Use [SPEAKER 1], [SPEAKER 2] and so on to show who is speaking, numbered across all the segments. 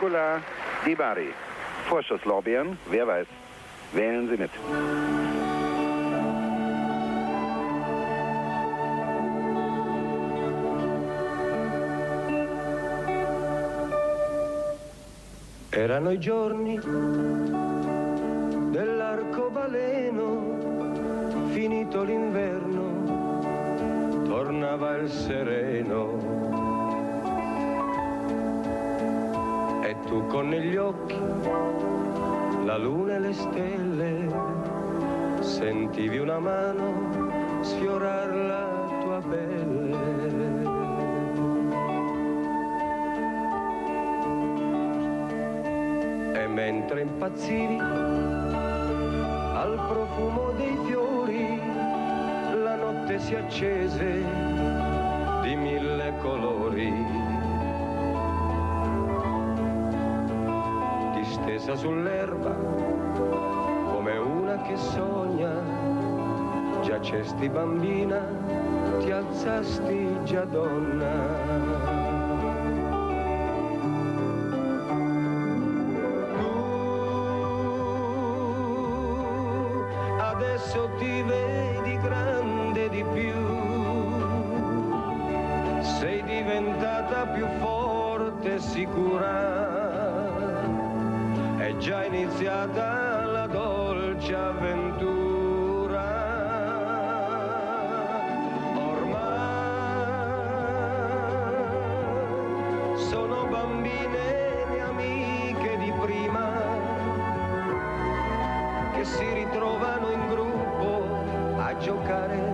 [SPEAKER 1] Cola di Bari. Vorschusslorbeeren, wer weiß. Wählen Sie mit.
[SPEAKER 2] Erano i giorni dell'arcobaleno, finito l'inverno, tornava il sereno. E tu con negli occhi la luna e le stelle, sentivi una mano sfiorar la tua pelle. Mentre impazzivi al profumo dei fiori, la notte si accese di mille colori. Distesa sull'erba come una che sogna, giacesti bambina, ti alzasti già donna. Adesso ti vedi grande di più, sei diventata più forte e sicura, è già iniziata la dolce avventura. Ormai sono bambine le amiche di prima, che si ritrovano in gruppo a giocare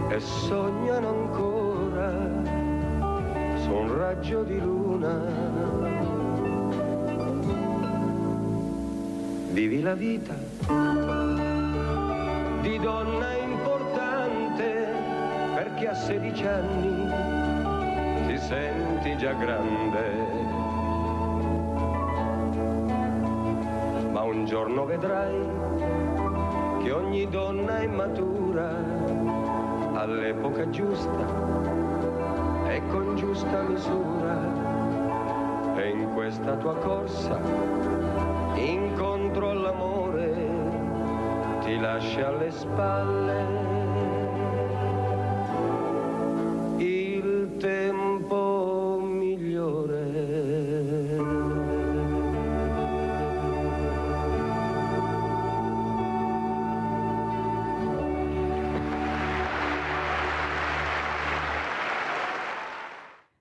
[SPEAKER 2] e sognano ancora su un raggio di luna. Vivi la vita di donna importante, perché a 16 anni ti senti già grande. Ma un giorno vedrai che ogni donna è matura all'epoca giusta e con giusta misura, e in questa tua corsa incontro all'amore ti lasci alle spalle il tempo migliore.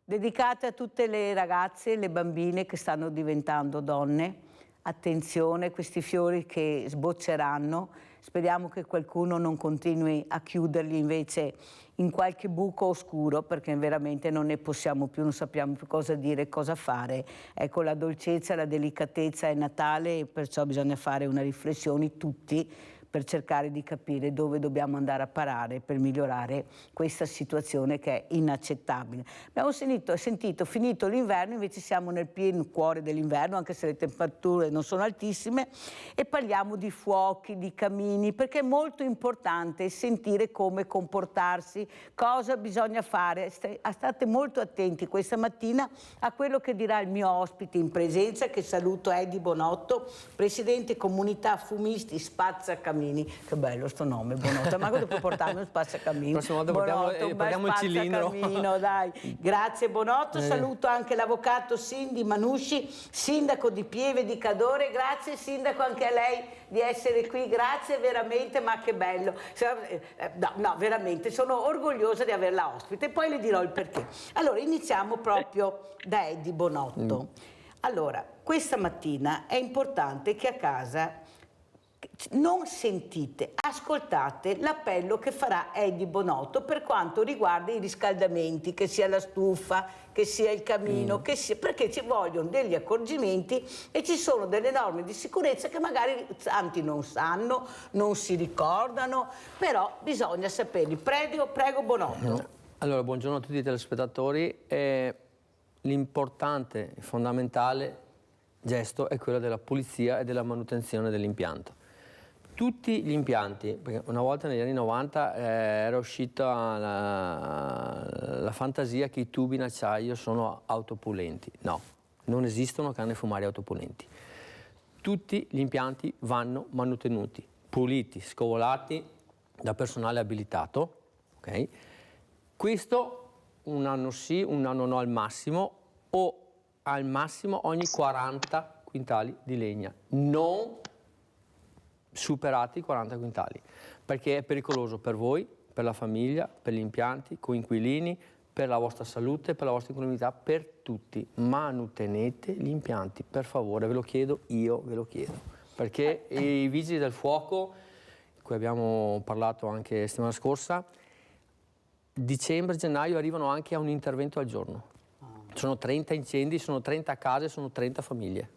[SPEAKER 3] Dedicate a tutte le ragazze, le bambine che stanno diventando donne. Attenzione, questi fiori che sbocceranno, speriamo che qualcuno non continui a chiuderli invece in qualche buco oscuro, perché veramente non ne possiamo più, non sappiamo più cosa dire e cosa fare. Ecco, la dolcezza, la delicatezza è Natale e perciò bisogna fare una riflessione tutti per cercare di capire dove dobbiamo andare a parare per migliorare questa situazione che è inaccettabile. Abbiamo sentito finito l'inverno, invece siamo nel pieno cuore dell'inverno, anche se le temperature non sono altissime, e parliamo di fuochi, di camini, perché è molto importante sentire come comportarsi, cosa bisogna fare. State molto attenti questa mattina a quello che dirà il mio ospite in presenza, che saluto, Eddie Bonotto, presidente comunità fumisti Spazzacamini. Che bello sto nome, Bonotto, ma cosa può portarmi un Spazzacamino?
[SPEAKER 4] La prossima volta portiamo il cilindro.
[SPEAKER 3] Dai. Grazie Bonotto, saluto anche l'avvocato Cindy Manusci, sindaco di Pieve di Cadore. Grazie sindaco anche a lei di essere qui, grazie veramente, ma che bello. No, veramente sono orgogliosa di averla ospite, poi le dirò il perché. Allora iniziamo proprio da Eddie Bonotto. Allora, questa mattina è importante che a casa non sentite, ascoltate l'appello che farà Eddie Bonotto per quanto riguarda i riscaldamenti, che sia la stufa, che sia il camino, che sia, perché ci vogliono degli accorgimenti e ci sono delle norme di sicurezza che magari tanti non sanno, non si ricordano, però bisogna saperli. Prego Bonotto.
[SPEAKER 4] Allora, buongiorno a tutti i telespettatori. L'importante, fondamentale gesto è quello della pulizia e della manutenzione dell'impianto. Tutti gli impianti, perché una volta negli anni 90 era uscita la fantasia che i tubi in acciaio sono autopulenti. No, non esistono canne fumari autoponenti. Tutti gli impianti vanno mantenuti, puliti, scovolati da personale abilitato, ok? Questo un anno sì, un anno no al massimo, o al massimo ogni 40 quintali di legna, non superati i 40 quintali, perché è pericoloso per voi, per la famiglia, per gli impianti, coinquilini, per la vostra salute, per la vostra incolumità, per tutti. Manutenete gli impianti, per favore, ve lo chiedo, io ve lo chiedo. Perché i vigili del fuoco, di cui abbiamo parlato anche settimana scorsa, dicembre, gennaio arrivano anche a un intervento al giorno. Sono 30 incendi, sono 30 case, sono 30 famiglie.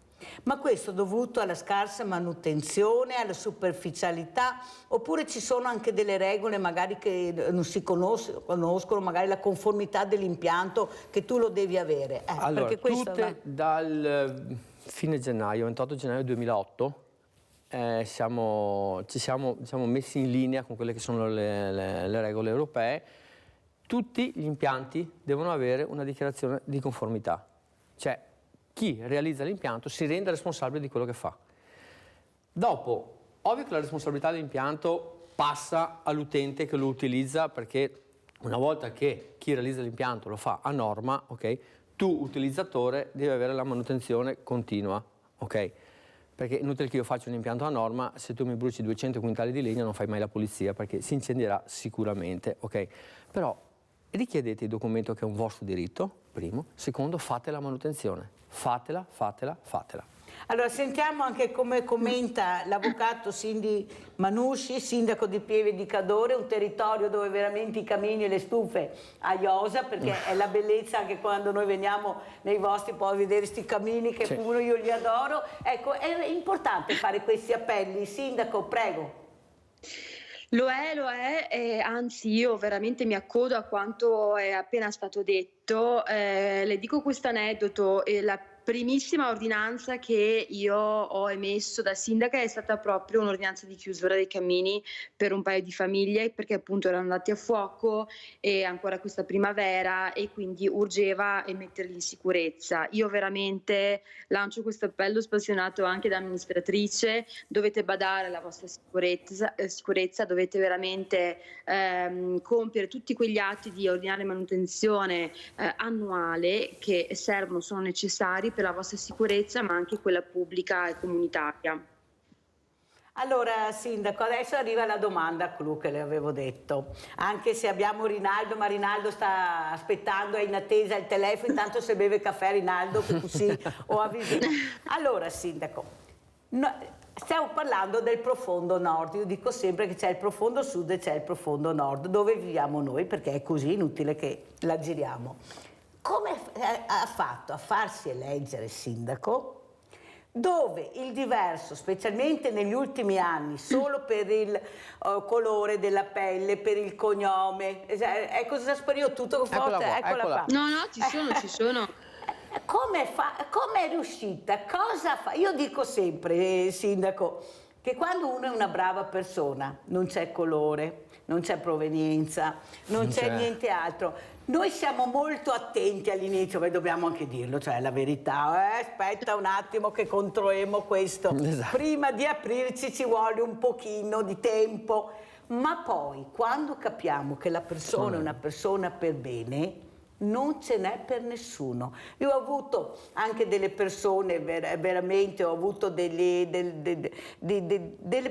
[SPEAKER 3] Ma questo dovuto alla scarsa manutenzione, alla superficialità, oppure ci sono anche delle regole magari che non si conoscono, magari la conformità dell'impianto che tu lo devi avere?
[SPEAKER 4] Allora,
[SPEAKER 3] perché
[SPEAKER 4] tutte dal fine gennaio, 28 gennaio 2008, ci siamo messi in linea con quelle che sono le regole europee. Tutti gli impianti devono avere una dichiarazione di conformità, cioè chi realizza l'impianto si rende responsabile di quello che fa. Dopo, ovvio che la responsabilità dell'impianto passa all'utente che lo utilizza, perché una volta che chi realizza l'impianto lo fa a norma, ok, tu utilizzatore devi avere la manutenzione continua, ok? Perché è inutile che io faccia un impianto a norma, se tu mi bruci 200 quintali di legna non fai mai la pulizia, perché si incendierà sicuramente, ok? Però richiedete il documento che è un vostro diritto, primo. Secondo, fate la manutenzione. Fatela.
[SPEAKER 3] Allora sentiamo anche come commenta l'avvocato Cindy Manusci, sindaco di Pieve di Cadore, un territorio dove veramente i camini e le stufe a iosa, perché è la bellezza anche quando noi veniamo nei vostri, poi vedere questi camini che pure io li adoro. Ecco, è importante fare questi appelli. Sindaco, prego.
[SPEAKER 5] Lo è, anzi io veramente mi accodo a quanto è appena stato detto. Le dico questo aneddoto, la primissima ordinanza che io ho emesso da sindaca è stata proprio un'ordinanza di chiusura dei cammini per un paio di famiglie, perché appunto erano andati a fuoco e ancora questa primavera e quindi urgeva metterli in sicurezza. Io veramente lancio questo appello spassionato anche da amministratrice: dovete badare alla vostra sicurezza, dovete veramente compiere tutti quegli atti di ordinaria manutenzione annuale che servono, sono necessari per la vostra sicurezza, ma anche quella pubblica e comunitaria.
[SPEAKER 3] Allora, Sindaco, adesso arriva la domanda clou che le avevo detto, anche se abbiamo Rinaldo, ma Rinaldo sta aspettando, è in attesa il telefono, intanto se beve caffè Rinaldo, che così o avvisi. Allora, Sindaco, stiamo parlando del profondo nord, io dico sempre che c'è il profondo sud e c'è il profondo nord, dove viviamo noi, perché è così inutile che la giriamo. Come ha fatto a farsi eleggere sindaco, dove il diverso, specialmente negli ultimi anni, solo per il colore della pelle, per il cognome, ecco, io tutto forte, eccola qua.
[SPEAKER 5] No, ci sono.
[SPEAKER 3] Come è riuscita? Cosa fa? Io dico sempre, sindaco, che quando uno è una brava persona, non c'è colore, non c'è provenienza, non c'è niente altro. Noi siamo molto attenti all'inizio, beh, dobbiamo anche dirlo, cioè la verità, aspetta un attimo che controlliamo questo. Esatto. Prima di aprirci ci vuole un pochino di tempo, ma poi quando capiamo che la persona è una persona per bene, non ce n'è per nessuno. Io ho avuto anche delle persone, veramente ho avuto delle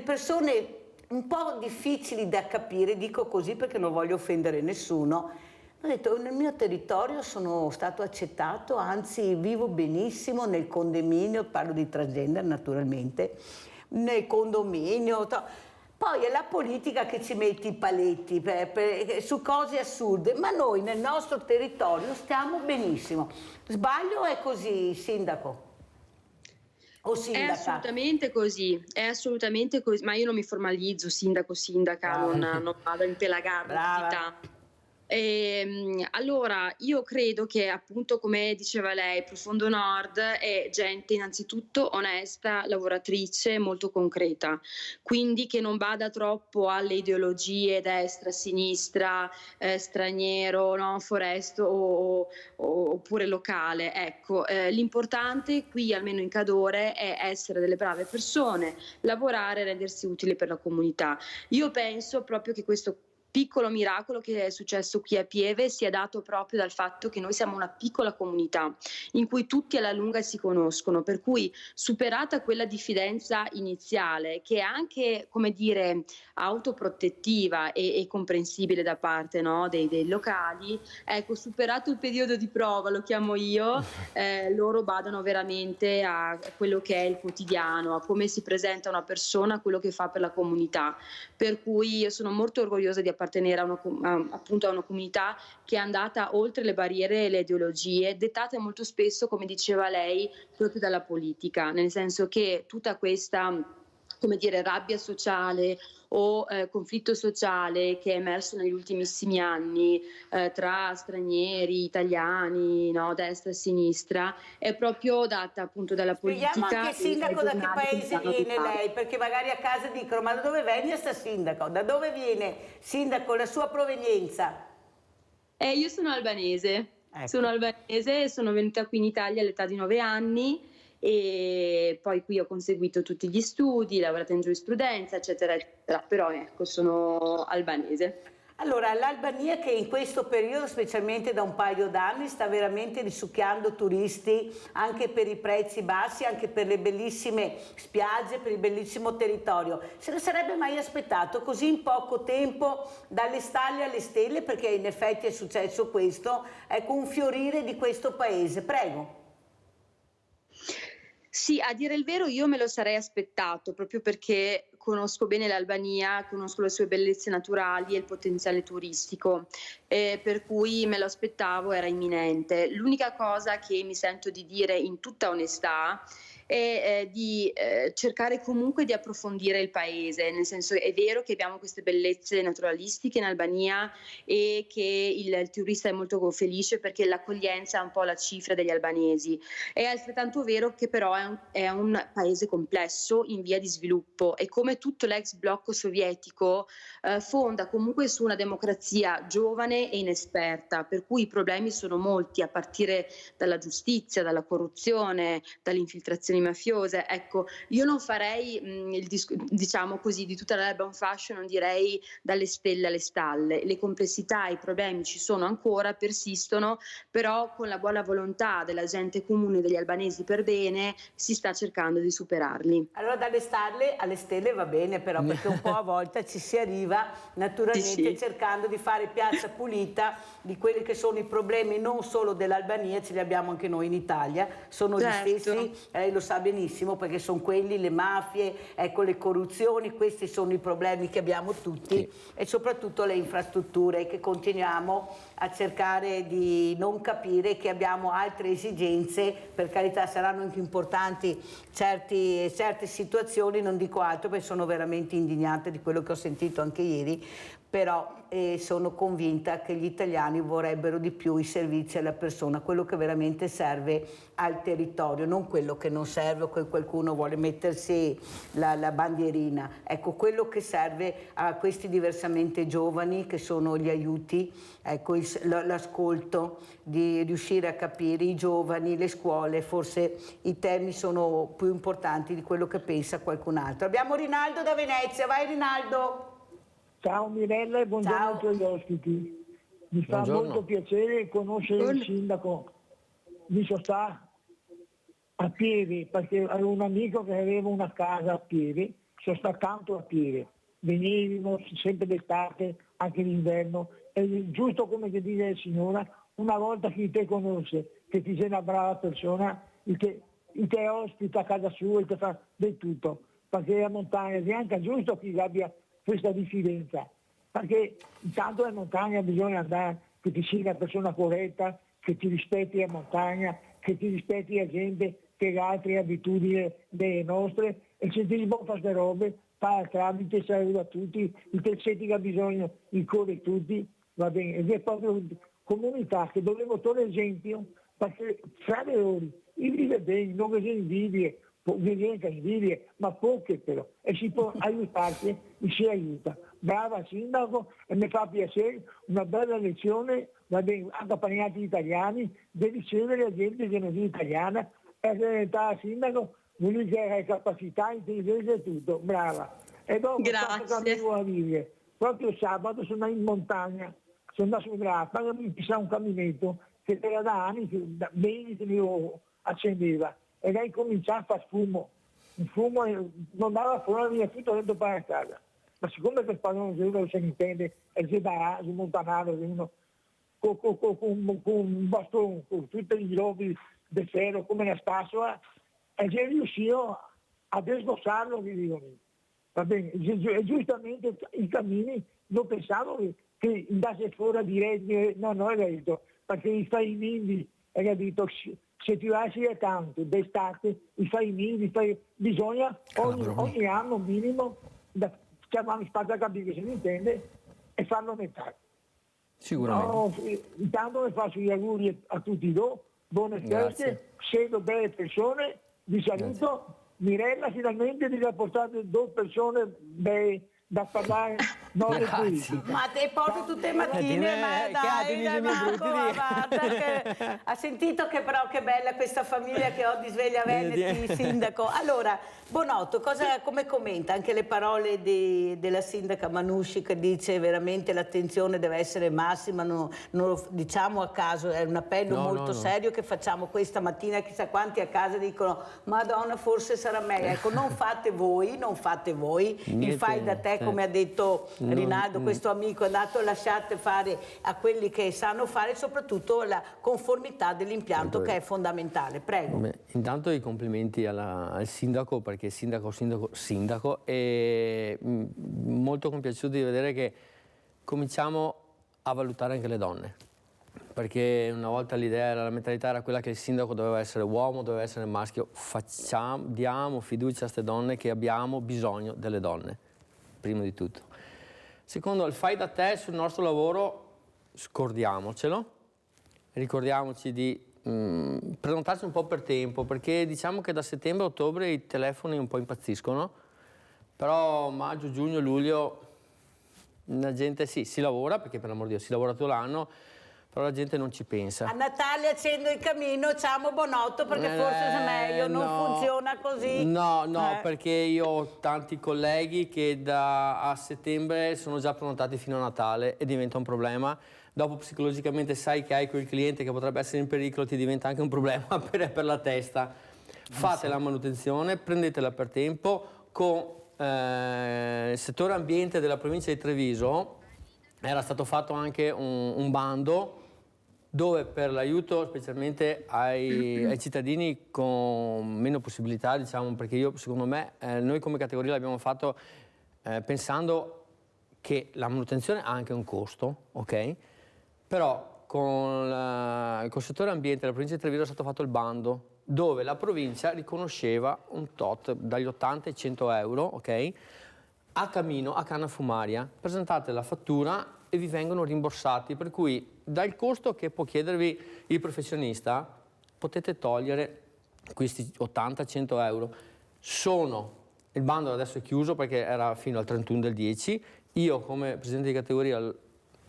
[SPEAKER 3] persone un po' difficili da capire, dico così perché non voglio offendere nessuno. Ho detto, nel mio territorio sono stato accettato, anzi vivo benissimo nel condominio, parlo di transgender naturalmente, nel condominio. Poi è la politica che ci mette i paletti su cose assurde, ma noi nel nostro territorio stiamo benissimo. Sbaglio, è così, sindaco? O sindaca?
[SPEAKER 5] È assolutamente così, ma io non mi formalizzo sindaco, sindaca, non vado a impelagare l'attività. Allora, io credo che appunto, come diceva lei, Profondo Nord è gente innanzitutto onesta, lavoratrice, molto concreta, quindi che non bada troppo alle ideologie destra, sinistra, straniero, no, foresto oppure locale. Ecco, l'importante qui, almeno in Cadore, è essere delle brave persone, lavorare e rendersi utili per la comunità. Io penso proprio che questo piccolo miracolo che è successo qui a Pieve sia dato proprio dal fatto che noi siamo una piccola comunità in cui tutti alla lunga si conoscono, per cui superata quella diffidenza iniziale, che è anche, come dire, autoprotettiva e comprensibile da parte, no, dei locali, ecco, superato il periodo di prova, lo chiamo io, loro badano veramente a quello che è il quotidiano, a come si presenta una persona, a quello che fa per la comunità, per cui io sono molto orgogliosa di appartenere appunto a una comunità che è andata oltre le barriere e le ideologie, dettate molto spesso, come diceva lei, proprio dalla politica, nel senso che tutta questa, come dire, rabbia sociale o conflitto sociale che è emerso negli ultimissimi anni tra stranieri, italiani, no, destra e sinistra, è proprio data appunto dalla politica.
[SPEAKER 3] Spieghiamo anche, sindaco, da che paese viene lei, perché magari a casa dicono: ma da dove viene sta sindaco? Da dove viene, sindaco, la sua provenienza?
[SPEAKER 5] Io sono albanese,
[SPEAKER 3] Ecco.
[SPEAKER 5] sono venuta qui in Italia all'età di 9 anni e poi qui ho conseguito tutti gli studi, lavorato in giurisprudenza, eccetera, eccetera, però ecco, sono albanese.
[SPEAKER 3] Allora, l'Albania, che in questo periodo, specialmente da un paio d'anni, sta veramente risucchiando turisti anche per i prezzi bassi, anche per le bellissime spiagge, per il bellissimo territorio. Se ne sarebbe mai aspettato così in poco tempo, dalle stalle alle stelle, perché in effetti è successo questo, ecco, un fiorire di questo paese. Prego.
[SPEAKER 5] Sì, a dire il vero io me lo sarei aspettato, proprio perché conosco bene l'Albania, conosco le sue bellezze naturali e il potenziale turistico, per cui me lo aspettavo, era imminente. L'unica cosa che mi sento di dire in tutta onestà è di cercare comunque di approfondire il paese, nel senso, è vero che abbiamo queste bellezze naturalistiche in Albania e che il turista è molto felice perché l'accoglienza è un po' la cifra degli albanesi. È altrettanto vero che però è un paese complesso in via di sviluppo e, come tutto l'ex blocco sovietico, fonda comunque su una democrazia giovane e inesperta, per cui i problemi sono molti, a partire dalla giustizia, dalla corruzione, dalle infiltrazioni mafiose. Ecco, io non farei diciamo così, di tutta l'urban fashion, non direi dalle stelle alle stalle. Le complessità e i problemi ci sono ancora, persistono, però con la buona volontà della gente comune, degli albanesi per bene, si sta cercando di superarli.
[SPEAKER 3] Allora, dalle stalle alle stelle va bene, però, perché un po' a volte ci si arriva naturalmente cercando di fare piazza pulita di quelli che sono i problemi non solo dell'Albania, ce li abbiamo anche noi in Italia, sono gli stessi, lei lo sa benissimo, perché sono quelli, le mafie, ecco, le corruzioni, questi sono i problemi che abbiamo tutti, e soprattutto le infrastrutture, che continuiamo a cercare di non capire, che abbiamo altre esigenze. Per carità, saranno anche importanti certe situazioni, non dico altro perché sono veramente indignata di quello che ho sentito anche ieri, però sono convinta che gli italiani vorrebbero di più i servizi alla persona, quello che veramente serve al territorio, non quello che non serve o che qualcuno vuole mettersi la bandierina. Ecco, quello che serve a questi diversamente giovani, che sono gli aiuti, ecco, l'ascolto, di riuscire a capire i giovani, le scuole. Forse i temi sono più importanti di quello che pensa qualcun altro. Abbiamo Rinaldo da Venezia, vai Rinaldo!
[SPEAKER 6] Ciao Mirella e buongiorno a tutti gli ospiti. Mi fa molto piacere conoscere il sindaco di Sostà a Pieve, perché avevo un amico che aveva una casa a Pieve, Sostà tanto a Pieve. Venivano sempre d'estate, anche d'inverno, e giusto come che dice la signora, una volta che te conosce, che ti sei una brava persona, il te ospita a casa sua e ti fa del tutto, perché la montagna è anche giusto che abbia questa diffidenza, perché intanto in montagna bisogna andare, che ti sia una persona corretta, che ti rispetti la montagna, che ti rispetti la gente, che le altre abitudini delle nostre, e se ti sbocca queste robe, fa il tramite, serve a tutti, il te senti che ha bisogno, il corre tutti, va bene, ed è proprio comunità che dovremmo togliere esempio, perché fra le ore i vive bene, non vi invidie, invidie, ma poche però, e si può aiutarsi e si aiuta. Brava sindaco, e mi fa piacere, una bella lezione, va bene, accompagnati italiani, di ricevere la gente che non è italiana, e diventare sindaco, lui che ha capacità, intelligenza e tutto, brava. E dopo cammino a vivere. Proprio sabato sono andato in montagna, sono andato su Grappa, mi fissava un camminetto che era da anni, da mesi che io accendeva, e lei cominciava a fare fumo. Il fumo non dava fuori, via tutto dentro per a casa. Ma siccome che parlo non se ne intende, e c'è da su Montanaro, uno con un bastone, con tutti i globi di ferro come una spazzola, e c'è riuscito a desgossarlo, mi dicono. Va bene, e giustamente i cammini non pensavo che andasse fuori a dire no, è detto, perché i fai nidi, hai capito, se ti lasci è tanto, d'estate, i fai nidi, bisogna ogni anno minimo, chiamare spazio a capire che se ne intende, e farlo metà.
[SPEAKER 4] Sicuramente.
[SPEAKER 6] No, intanto mi faccio gli auguri a tutti voi, buone feste, vedo belle persone, vi saluto. Grazie. Mirella finalmente ti ha portato 2 persone da parlare non le politiche.
[SPEAKER 3] Ma te proprio tutte le mattine, ma dai, Marco, guarda che ha sentito che però che bella questa famiglia che ho di Sveglia Veneti, sindaco. Allora, Bonotto, come commenta anche le parole della sindaca Manusci, che dice veramente l'attenzione deve essere massima, non lo diciamo a caso, è un appello molto serio che facciamo questa mattina, chissà quanti a casa dicono Madonna forse sarà meglio, ecco non fate voi il fai da te, come ha detto Rinaldo, questo amico, è andato, lasciate fare a quelli che sanno fare, soprattutto la conformità dell'impianto che è fondamentale. Prego.
[SPEAKER 4] Beh, intanto i complimenti al sindaco, perché sindaco, e molto compiaciuto di vedere che cominciamo a valutare anche le donne, perché una volta la mentalità era quella che il sindaco doveva essere uomo, doveva essere maschio. Diamo fiducia a queste donne, che abbiamo bisogno delle donne, prima di tutto. Secondo, il fai da te sul nostro lavoro, scordiamocelo, ricordiamoci di prenotarsi un po' per tempo, perché diciamo che da settembre a ottobre i telefoni un po' impazziscono, però maggio, giugno, luglio la gente si lavora, perché per l'amor di Dio si lavora tutto l'anno, però la gente non ci pensa.
[SPEAKER 3] A Natale accendo il camino, ciao Bonotto, perché forse è meglio, non funziona così.
[SPEAKER 4] No, perché io ho tanti colleghi che a settembre sono già prenotati fino a Natale e diventa un problema. Dopo psicologicamente sai che hai quel cliente che potrebbe essere in pericolo, ti diventa anche un problema per la testa. Fate la manutenzione, prendetela per tempo. Con il settore ambiente della provincia di Treviso era stato fatto anche un bando dove per l'aiuto specialmente ai cittadini con meno possibilità, diciamo, perché secondo me noi come categoria l'abbiamo fatto pensando che la manutenzione ha anche un costo, ok? Però con il settore ambiente della provincia di Treviso è stato fatto il bando dove la provincia riconosceva un tot dagli 80 ai 100 euro, ok? A camino, a canna fumaria. Presentate la fattura e vi vengono rimborsati, per cui dal costo che può chiedervi il professionista potete togliere questi 80-100 euro. Il bando adesso è chiuso perché era fino al 31 del 10, io come presidente di categoria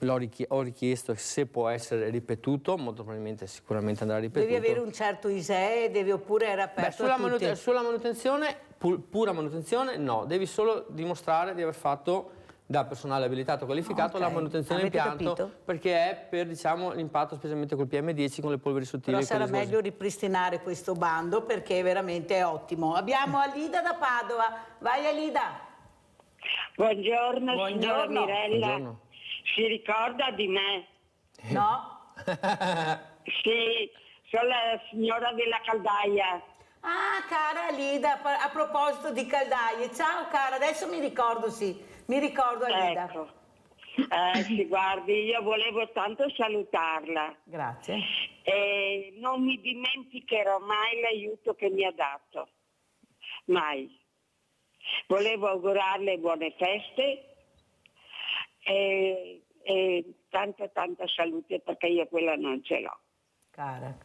[SPEAKER 4] ho richiesto se può essere ripetuto, molto probabilmente sicuramente andrà ripetuto.
[SPEAKER 3] Devi avere un certo ISEE, oppure era aperto a tutti?
[SPEAKER 4] Sulla manutenzione, pura manutenzione no, devi solo dimostrare di aver fatto da personale abilitato qualificato la manutenzione dell'impianto, perché è per, diciamo, l'impatto specialmente col PM10 con le polveri sottili.
[SPEAKER 3] Però sarà meglio ripristinare questo bando perché veramente è ottimo. Abbiamo Alida da Padova, vai Alida.
[SPEAKER 7] Buongiorno. Signora Mirella.
[SPEAKER 4] Buongiorno.
[SPEAKER 7] Si ricorda di me?
[SPEAKER 3] No?
[SPEAKER 7] Sì, sono la signora della caldaia.
[SPEAKER 3] Ah, cara Alida, a proposito di caldaie, ciao cara, adesso mi ricordo Alida.
[SPEAKER 7] Ecco, sì, guardi, io volevo tanto salutarla.
[SPEAKER 3] Grazie.
[SPEAKER 7] E non mi dimenticherò mai l'aiuto che mi ha dato, mai. Volevo augurarle buone feste e e tanta salute, perché io quella non ce l'ho.
[SPEAKER 3] Cara.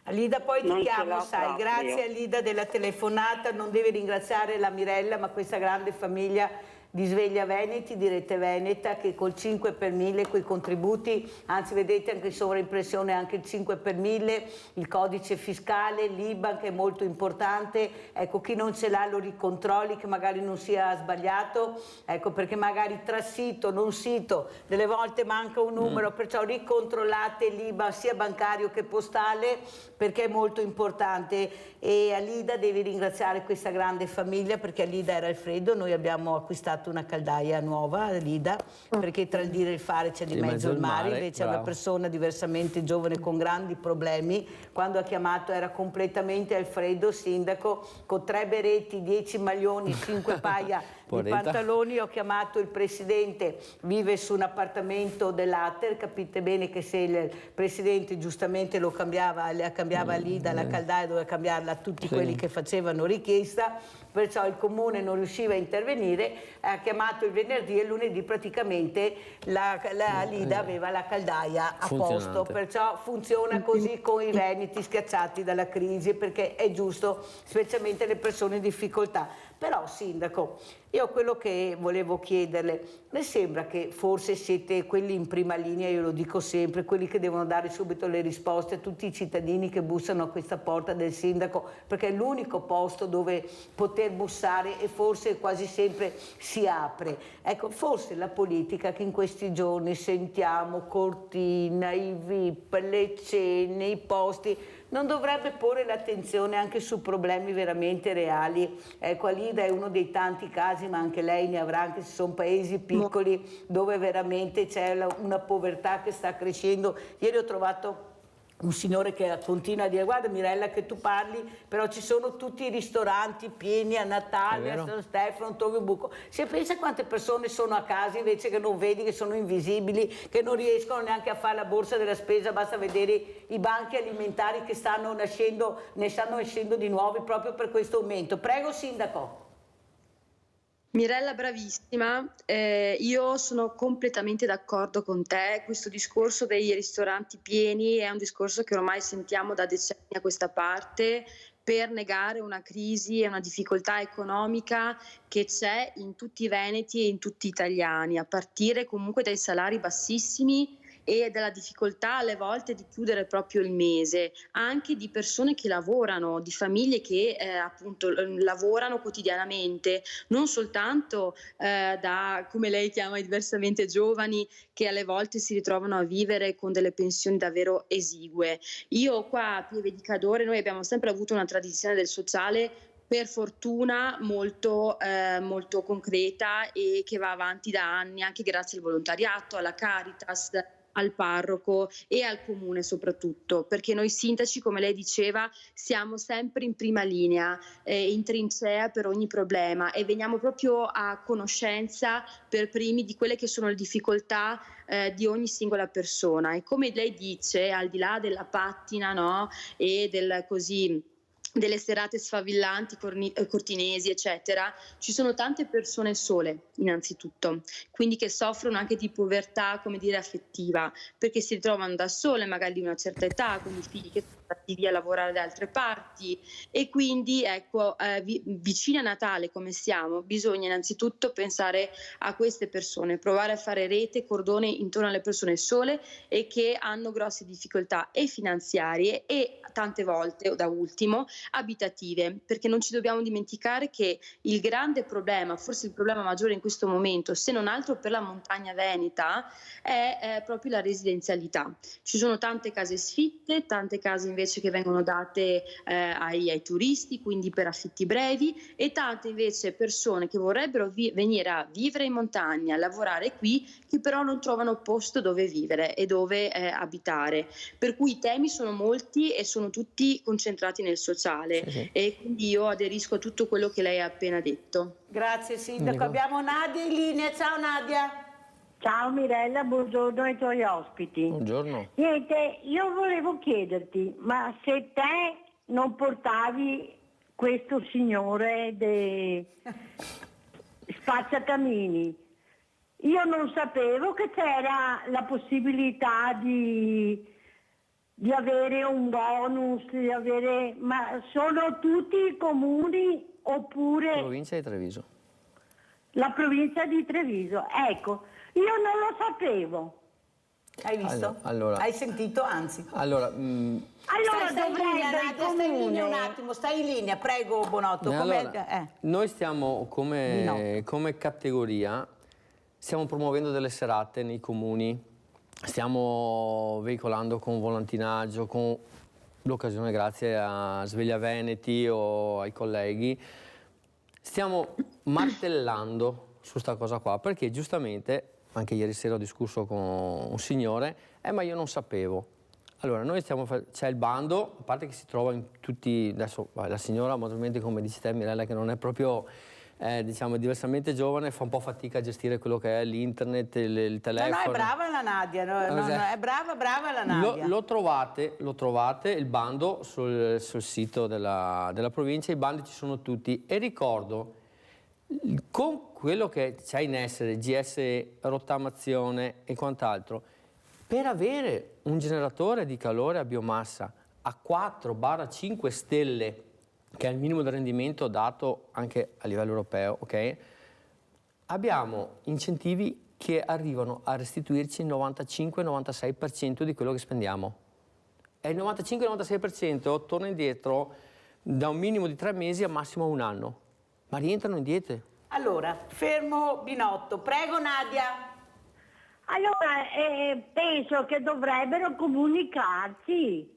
[SPEAKER 3] Alida, poi ti chiamo, sai, grazie Alida della telefonata, non devi ringraziare la Mirella, ma questa grande famiglia di Sveglia Veneti, di Rete Veneta, che col 5 per 1000, quei contributi, anzi vedete anche in sovraimpressione anche il 5 per 1000, il codice fiscale, l'IBAN che è molto importante, ecco, chi non ce l'ha lo ricontrolli che magari non sia sbagliato, ecco, perché magari tra sito, non sito, delle volte manca un numero, perciò ricontrollate l'IBAN sia bancario che postale, perché è molto importante. E Alida devi ringraziare questa grande famiglia, perché Alida era Alfredo, noi abbiamo acquistato una caldaia nuova, Alida, perché tra il dire e il fare c'è di mezzo il mare, invece è una persona diversamente giovane con grandi problemi, quando ha chiamato era completamente Alfredo, sindaco, con 3 beretti, 10 maglioni, 5 paia di pantaloni, ho chiamato il presidente, vive su un appartamento dell'Ater, capite bene che se il presidente giustamente lo cambiava Alida la caldaia, doveva cambiarla a tutti quelli che facevano richiesta, perciò il comune non riusciva a intervenire, ha chiamato il venerdì e il lunedì praticamente la Alida aveva la caldaia a posto, perciò funziona così con i veneti schiacciati dalla crisi, perché è giusto, specialmente le persone in difficoltà. Però sindaco, io quello che volevo chiederle, le sembra che forse siete quelli in prima linea, io lo dico sempre, quelli che devono dare subito le risposte a tutti i cittadini che bussano a questa porta del sindaco, perché è l'unico posto dove poter bussare e forse quasi sempre si apre. Ecco, forse la politica che in questi giorni sentiamo, Cortina, i VIP, le cene, i posti, non dovrebbe porre l'attenzione anche su problemi veramente reali. Ecco, Alida è uno dei tanti casi, ma anche lei ne avrà, anche se sono paesi piccoli dove veramente c'è una povertà che sta crescendo. Ieri ho trovato un signore che continua a dire: guarda Mirella che tu parli, però ci sono tutti i ristoranti pieni a Natale, a San Stefano, Tovio Buco. Si pensa quante persone sono a casa invece che non vedi, che sono invisibili, che non riescono neanche a fare la borsa della spesa, basta vedere i banchi alimentari che stanno nascendo, ne stanno escendo di nuovi proprio per questo aumento. Prego sindaco.
[SPEAKER 5] Mirella, bravissima, io sono completamente d'accordo con te, questo discorso dei ristoranti pieni è un discorso che ormai sentiamo da decenni a questa parte per negare una crisi e una difficoltà economica che c'è in tutti i veneti e in tutti gli italiani, a partire comunque dai salari bassissimi e dalla difficoltà alle volte di chiudere proprio il mese, anche di persone che lavorano, di famiglie che appunto lavorano quotidianamente, non soltanto da, come lei chiama, diversamente giovani che alle volte si ritrovano a vivere con delle pensioni davvero esigue. Io qua a Pieve di Cadore noi abbiamo sempre avuto una tradizione del sociale per fortuna molto concreta e che va avanti da anni, anche grazie al volontariato, alla Caritas, al parroco e al comune soprattutto, perché noi sindaci, come lei diceva, siamo sempre in prima linea, in trincea per ogni problema e veniamo proprio a conoscenza per primi di quelle che sono le difficoltà di ogni singola persona. E come lei dice, al di là della pattina, no, e del così delle serate sfavillanti, cortinesi, eccetera, ci sono tante persone sole, innanzitutto, quindi che soffrono anche di povertà, come dire, affettiva, perché si ritrovano da sole, magari di una certa età, con i figli che sono andati via a lavorare da altre parti, e quindi, ecco, vicini a Natale come siamo, bisogna innanzitutto pensare a queste persone, provare a fare rete, cordone intorno alle persone sole e che hanno grosse difficoltà e finanziarie e tante volte, o da ultimo, abitative, perché non ci dobbiamo dimenticare che il grande problema, forse il problema maggiore in questo momento, se non altro per la montagna veneta, è proprio la residenzialità. Ci sono tante case sfitte, tante case invece che vengono date ai turisti, quindi per affitti brevi, e tante invece persone che vorrebbero venire a vivere in montagna, a lavorare qui, che però non trovano posto dove vivere e dove abitare. Per cui i temi sono molti e sono tutti concentrati nel sociale. Sì. E quindi io aderisco a tutto quello che lei ha appena detto.
[SPEAKER 3] Grazie sindaco. Abbiamo Nadia in linea. Ciao Nadia.
[SPEAKER 8] Ciao Mirella, buongiorno ai tuoi ospiti.
[SPEAKER 4] Buongiorno.
[SPEAKER 8] Niente, io volevo chiederti, ma se te non portavi questo signore spazzacamini io non sapevo che c'era la possibilità di avere un bonus, ma sono tutti i comuni oppure
[SPEAKER 4] Provincia di Treviso.
[SPEAKER 8] la provincia di Treviso? Ecco, io non lo sapevo.
[SPEAKER 3] Hai visto?
[SPEAKER 4] Allora,
[SPEAKER 3] hai sentito? Anzi.
[SPEAKER 4] Allora,
[SPEAKER 3] stai in linea, Nadia, stai in linea un attimo, stai in linea, prego Bonotto.
[SPEAKER 4] Noi stiamo come categoria, stiamo promuovendo delle serate nei comuni, stiamo veicolando con volantinaggio, con l'occasione grazie a Sveglia Veneti o ai colleghi, stiamo martellando su sta cosa qua, perché giustamente, anche ieri sera ho discusso con un signore, ma io non sapevo. Allora, noi c'è il bando, a parte che si trova in tutti, adesso la signora, naturalmente come dici te Mirella, che non è proprio, diciamo, diversamente giovane, fa un po' fatica a gestire quello che è l'internet, il telefono.
[SPEAKER 3] No, è brava la Nadia, è brava la Nadia.
[SPEAKER 4] Lo trovate, il bando sul sito della provincia, i bandi ci sono tutti, e ricordo, con quello che c'è in essere, GSE, rottamazione e quant'altro, per avere un generatore di calore a biomassa a 4-5 stelle, che è il minimo di rendimento dato anche a livello europeo, ok? Abbiamo incentivi che arrivano a restituirci il 95-96% di quello che spendiamo. E il 95-96% torna indietro da un minimo di 3 mesi a massimo 1 anno. Ma rientrano indietro.
[SPEAKER 3] Allora, fermo Binotto. Prego Nadia.
[SPEAKER 8] Allora, penso che dovrebbero comunicarci,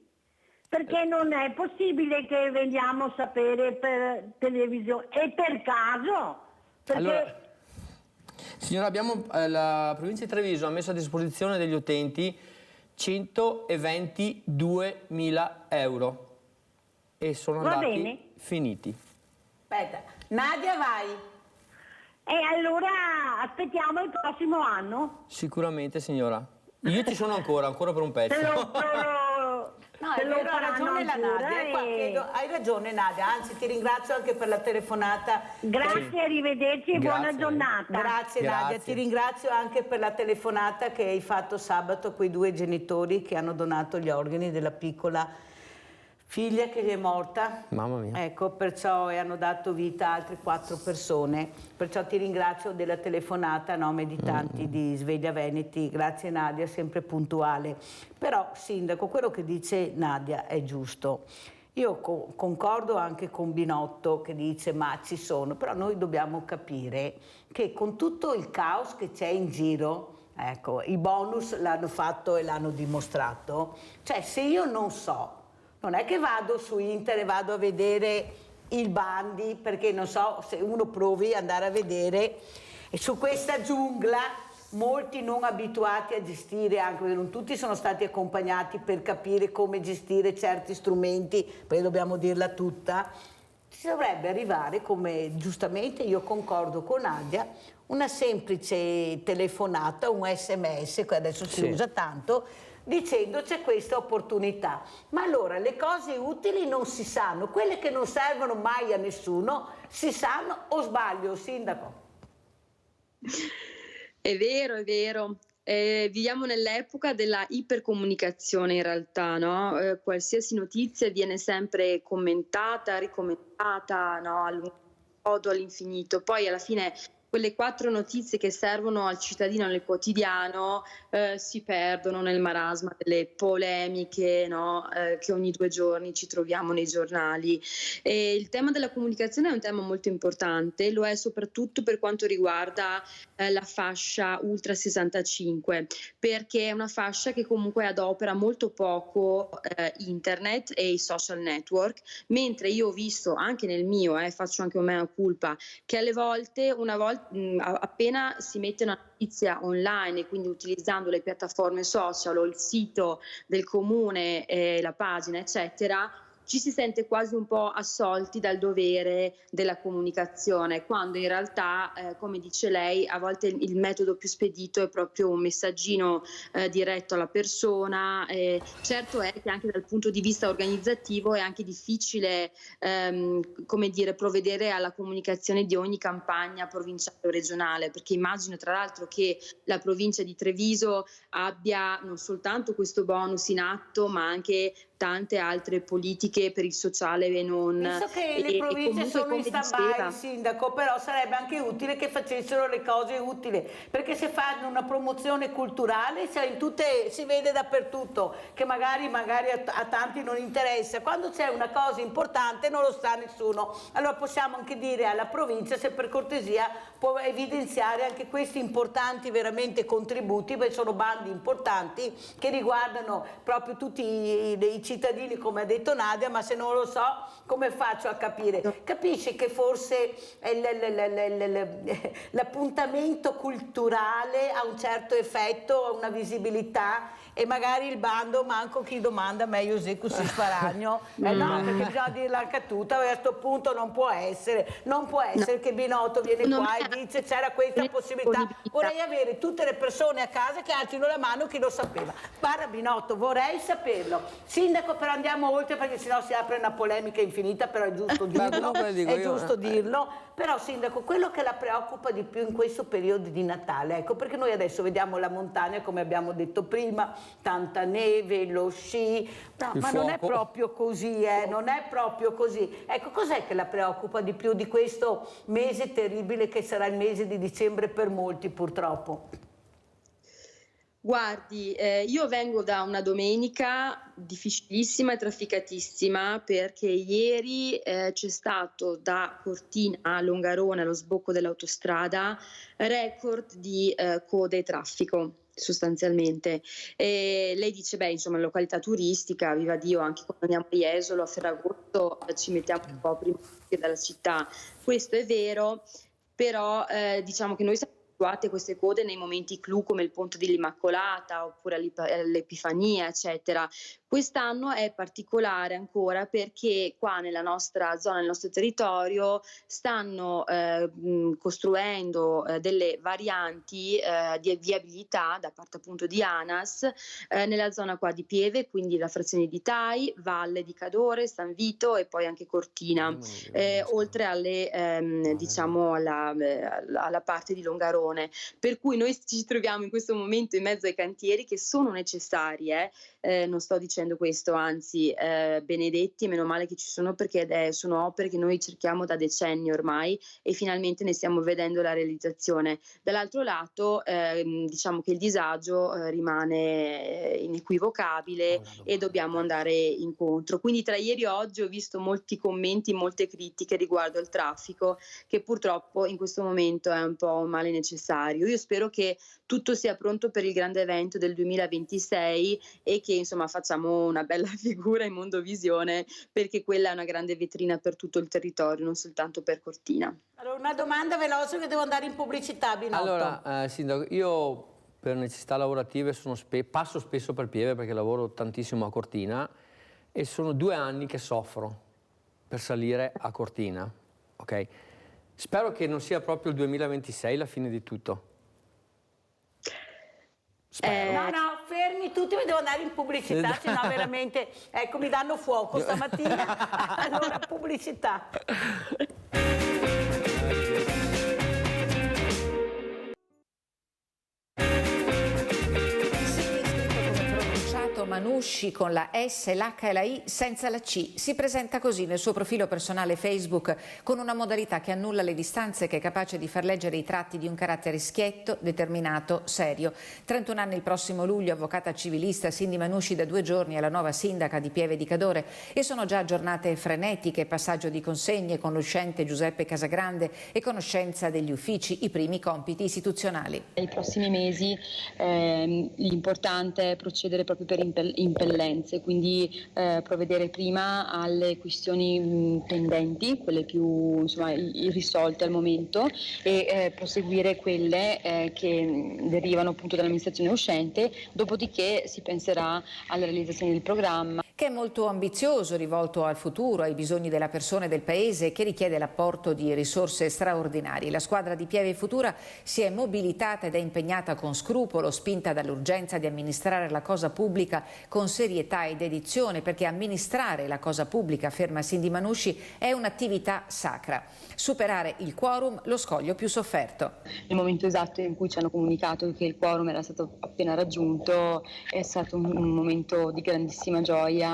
[SPEAKER 8] perché non è possibile che veniamo a sapere per televisione e per caso. Perché...
[SPEAKER 4] Allora, signora, la provincia di Treviso ha messo a disposizione degli utenti 122.000 euro e sono andati finiti.
[SPEAKER 3] Aspetta, Nadia vai.
[SPEAKER 8] E allora aspettiamo il prossimo anno?
[SPEAKER 4] Sicuramente signora. Io ci sono ancora per un pezzo.
[SPEAKER 3] No, è vero, ha ragione la Nadia. Hai ragione Nadia, anzi ti ringrazio anche per la telefonata.
[SPEAKER 8] Grazie, arrivederci e buona giornata.
[SPEAKER 3] Grazie Nadia, ti ringrazio anche per la telefonata che hai fatto sabato a quei 2 genitori che hanno donato gli organi della piccola figlia che gli è morta.
[SPEAKER 4] Mamma mia.
[SPEAKER 3] Ecco, perciò hanno dato vita a altre 4 persone. Perciò ti ringrazio della telefonata a nome di tanti di Sveglia Veneti. Grazie Nadia, sempre puntuale. Però, Sindaco, quello che dice Nadia è giusto. Io concordo anche con Binotto che dice ma ci sono, però noi dobbiamo capire che con tutto il caos che c'è in giro, ecco, i bonus l'hanno fatto e l'hanno dimostrato, cioè se io non so, non è che vado su internet, vado a vedere i bandi, perché non so se uno provi ad andare a vedere, e su questa giungla molti non abituati a gestire, anche perché non tutti sono stati accompagnati per capire come gestire certi strumenti, perché dobbiamo dirla tutta, si dovrebbe arrivare, come giustamente io concordo con Nadia, una semplice telefonata, un SMS, che adesso si usa tanto, dicendo c'è questa opportunità. Ma allora le cose utili non si sanno, quelle che non servono mai a nessuno si sanno, o sbaglio, Sindaco?
[SPEAKER 5] È vero, è vero. Viviamo nell'epoca della ipercomunicazione in realtà, no? Qualsiasi notizia viene sempre commentata, ricommentata, no? All'infinito. Poi alla fine quelle 4 notizie che servono al cittadino nel quotidiano si perdono nel marasma delle polemiche, no? Che ogni 2 giorni ci troviamo nei giornali. E il tema della comunicazione è un tema molto importante, lo è soprattutto per quanto riguarda la fascia ultra 65, perché è una fascia che comunque adopera molto poco internet e i social network, mentre io ho visto anche nel mio, faccio anche un mea culpa, che alle volte, appena si mette una notizia online e quindi utilizzando le piattaforme social o il sito del comune, la pagina eccetera, ci si sente quasi un po' assolti dal dovere della comunicazione, quando in realtà, come dice lei, a volte il metodo più spedito è proprio un messaggino diretto alla persona. Certo è che anche dal punto di vista organizzativo è anche difficile come dire, provvedere alla comunicazione di ogni campagna provinciale o regionale, perché immagino tra l'altro che la provincia di Treviso abbia non soltanto questo bonus in atto, ma anche tante altre politiche per il sociale e non.
[SPEAKER 3] Visto che le province sono in stand-by, sindaco, però sarebbe anche utile che facessero le cose utili, perché se fanno una promozione culturale si vede dappertutto che magari a tanti non interessa. Quando c'è una cosa importante non lo sa nessuno. Allora possiamo anche dire alla provincia se per cortesia può evidenziare anche questi importanti veramente contributi, perché sono bandi importanti che riguardano proprio tutti i cittadini, come ha detto Nadia, ma se non lo so come faccio a capire? Capisci che forse l'appuntamento culturale ha un certo effetto, ha una visibilità, e magari il bando manco chi domanda meglio se così sparagno. No, perché bisogna dirla anche tutta, a questo punto non può essere che Binotto viene qua e dice c'era questa possibilità. Vorrei avere tutte le persone a casa che alzino la mano chi lo sapeva. Guarda Binotto, vorrei saperlo. Sindaco, però andiamo oltre perché sennò si apre una polemica infinita, però è giusto dirlo, Però sindaco, quello che la preoccupa di più in questo periodo di Natale, ecco, perché noi adesso vediamo la montagna, come abbiamo detto prima, tanta neve, lo sci, ma non è proprio così, non è proprio così. Ecco, cos'è che la preoccupa di più di questo mese terribile che sarà il mese di dicembre per molti purtroppo?
[SPEAKER 5] Guardi, io vengo da una domenica difficilissima e trafficatissima, perché ieri c'è stato da Cortina a Longarone, allo sbocco dell'autostrada, record di code e traffico sostanzialmente. Lei dice, beh, insomma, località turistica, viva Dio, anche quando andiamo a Jesolo, a Ferragosto ci mettiamo un po' prima dalla città. Questo è vero, però diciamo che noi siamo abituati a queste code nei momenti clou come il ponte dell'Immacolata oppure all'Epifania, eccetera. Quest'anno è particolare ancora perché qua nella nostra zona, nel nostro territorio, stanno costruendo delle varianti di viabilità da parte appunto di ANAS nella zona qua di Pieve, quindi la frazione di Tai, Valle di Cadore, San Vito e poi anche Cortina, oltre alle diciamo alla parte di Longarone. Per cui noi ci troviamo in questo momento in mezzo ai cantieri che sono necessari, non sto dicendo questo, anzi benedetti, meno male che ci sono, perché sono opere che noi cerchiamo da decenni ormai e finalmente ne stiamo vedendo la realizzazione. Dall'altro lato diciamo che il disagio rimane inequivocabile e dobbiamo andare incontro. Quindi tra ieri e oggi ho visto molti commenti, molte critiche riguardo al traffico, che purtroppo in questo momento è un po' un male necessario. Io spero che tutto sia pronto per il grande evento del 2026 e che insomma facciamo una bella figura in Mondovisione, perché quella è una grande vetrina per tutto il territorio, non soltanto per Cortina.
[SPEAKER 3] Allora, una domanda veloce che devo andare in pubblicità, Binotto.
[SPEAKER 4] Allora, Sindaco, io per necessità lavorative passo spesso per Pieve perché lavoro tantissimo a Cortina e sono 2 anni che soffro per salire a Cortina, ok? Spero che non sia proprio il 2026 la fine di tutto.
[SPEAKER 3] No, fermi tutti, devo andare in pubblicità, sennò veramente, ecco, mi danno fuoco stamattina. Allora, pubblicità.
[SPEAKER 9] Manusci con la S, l'H e la I senza la C. Si presenta così nel suo profilo personale Facebook, con una modalità che annulla le distanze, che è capace di far leggere i tratti di un carattere schietto, determinato, serio. 31 anni il prossimo luglio, avvocata civilista. Cindy Manusci da 2 giorni è la nuova sindaca di Pieve di Cadore e sono già giornate frenetiche, passaggio di consegne con l'uscente Giuseppe Casagrande e conoscenza degli uffici, i primi compiti istituzionali.
[SPEAKER 10] Nei prossimi mesi l'importante è procedere proprio per impellenze, quindi provvedere prima alle questioni pendenti, quelle più irrisolte al momento, e proseguire quelle che derivano appunto dall'amministrazione uscente, dopodiché si penserà alla realizzazione del programma.
[SPEAKER 9] che è molto ambizioso, rivolto al futuro, ai bisogni della persona e del paese, che richiede l'apporto di risorse straordinarie. La squadra di Pieve Futura si è mobilitata ed è impegnata con scrupolo, spinta dall'urgenza di amministrare la cosa pubblica con serietà ed dedizione, perché amministrare la cosa pubblica, afferma Cindy Manusci, è un'attività sacra. Superare il quorum, lo scoglio più sofferto.
[SPEAKER 10] Nel momento esatto in cui ci hanno comunicato che il quorum era stato appena raggiunto è stato un momento di grandissima gioia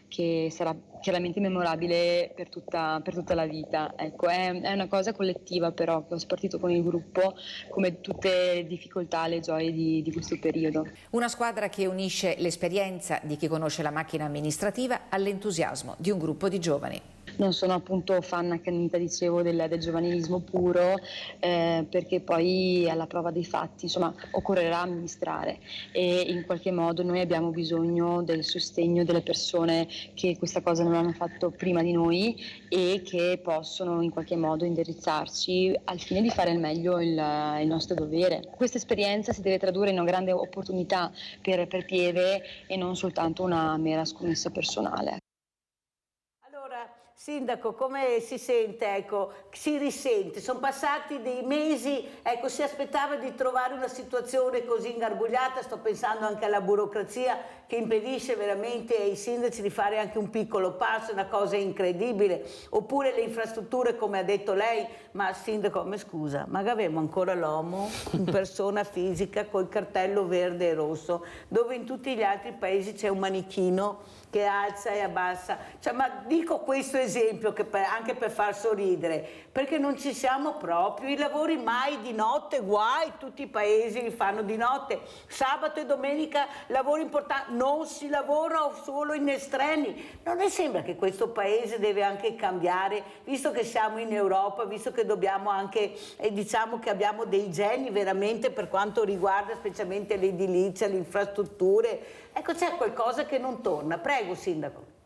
[SPEAKER 10] che sarà chiaramente memorabile per tutta la vita. Ecco, è una cosa collettiva però che ho spartito con il gruppo, come tutte le difficoltà, le gioie di questo periodo.
[SPEAKER 9] Una squadra che unisce l'esperienza di chi conosce la macchina amministrativa all'entusiasmo di un gruppo di giovani.
[SPEAKER 10] Non sono appunto fan accanita, dicevo, del giovanilismo puro, perché poi alla prova dei fatti, insomma, occorrerà amministrare e in qualche modo noi abbiamo bisogno del sostegno delle persone che questa cosa non hanno fatto prima di noi e che possono in qualche modo indirizzarci al fine di fare al meglio il nostro dovere. Questa esperienza si deve tradurre in una grande opportunità per Pieve e non soltanto una mera scommessa personale.
[SPEAKER 3] Sindaco, come si sente? Ecco, si risente? Sono passati dei mesi, ecco, si aspettava di trovare una situazione così ingarbugliata, sto pensando anche alla burocrazia che impedisce veramente ai sindaci di fare anche un piccolo passo, una cosa incredibile, oppure le infrastrutture come ha detto lei, ma sindaco, mi scusa, ma avevamo ancora l'uomo in persona fisica col cartello verde e rosso, dove in tutti gli altri paesi c'è un manichino che alza e abbassa, cioè, ma dico questo esempio che anche per far sorridere, perché non ci siamo proprio, i lavori mai di notte, guai, tutti i paesi li fanno di notte, sabato e domenica lavori importanti, non si lavora solo in estremi, non le sembra che questo paese deve anche cambiare, visto che siamo in Europa, visto che dobbiamo anche, diciamo che abbiamo dei geni veramente per quanto riguarda specialmente l'edilizia, le infrastrutture, ecco c'è qualcosa che non torna. Prego, Sindaco.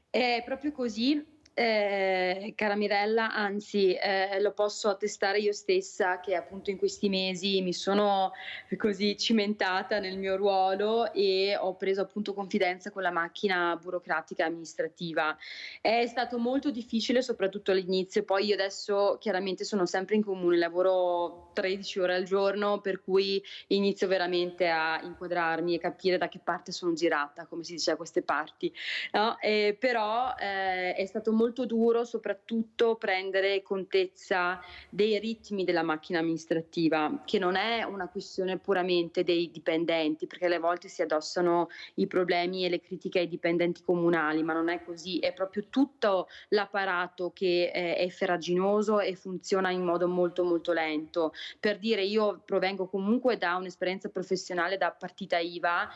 [SPEAKER 5] È proprio così, cara Mirella, anzi lo posso attestare io stessa che appunto in questi mesi mi sono così cimentata nel mio ruolo e ho preso appunto confidenza con la macchina burocratica amministrativa. È stato molto difficile soprattutto all'inizio, poi io adesso chiaramente sono sempre in comune, lavoro 13 ore al giorno, per cui inizio veramente a inquadrarmi e capire da che parte sono girata, come si dice a queste parti, no? Però è stato molto duro soprattutto prendere contezza dei ritmi della macchina amministrativa, che non è una questione puramente dei dipendenti, perché alle volte si addossano i problemi e le critiche ai dipendenti comunali, ma non è così, è proprio tutto l'apparato che è farraginoso e funziona in modo molto molto lento. Per dire, io provengo comunque da un'esperienza professionale da partita IVA,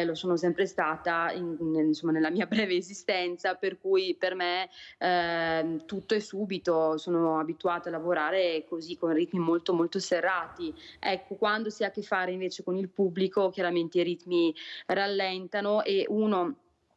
[SPEAKER 5] lo sono sempre stata insomma, nella mia breve esistenza, per cui per me tutto è subito, sono abituata a lavorare così con ritmi molto molto serrati. Ecco, quando si ha a che fare invece con il pubblico, chiaramente i ritmi rallentano e uno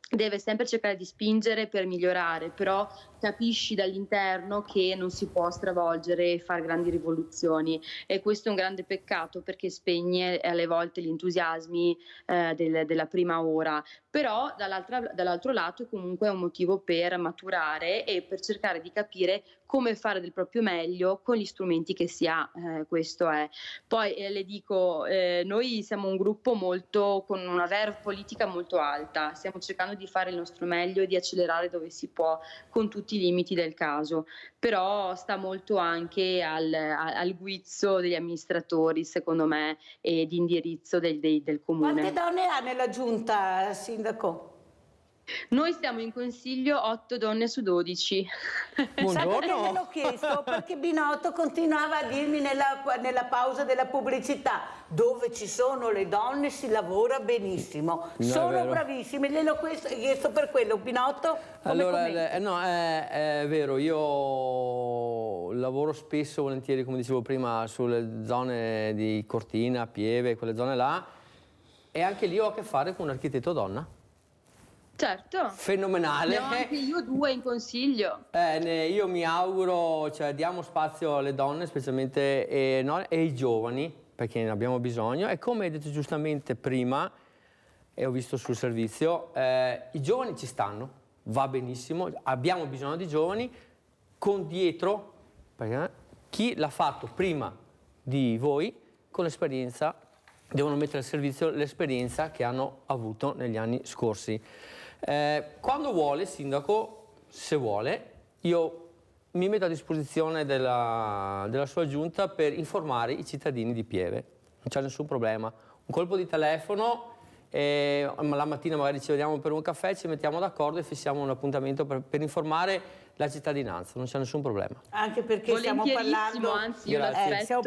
[SPEAKER 5] deve sempre cercare di spingere per migliorare, però capisci dall'interno che non si può stravolgere e fare grandi rivoluzioni, e questo è un grande peccato perché spegne alle volte gli entusiasmi della prima ora, però dall'altro lato comunque è un motivo per maturare e per cercare di capire come fare del proprio meglio con gli strumenti che si ha, questo è. Poi le dico, noi siamo un gruppo con una verve politica molto alta, stiamo cercando di fare il nostro meglio e di accelerare dove si può con tutti i limiti del caso, però sta molto anche al guizzo degli amministratori, secondo me, e di indirizzo del comune.
[SPEAKER 3] Quante donne ha nella giunta, Sindaco?
[SPEAKER 5] Noi stiamo in consiglio 8 donne su 12.
[SPEAKER 3] Buongiorno. Sapete, me l'ho chiesto perché Binotto continuava a dirmi nella pausa della pubblicità: dove ci sono le donne si lavora benissimo, sono bravissime. Gliel'ho chiesto per quello. Binotto,
[SPEAKER 4] allora, no, è vero, io lavoro spesso, volentieri, come dicevo prima, sulle zone di Cortina, Pieve, quelle zone là, e anche lì ho a che fare con un architetto donna.
[SPEAKER 5] Certo.
[SPEAKER 4] Fenomenale.
[SPEAKER 5] Ne ho anche io 2 in consiglio.
[SPEAKER 4] Io mi auguro, cioè diamo spazio alle donne, specialmente e ai giovani, perché ne abbiamo bisogno. E come hai detto giustamente prima, e ho visto sul servizio, i giovani ci stanno, va benissimo, abbiamo bisogno di giovani, con dietro, perché chi l'ha fatto prima di voi, con l'esperienza, devono mettere al servizio l'esperienza che hanno avuto negli anni scorsi. Quando vuole, Sindaco, se vuole, io mi metto a disposizione della sua giunta per informare i cittadini di Pieve, non c'è nessun problema. Un colpo di telefono, la mattina magari ci vediamo per un caffè, ci mettiamo d'accordo e fissiamo un appuntamento per informare la cittadinanza, non c'è nessun problema.
[SPEAKER 3] Anche perché stiamo parlando,
[SPEAKER 5] anzi, io l'aspetto,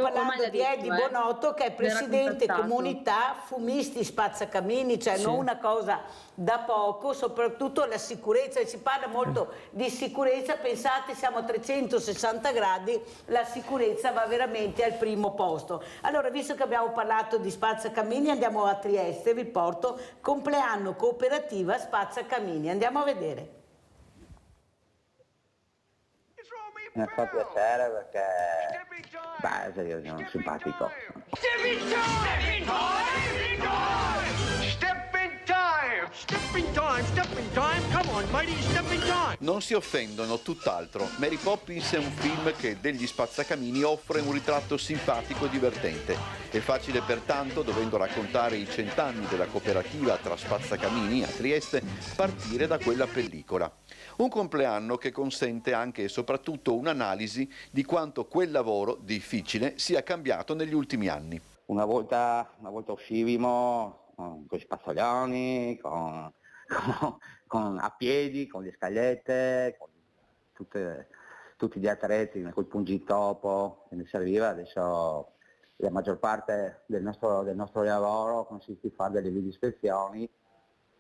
[SPEAKER 3] di Eddie Bonotto, che è presidente comunità Fumisti Spazzacamini, cioè non una cosa da poco, soprattutto la sicurezza, e si parla molto di sicurezza, pensate siamo a 360 gradi, la sicurezza va veramente al primo posto. Allora, visto che abbiamo parlato di Spazzacamini, andiamo a Trieste, vi porto, compleanno cooperativa Spazzacamini, andiamo a vedere.
[SPEAKER 11] Mi fa piacere perché io sono simpatico.
[SPEAKER 12] Non si offendono, tutt'altro. Mary Poppins è un film che degli Spazzacamini offre un ritratto simpatico e divertente. È facile pertanto, dovendo raccontare i 100 anni della cooperativa tra Spazzacamini a Trieste, partire da quella pellicola. Un compleanno che consente anche e soprattutto un'analisi di quanto quel lavoro difficile sia cambiato negli ultimi anni.
[SPEAKER 11] Una volta uscivamo con i spazzoloni, a piedi, con le scagliette, con tutti gli attrezzi, col pungitopo che ne serviva. Adesso la maggior parte del nostro lavoro consiste in fare delle videoispezioni.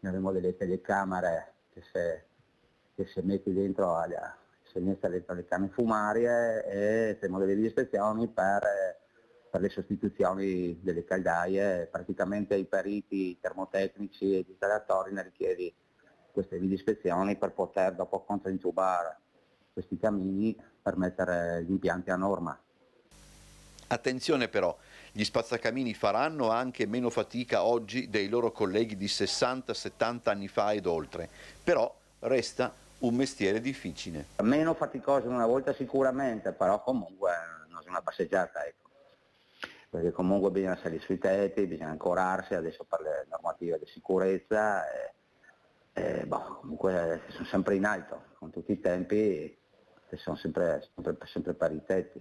[SPEAKER 11] Noi abbiamo delle telecamere che se metti dentro, se mette dentro le canne fumarie, e facciamo delle videoispezioni per le sostituzioni delle caldaie. Praticamente i periti, i termotecnici e gli installatori ne richiedi queste videoispezioni per poter dopo controintubare questi camini per mettere gli impianti a norma.
[SPEAKER 12] Attenzione però, gli spazzacamini faranno anche meno fatica oggi dei loro colleghi di 60-70 anni fa ed oltre, però resta un mestiere difficile.
[SPEAKER 11] Meno faticoso di una volta sicuramente, però comunque non è una passeggiata, ecco. Perché comunque bisogna salire sui tetti, bisogna ancorarsi adesso per le normative di sicurezza comunque sono sempre in alto, con tutti i tempi che sono sempre per i tetti.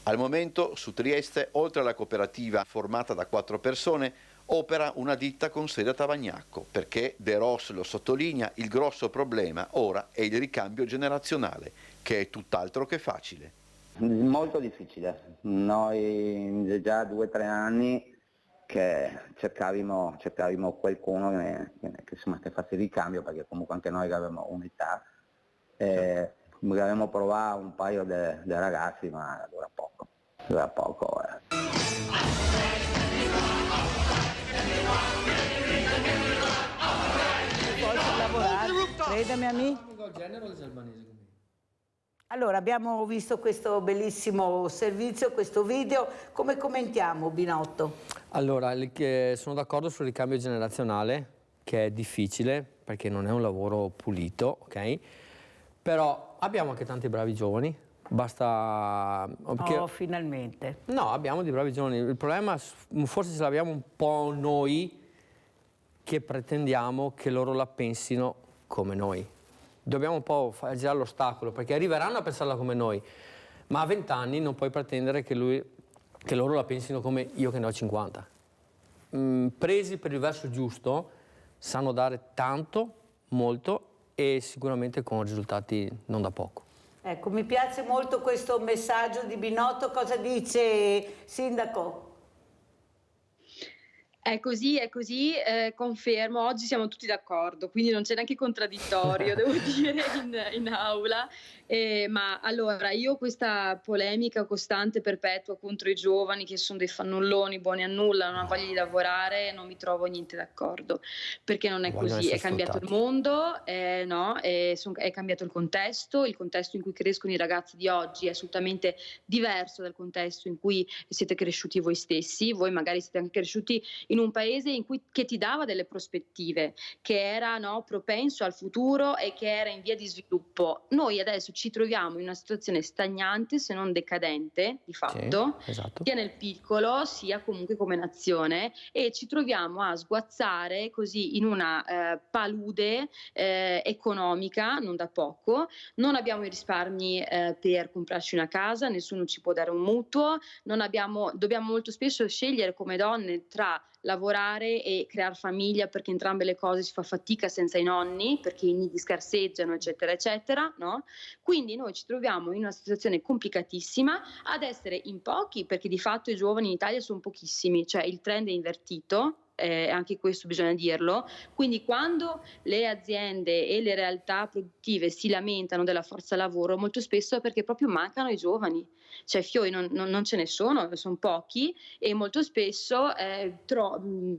[SPEAKER 12] Al momento su Trieste, oltre alla cooperativa formata da 4 persone, opera una ditta con sede a Tavagnacco, perché De Ros lo sottolinea, il grosso problema ora è il ricambio generazionale, che è tutt'altro che facile.
[SPEAKER 11] Molto difficile. Noi già 2 o 3 anni che cercavamo qualcuno che faccia il ricambio, perché comunque anche noi avevamo un'età. Avevamo provato un paio di ragazzi, ma dura poco.
[SPEAKER 3] Puoi lavorare, credami amico. Allora, abbiamo visto questo bellissimo servizio, questo video. Come commentiamo, Binotto?
[SPEAKER 4] Allora, sono d'accordo sul ricambio generazionale, che è difficile, perché non è un lavoro pulito, ok? Però abbiamo anche tanti bravi giovani, basta...
[SPEAKER 3] finalmente.
[SPEAKER 4] No, abbiamo dei bravi giovani. Il problema forse ce l'abbiamo un po' noi, che pretendiamo che loro la pensino come noi. Dobbiamo un po' far girare l'ostacolo, perché arriveranno a pensarla come noi, ma a 20 anni non puoi pretendere che loro la pensino come io che ne ho 50. Presi per il verso giusto, sanno dare tanto, molto, e sicuramente con risultati non da poco.
[SPEAKER 3] Ecco, mi piace molto questo messaggio di Binotto. Cosa dice, Sindaco?
[SPEAKER 5] È così, confermo, oggi siamo tutti d'accordo, quindi non c'è neanche contraddittorio, devo dire, in aula. Ma allora, io questa polemica costante, perpetua contro i giovani che sono dei fannulloni, buoni a nulla, non hanno voglia di lavorare, non mi trovo niente d'accordo, perché non è così. È cambiato il mondo, è cambiato il contesto in cui crescono i ragazzi di oggi è assolutamente diverso dal contesto in cui siete cresciuti voi stessi. Voi magari siete anche cresciuti in in un paese che ti dava delle prospettive, che era propenso al futuro e che era in via di sviluppo. Noi adesso ci troviamo in una situazione stagnante, se non decadente, di fatto,
[SPEAKER 4] sì, esatto,
[SPEAKER 5] sia nel piccolo sia comunque come nazione, e ci troviamo a sguazzare così in una palude economica non da poco. Non abbiamo i risparmi per comprarci una casa, nessuno ci può dare un mutuo, dobbiamo molto spesso scegliere come donne tra lavorare e creare famiglia, perché entrambe le cose si fa fatica senza i nonni, perché i nidi scarseggiano, eccetera eccetera, no? Quindi noi ci troviamo in una situazione complicatissima ad essere in pochi, perché di fatto i giovani in Italia sono pochissimi, cioè il trend è invertito. Anche questo bisogna dirlo. Quindi quando le aziende e le realtà produttive si lamentano della forza lavoro, molto spesso è perché proprio mancano i giovani, cioè fiori non ce ne sono pochi, e molto spesso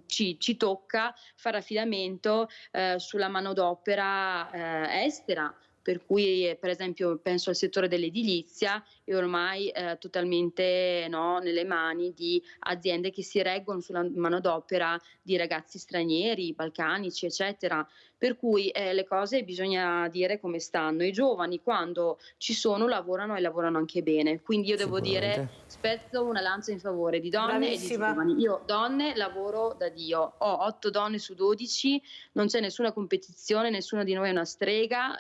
[SPEAKER 5] ci tocca fare affidamento sulla manodopera estera. Per cui, per esempio, penso al settore dell'edilizia, è ormai totalmente nelle mani di aziende che si reggono sulla manodopera di ragazzi stranieri, balcanici, eccetera. Per cui le cose bisogna dire come stanno. I giovani, quando ci sono, lavorano e lavorano anche bene. Quindi io devo dire, spezzo una lancia in favore di donne e di giovani. Io donne lavoro da Dio, ho 8 donne su 12, non c'è nessuna competizione, nessuna di noi è una strega,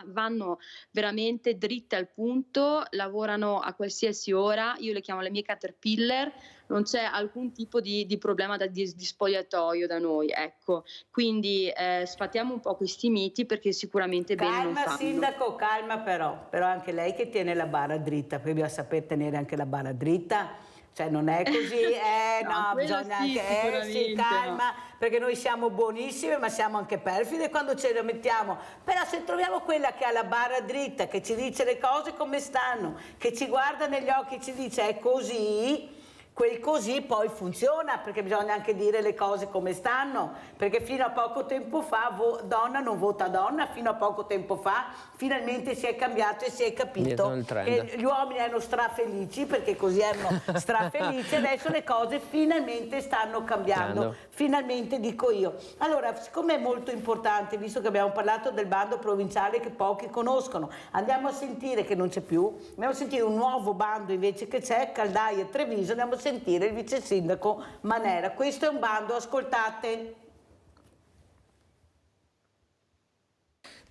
[SPEAKER 5] vanno veramente dritte al punto, lavorano a qualsiasi ora, io le chiamo le mie caterpillar, non c'è alcun tipo di problema di spogliatoio da noi, ecco. Quindi sfatiamo un po' questi miti, perché sicuramente bene non fanno.
[SPEAKER 3] Calma sindaco, calma però anche lei che tiene la barra dritta, poi bisogna saper tenere anche la barra dritta. Cioè non è così, no, bisogna anche, calma, perché noi siamo buonissime ma siamo anche perfide quando ce le mettiamo, però se troviamo quella che ha la barra dritta, che ci dice le cose come stanno, che ci guarda negli occhi e ci dice è così, quel così poi funziona, perché bisogna anche dire le cose come stanno, perché fino a poco tempo fa donna non vota donna, fino a poco tempo fa finalmente si è cambiato e si è capito che gli uomini erano strafelici, perché così erano strafelici, adesso le cose finalmente stanno cambiando, finalmente dico io. Allora, siccome è molto importante, visto che abbiamo parlato del bando provinciale che pochi conoscono, andiamo a sentire, che non c'è più, andiamo a sentire un nuovo bando invece che c'è, Caldaia e Treviso, andiamo a sentire il vice sindaco Manera. Questo è un bando, ascoltate.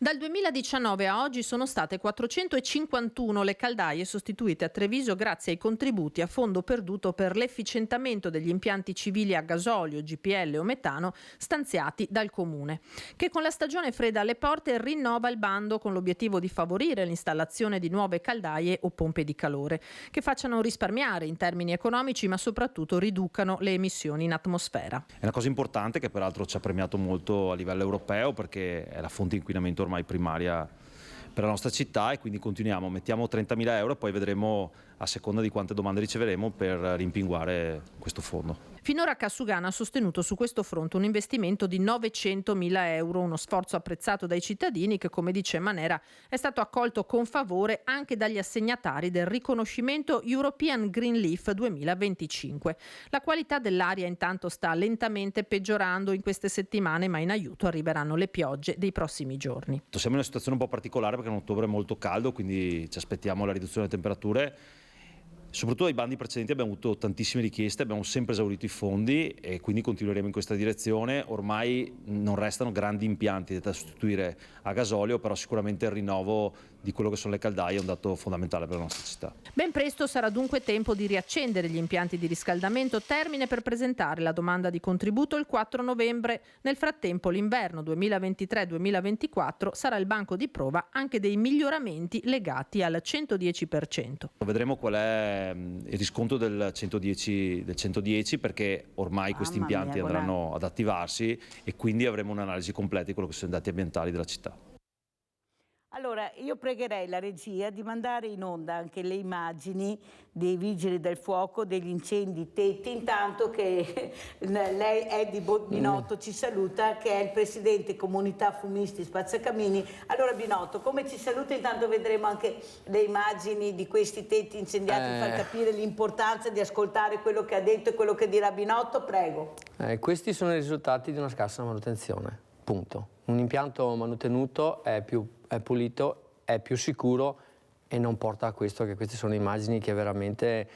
[SPEAKER 13] Dal 2019 a oggi sono state 451 le caldaie sostituite a Treviso grazie ai contributi a fondo perduto per l'efficientamento degli impianti civili a gasolio, GPL o metano stanziati dal Comune, che con la stagione fredda alle porte rinnova il bando con l'obiettivo di favorire l'installazione di nuove caldaie o pompe di calore che facciano risparmiare in termini economici, ma soprattutto riducano le emissioni in atmosfera.
[SPEAKER 14] È una cosa importante che peraltro ci ha premiato molto a livello europeo, perché è la fonte di inquinamento ormai primaria per la nostra città, e quindi continuiamo, mettiamo 30.000 euro e poi vedremo a seconda di quante domande riceveremo per rimpinguare questo fondo.
[SPEAKER 13] Finora Cassugana ha sostenuto su questo fronte un investimento di 900.000 euro, uno sforzo apprezzato dai cittadini che, come dice Manera, è stato accolto con favore anche dagli assegnatari del riconoscimento European Green Leaf 2025. La qualità dell'aria intanto sta lentamente peggiorando in queste settimane, ma in aiuto arriveranno le piogge dei prossimi giorni.
[SPEAKER 14] Siamo in una situazione un po' particolare perché è un ottobre molto caldo, quindi ci aspettiamo la riduzione delle temperature. Soprattutto ai bandi precedenti abbiamo avuto tantissime richieste, abbiamo sempre esaurito i fondi e quindi continueremo in questa direzione. Ormai non restano grandi impianti da sostituire a gasolio, però sicuramente il rinnovo di quello che sono le caldaie è un dato fondamentale per la nostra città.
[SPEAKER 13] Ben presto sarà dunque tempo di riaccendere gli impianti di riscaldamento, termine per presentare la domanda di contributo il 4 novembre. Nel frattempo l'inverno 2023-2024 sarà il banco di prova anche dei miglioramenti legati al 110%.
[SPEAKER 14] Vedremo qual è il riscontro del 110, perché ormai questi impianti andranno ad attivarsi e quindi avremo un'analisi completa di quello che sono i dati ambientali della città.
[SPEAKER 3] Allora, io pregherei la regia di mandare in onda anche le immagini dei vigili del fuoco, degli incendi tetti, intanto che lei, Eddie Binotto, ci saluta, che è il presidente Comunità Fumisti Spazzacamini. Allora Binotto, come ci saluta? Intanto vedremo anche le immagini di questi tetti incendiati per far capire l'importanza di ascoltare quello che ha detto e quello che dirà Binotto. Prego.
[SPEAKER 4] Questi sono i risultati di una scarsa manutenzione, punto. Un impianto manutenuto è pulito, è più sicuro e non porta a questo, che queste sono immagini che veramente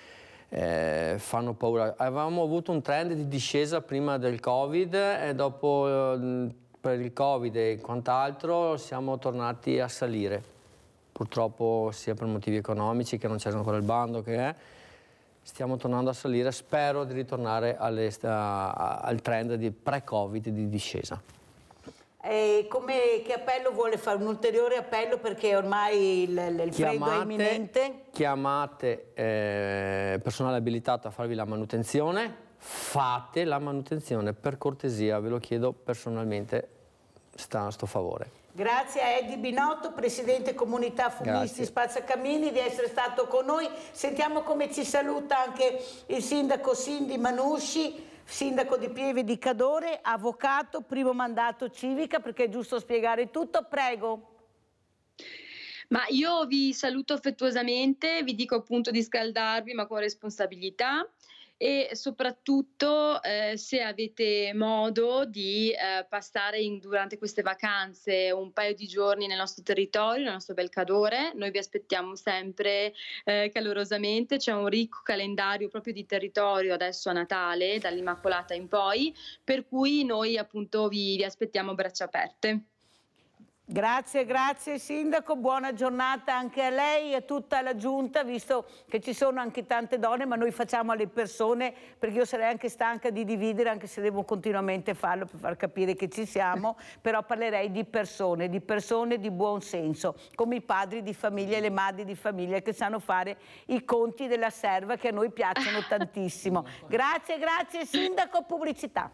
[SPEAKER 4] fanno paura. Avevamo avuto un trend di discesa prima del Covid e dopo per il Covid e quant'altro siamo tornati a salire. Purtroppo sia per motivi economici, che non c'è ancora il bando, stiamo tornando a salire. Spero di ritornare al trend di pre-Covid di discesa.
[SPEAKER 3] Che appello vuole fare? Un ulteriore appello, perché ormai il freddo è imminente?
[SPEAKER 4] Chiamate personale abilitato a farvi la manutenzione, fate la manutenzione, per cortesia, ve lo chiedo personalmente, sta a sto favore.
[SPEAKER 3] Grazie a Eddie Binotto, presidente Comunità Fumisti Spazzacamini, di essere stato con noi. Sentiamo come ci saluta anche il sindaco Cindy Manusci, sindaco di Pieve di Cadore, avvocato, primo mandato civica, perché è giusto spiegare tutto. Prego.
[SPEAKER 5] Ma io vi saluto affettuosamente, vi dico appunto di scaldarvi ma con responsabilità, e soprattutto se avete modo di passare durante queste vacanze un paio di giorni nel nostro territorio, nel nostro bel Cadore, noi vi aspettiamo sempre calorosamente. C'è un ricco calendario proprio di territorio adesso a Natale, dall'Immacolata in poi, per cui noi appunto vi aspettiamo a braccia aperte.
[SPEAKER 3] Grazie, grazie Sindaco, buona giornata anche a lei e a tutta la Giunta, visto che ci sono anche tante donne, ma noi facciamo alle persone, perché io sarei anche stanca di dividere, anche se devo continuamente farlo per far capire che ci siamo, però parlerei di persone di buon senso, come i padri di famiglia e le madri di famiglia che sanno fare i conti della serva, che a noi piacciono tantissimo. Grazie, grazie Sindaco, pubblicità.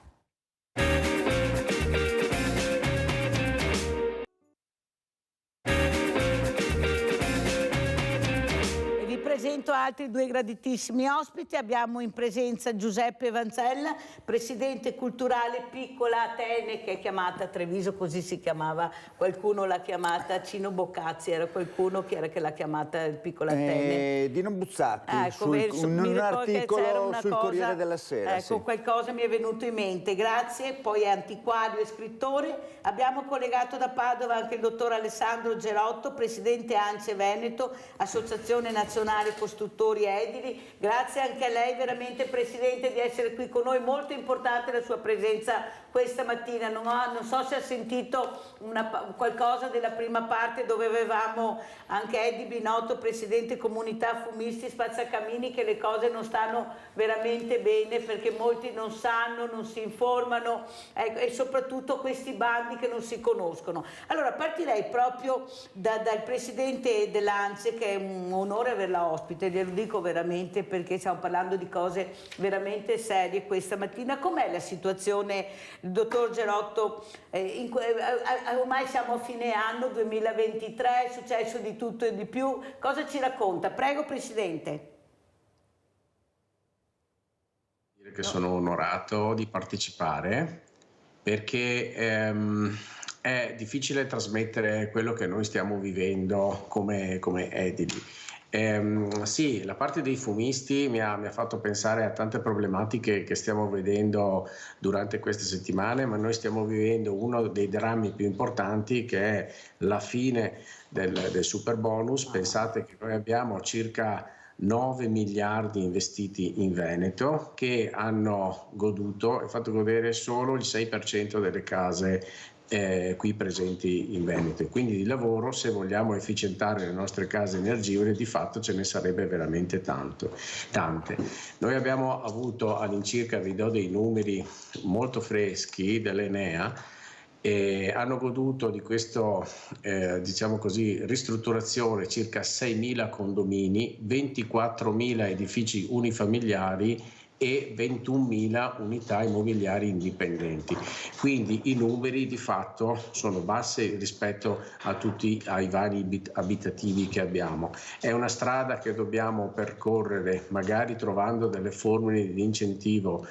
[SPEAKER 3] Presento altri due graditissimi ospiti. Abbiamo in presenza Giuseppe Vanzella, presidente culturale Piccola Atene, che è chiamata a Treviso, così si chiamava, qualcuno l'ha chiamata Cino Boccazzi, era qualcuno che l'ha chiamata Piccola Atene.
[SPEAKER 15] Dino Buzzati,
[SPEAKER 3] ecco,
[SPEAKER 15] un articolo sul Corriere della Sera.
[SPEAKER 3] Ecco, sì. Qualcosa mi è venuto in mente, grazie. Poi è antiquario e scrittore. Abbiamo collegato da Padova anche il dottor Alessandro Gerotto, presidente ANCE Veneto, Associazione Nazionale Costruttori Edili. Grazie anche a lei veramente Presidente di essere qui con noi, molto importante la sua presenza questa mattina. Non so se ha sentito qualcosa della prima parte dove avevamo anche Eddie Binotto, Presidente Comunità Fumisti Spazzacamini, che le cose non stanno veramente bene perché molti non sanno, non si informano, e soprattutto questi bandi che non si conoscono. Allora partirei proprio dal Presidente dell'ANCE, che è un onore averla ospite, glielo dico veramente, perché stiamo parlando di cose veramente serie questa mattina. Com'è la situazione, dottor Gerotto? Ormai siamo a fine anno 2023, è successo di tutto e di più. Cosa ci racconta? Prego Presidente.
[SPEAKER 16] Dire che sono onorato di partecipare, perché è difficile trasmettere quello che noi stiamo vivendo come edili. Sì, la parte dei fumisti mi ha fatto pensare a tante problematiche che stiamo vedendo durante queste settimane, ma noi stiamo vivendo uno dei drammi più importanti, che è la fine del super bonus. Pensate che noi abbiamo circa 9 miliardi investiti in Veneto, che hanno goduto e fatto godere solo il 6% delle case qui presenti in Veneto, e quindi di lavoro, se vogliamo efficientare le nostre case energivore, di fatto ce ne sarebbe veramente tante. Noi abbiamo avuto all'incirca, vi do dei numeri molto freschi dell'Enea, e hanno goduto di questo diciamo così ristrutturazione circa 6.000 condomini, 24.000 edifici unifamiliari e 21.000 unità immobiliari indipendenti. Quindi i numeri di fatto sono bassi rispetto a tutti ai vari abitativi che abbiamo. È una strada che dobbiamo percorrere, magari trovando delle formule di incentivo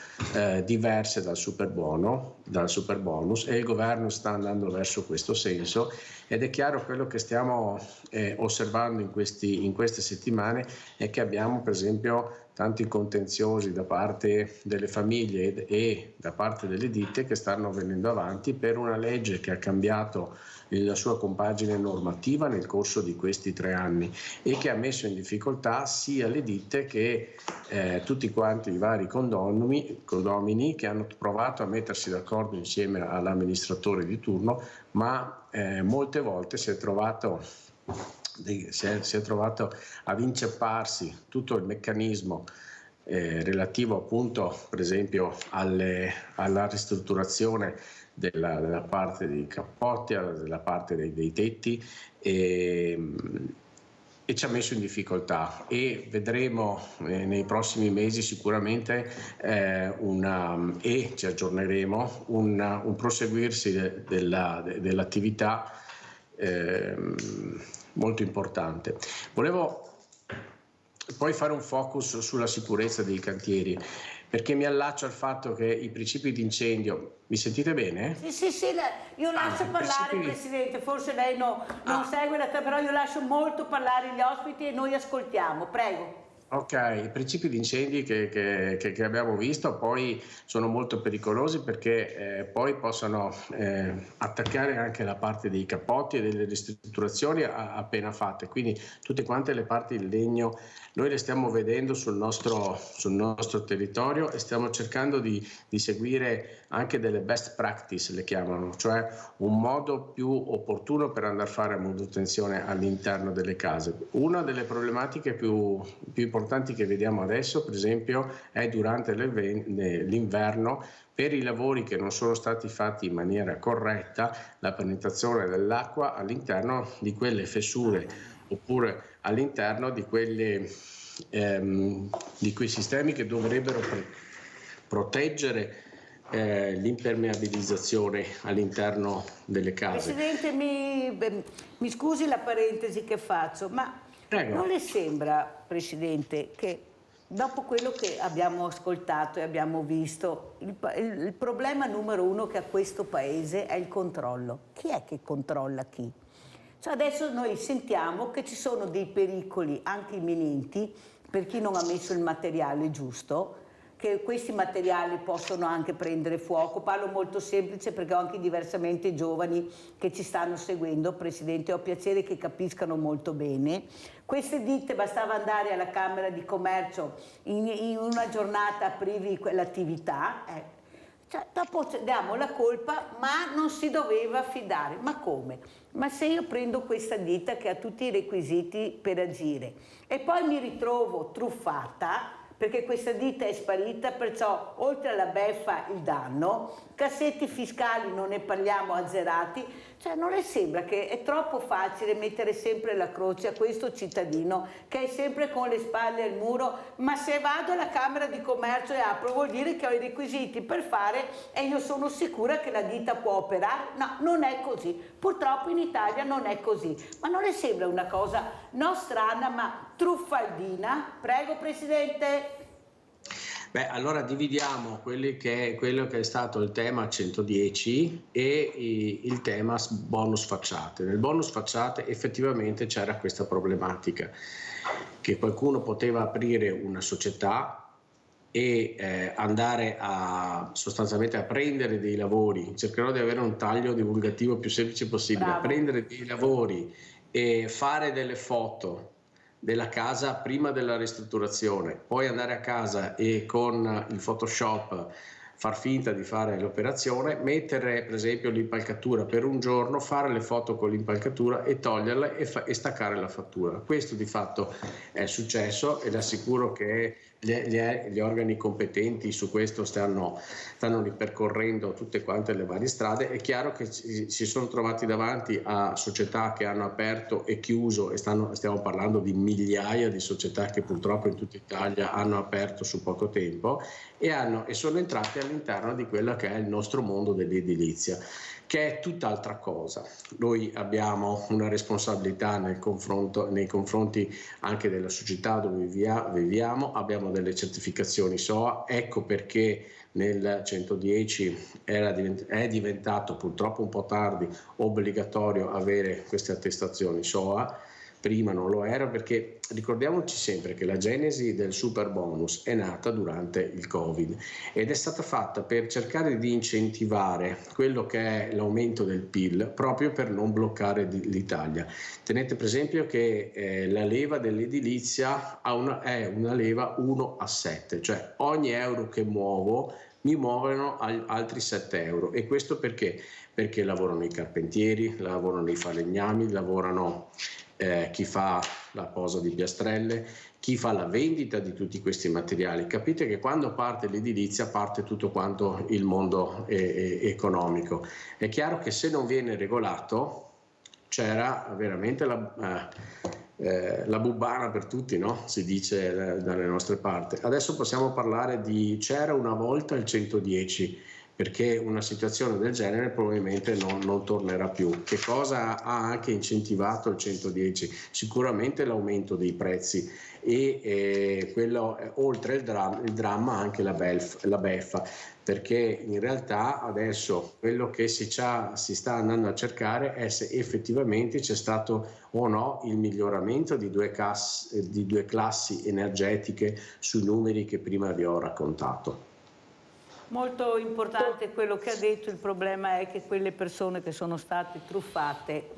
[SPEAKER 16] diverse dal superbonus, e il governo sta andando verso questo senso, ed è chiaro quello che stiamo osservando in queste settimane è che abbiamo per esempio tanti contenziosi da parte delle famiglie e da parte delle ditte che stanno venendo avanti per una legge che ha cambiato la sua compagine normativa nel corso di questi 3 anni e che ha messo in difficoltà sia le ditte che tutti quanti i vari condomini che hanno provato a mettersi d'accordo insieme all'amministratore di turno, ma molte volte si è trovato ad incepparsi tutto il meccanismo relativo appunto per esempio alla ristrutturazione della parte dei cappotti, della parte dei tetti e ci ha messo in difficoltà, e vedremo nei prossimi mesi sicuramente e ci aggiorneremo un proseguirsi dell'attività molto importante. Volevo poi fare un focus sulla sicurezza dei cantieri, perché mi allaccio al fatto che i principi di incendio, mi sentite bene?
[SPEAKER 3] Sì, io lascio parlare Presidente, forse lei non segue però io lascio molto parlare gli ospiti e noi ascoltiamo, prego.
[SPEAKER 16] Ok, i principi di incendi che abbiamo visto poi sono molto pericolosi perché poi possono attaccare anche la parte dei cappotti e delle ristrutturazioni appena fatte, quindi tutte quante le parti del legno noi le stiamo vedendo sul nostro territorio e stiamo cercando di seguire anche delle best practice, le chiamano, cioè un modo più opportuno per andare a fare manutenzione all'interno delle case. Una delle problematiche più importanti che vediamo adesso, per esempio, è durante l'inverno, per i lavori che non sono stati fatti in maniera corretta, la penetrazione dell'acqua all'interno di quelle fessure oppure all'interno di quei sistemi che dovrebbero proteggere l'impermeabilizzazione all'interno delle case.
[SPEAKER 3] Presidente, mi scusi la parentesi che faccio, ma prego. Non le sembra, Presidente, che dopo quello che abbiamo ascoltato e abbiamo visto, il problema numero 1 che ha questo Paese è il controllo? Chi è che controlla chi? Cioè adesso noi sentiamo che ci sono dei pericoli anche imminenti per chi non ha messo il materiale giusto, che questi materiali possono anche prendere fuoco. Parlo molto semplice perché ho anche diversamente giovani che ci stanno seguendo, Presidente, ho piacere che capiscano molto bene. Queste ditte bastava andare alla Camera di Commercio in una giornata, aprivi quell'attività, cioè, dopo diamo la colpa, ma non si doveva affidare. Ma come? Ma se io prendo questa ditta che ha tutti i requisiti per agire e poi mi ritrovo truffata, perché questa ditta è sparita, perciò oltre alla beffa il danno, cassetti fiscali non ne parliamo, azzerati, cioè non le sembra che è troppo facile mettere sempre la croce a questo cittadino che è sempre con le spalle al muro, ma se vado alla Camera di Commercio e apro vuol dire che ho i requisiti per fare e io sono sicura che la ditta può operare? No, non è così, purtroppo in Italia non è così, ma non le sembra una cosa non strana ma truffaldina? Prego Presidente.
[SPEAKER 16] Beh, allora dividiamo quello che è stato il tema 110 e il tema bonus facciate. Nel bonus facciate effettivamente c'era questa problematica, che qualcuno poteva aprire una società e andare sostanzialmente a prendere dei lavori. Cercherò di avere un taglio divulgativo più semplice possibile. Bravo. A prendere dei lavori e fare delle foto della casa prima della ristrutturazione, poi andare a casa e con il Photoshop far finta di fare l'operazione, mettere per esempio l'impalcatura per un giorno, fare le foto con l'impalcatura e toglierla e staccare la fattura. Questo di fatto è successo e le assicuro che gli organi competenti su questo stanno ripercorrendo tutte quante le varie strade. È chiaro che si sono trovati davanti a società che hanno aperto e chiuso, e stiamo parlando di migliaia di società che purtroppo in tutta Italia hanno aperto su poco tempo e sono entrati all'interno di quello che è il nostro mondo dell'edilizia, che è tutt'altra cosa. Noi abbiamo una responsabilità nei confronti anche della società dove viviamo, abbiamo delle certificazioni SOA, ecco perché nel 110 è diventato purtroppo un po' tardi obbligatorio avere queste attestazioni SOA. Prima non lo era, perché ricordiamoci sempre che la genesi del super bonus è nata durante il Covid ed è stata fatta per cercare di incentivare quello che è l'aumento del PIL, proprio per non bloccare l'Italia. Tenete per esempio che la leva dell'edilizia è una leva 1:7, cioè ogni euro che muovo mi muovono altri 7 euro. E questo perché? Perché lavorano i carpentieri, lavorano i falegnami, lavorano chi fa la posa di piastrelle, chi fa la vendita di tutti questi materiali. Capite che quando parte l'edilizia parte tutto quanto il mondo economico. È chiaro che se non viene regolato c'era veramente la bubbana per tutti, no? Si dice dalle nostre parti. Adesso possiamo parlare di c'era una volta il 110, perché una situazione del genere probabilmente non tornerà più. Che cosa ha anche incentivato il 110? Sicuramente l'aumento dei prezzi e quello, oltre il dramma anche la beffa, perché in realtà adesso quello che si sta andando a cercare è se effettivamente c'è stato o no il miglioramento di due classi energetiche sui numeri che prima vi ho raccontato.
[SPEAKER 3] Molto importante quello che ha detto. Il problema è che quelle persone che sono state truffate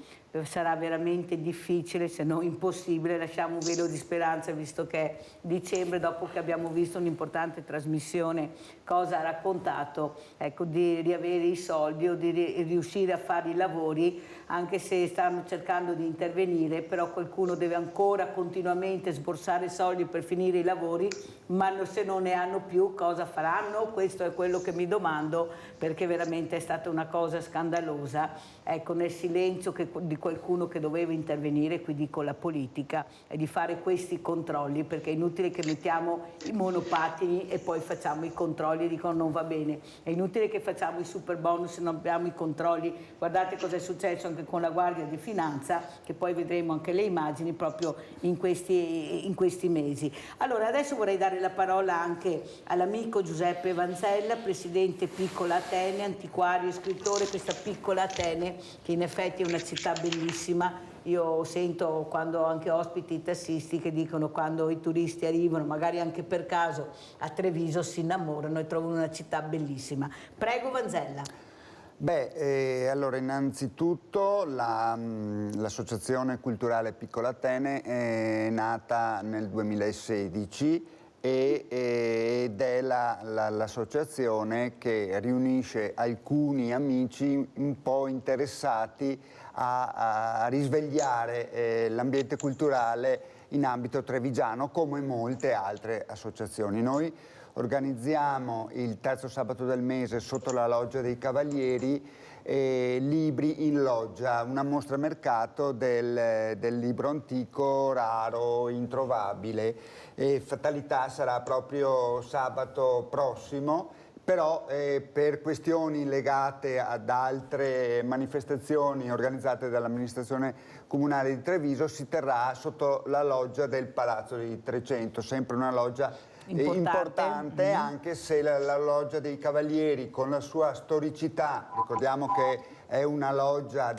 [SPEAKER 3] sarà veramente difficile, se non impossibile, lasciamo un velo di speranza, visto che è dicembre, dopo che abbiamo visto un'importante trasmissione Cosa ha raccontato, ecco, di riavere i soldi o di riuscire a fare i lavori, anche se stanno cercando di intervenire, però qualcuno deve ancora continuamente sborsare soldi per finire i lavori, ma se non ne hanno più cosa faranno? Questo è quello che mi domando, perché veramente è stata una cosa scandalosa, ecco, nel silenzio di qualcuno che doveva intervenire, qui dico la politica, e di fare questi controlli, perché è inutile che mettiamo i monopattini e poi facciamo i controlli e dicono non va bene, è inutile che facciamo i super bonus se non abbiamo i controlli. Guardate cosa è successo anche con la Guardia di Finanza, che poi vedremo anche le immagini proprio in questi mesi. Allora adesso vorrei dare la parola anche all'amico Giuseppe Vanzella, presidente Piccola Atene, antiquario e scrittore. Questa Piccola Atene, che in effetti è una città bellissima. Io sento quando ho anche ospiti tassisti che dicono quando i turisti arrivano, magari anche per caso a Treviso, si innamorano e trovano una città bellissima. Prego Vanzella.
[SPEAKER 15] Allora innanzitutto l'Associazione Culturale Piccola Atene è nata nel 2016 ed è l'associazione che riunisce alcuni amici un po' interessati a risvegliare l'ambiente culturale in ambito trevigiano, come molte altre associazioni. Noi organizziamo il terzo sabato del mese sotto la Loggia dei Cavalieri Libri in Loggia, una mostra mercato del libro antico, raro, introvabile. Fatalità sarà proprio sabato prossimo, però per questioni legate ad altre manifestazioni organizzate dall'amministrazione comunale di Treviso si terrà sotto la loggia del Palazzo di Trecento, sempre una loggia importante, anche se la Loggia dei Cavalieri, con la sua storicità, ricordiamo che è una loggia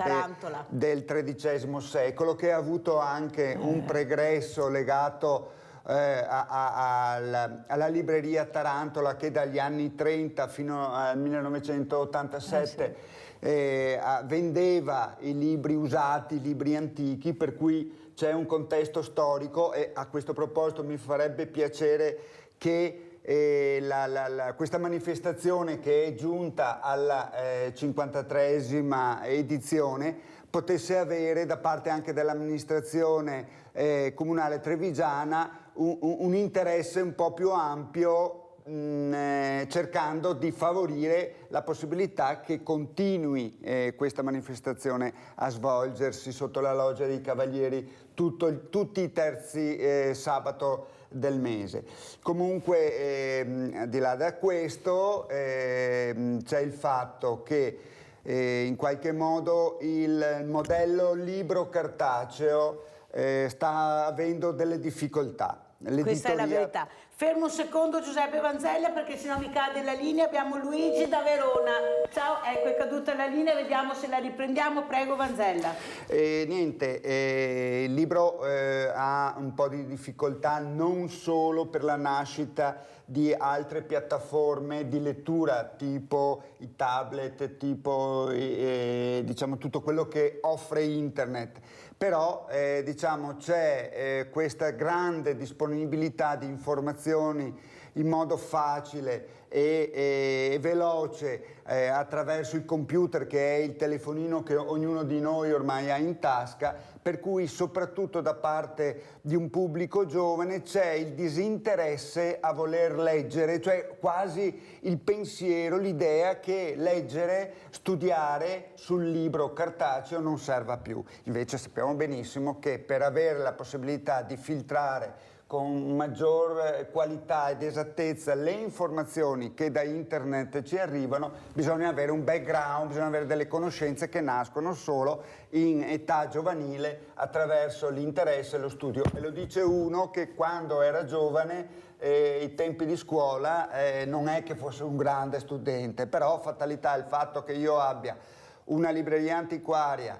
[SPEAKER 15] del XIII secolo, che ha avuto anche un pregresso legato alla libreria Tarantola, che dagli anni 30 fino al 1987 vendeva i libri usati, i libri antichi, per cui c'è un contesto storico. E a questo proposito mi farebbe piacere che questa manifestazione, che è giunta alla 53esima edizione, potesse avere da parte anche dell'amministrazione comunale trevigiana un interesse un po' più ampio, cercando di favorire la possibilità che continui questa manifestazione a svolgersi sotto la loggia dei Cavalieri tutti i terzi sabato del mese. Comunque, al di là da questo, c'è il fatto che in qualche modo il modello libro cartaceo sta avendo delle difficoltà.
[SPEAKER 3] Questa è la verità. Fermo un secondo Giuseppe Vanzella, perché sennò mi cade la linea. Abbiamo Luigi da Verona. Ciao, ecco, è caduta la linea, vediamo se la riprendiamo. Prego Vanzella.
[SPEAKER 15] Il libro ha un po' di difficoltà non solo per la nascita di altre piattaforme di lettura, tipo i tablet, tipo diciamo tutto quello che offre internet, però diciamo c'è questa grande disponibilità di informazioni in modo facile e veloce attraverso il computer, che è il telefonino che ognuno di noi ormai ha in tasca, per cui soprattutto da parte di un pubblico giovane c'è il disinteresse a voler leggere, cioè quasi il pensiero, l'idea che leggere, studiare sul libro cartaceo non serva più. Invece sappiamo benissimo che per avere la possibilità di filtrare con maggior qualità ed esattezza le informazioni che da internet ci arrivano, bisogna avere un background, bisogna avere delle conoscenze che nascono solo in età giovanile attraverso l'interesse e lo studio. E lo dice uno che quando era giovane, ai tempi di scuola, non è che fosse un grande studente, però fatalità il fatto che io abbia una libreria antiquaria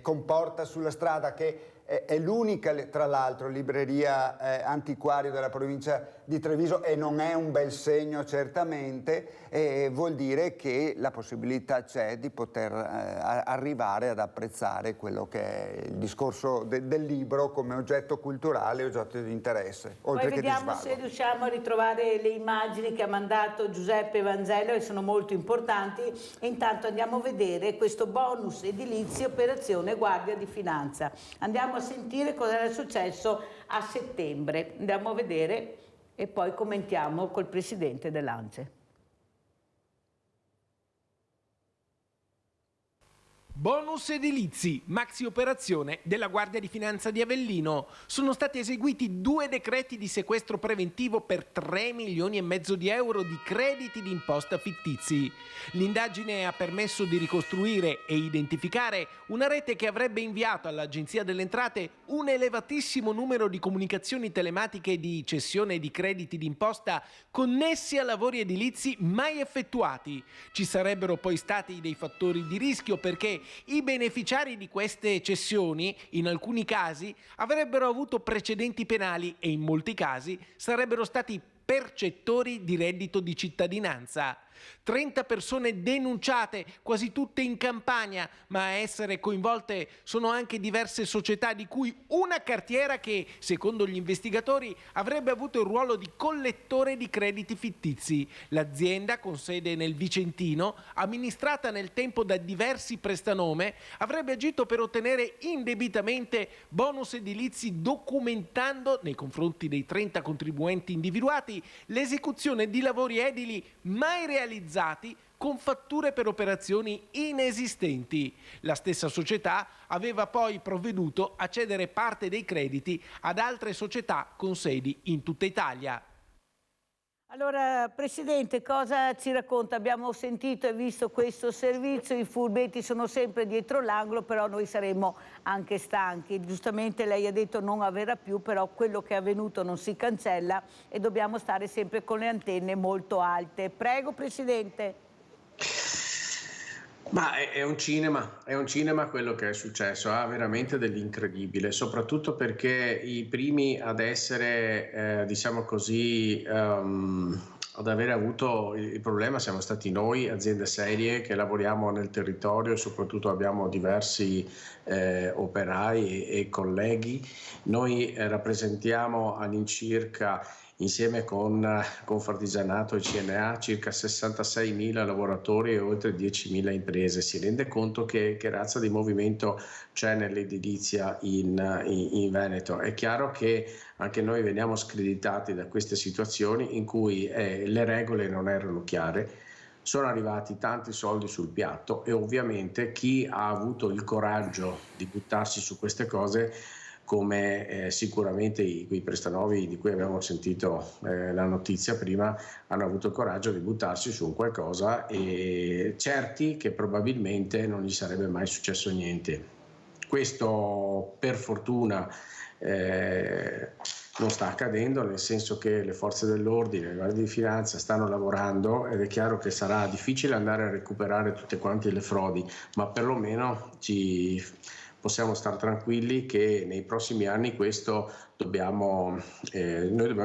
[SPEAKER 15] con porta sulla strada, che è l'unica, tra l'altro, libreria antiquaria della provincia di Treviso, e non è un bel segno certamente, vuol dire che la possibilità c'è di poter arrivare ad apprezzare quello che è il discorso del libro come oggetto culturale, oggetto di interesse. Oltre
[SPEAKER 3] Poi vediamo se riusciamo a ritrovare le immagini che ha mandato Giuseppe Vanzella, che sono molto importanti, e intanto andiamo a vedere questo bonus edilizio operazione Guardia di Finanza. Andiamo a sentire cosa era successo a settembre. Andiamo a vedere e poi commentiamo col presidente dell'ANCE.
[SPEAKER 17] Bonus edilizi, maxi operazione della Guardia di Finanza di Avellino. Sono stati eseguiti 2 decreti di sequestro preventivo per 3,5 milioni di euro di crediti d'imposta fittizi. L'indagine ha permesso di ricostruire e identificare una rete che avrebbe inviato all'Agenzia delle Entrate un elevatissimo numero di comunicazioni telematiche di cessione di crediti d'imposta connessi a lavori edilizi mai effettuati. Ci sarebbero poi stati dei fattori di rischio, perché i beneficiari di queste cessioni, in alcuni casi, avrebbero avuto precedenti penali e in molti casi sarebbero stati percettori di reddito di cittadinanza. 30 persone denunciate, quasi tutte in Campania, ma a essere coinvolte sono anche diverse società, di cui una cartiera che, secondo gli investigatori, avrebbe avuto il ruolo di collettore di crediti fittizi. L'azienda, con sede nel Vicentino, amministrata nel tempo da diversi prestanome, avrebbe agito per ottenere indebitamente bonus edilizi, documentando nei confronti dei 30 contribuenti individuati l'esecuzione di lavori edili mai realizzati con fatture per operazioni inesistenti. La stessa società aveva poi provveduto a cedere parte dei crediti ad altre società con sedi in tutta Italia.
[SPEAKER 3] Allora, Presidente, cosa ci racconta? Abbiamo sentito e visto questo servizio, i furbetti sono sempre dietro l'angolo, però noi saremmo anche stanchi. Giustamente lei ha detto non avverrà più, però quello che è avvenuto non si cancella e dobbiamo stare sempre con le antenne molto alte. Prego, Presidente.
[SPEAKER 16] Ma è un cinema quello che è successo, ha veramente dell'incredibile, soprattutto perché i primi ad essere, diciamo così, ad avere avuto il problema siamo stati noi, aziende serie che lavoriamo nel territorio e soprattutto abbiamo diversi operai e colleghi. Noi rappresentiamo all'incirca insieme con Confartigianato e CNA, circa 66.000 lavoratori e oltre 10.000 imprese. Si rende conto che razza di movimento c'è nell'edilizia in Veneto. È chiaro che anche noi veniamo screditati da queste situazioni in cui le regole non erano chiare, sono arrivati tanti soldi sul piatto e ovviamente chi ha avuto il coraggio di buttarsi su queste cose, come sicuramente quei prestanovi di cui abbiamo sentito la notizia prima, hanno avuto il coraggio di buttarsi su un qualcosa e certi che probabilmente non gli sarebbe mai successo niente. Questo per fortuna non sta accadendo, nel senso che le forze dell'ordine, le guardie di finanza stanno lavorando ed è chiaro che sarà difficile andare a recuperare tutte quante le frodi, ma perlomeno possiamo stare tranquilli che nei prossimi anni noi dobbiamo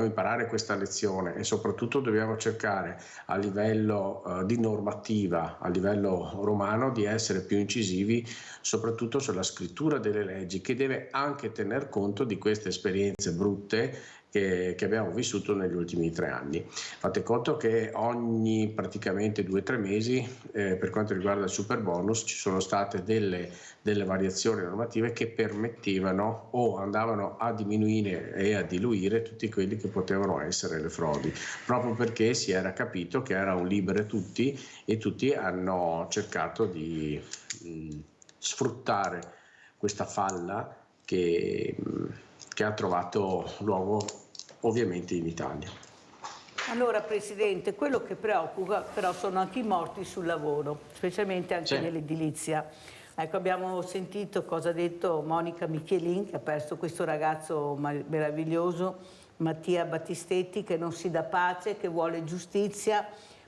[SPEAKER 16] imparare questa lezione e soprattutto dobbiamo cercare a livello di normativa, a livello romano, di essere più incisivi soprattutto sulla scrittura delle leggi, che deve anche tener conto di queste esperienze brutte che abbiamo vissuto negli ultimi 3 anni. Fate conto che ogni praticamente 2 o 3 mesi per quanto riguarda il super bonus ci sono state delle variazioni normative che permettevano o andavano a diminuire e a diluire tutti quelli che potevano essere le frodi, proprio perché si era capito che era un libero tutti e tutti hanno cercato di sfruttare questa falla che ha trovato luogo ovviamente in Italia.
[SPEAKER 3] Allora Presidente, quello che preoccupa però sono anche i morti sul lavoro, specialmente anche nell'edilizia. Ecco, abbiamo sentito cosa ha detto Monica Michelin, che ha perso questo ragazzo meraviglioso, Mattia Battistetti, che non si dà pace, che vuole giustizia,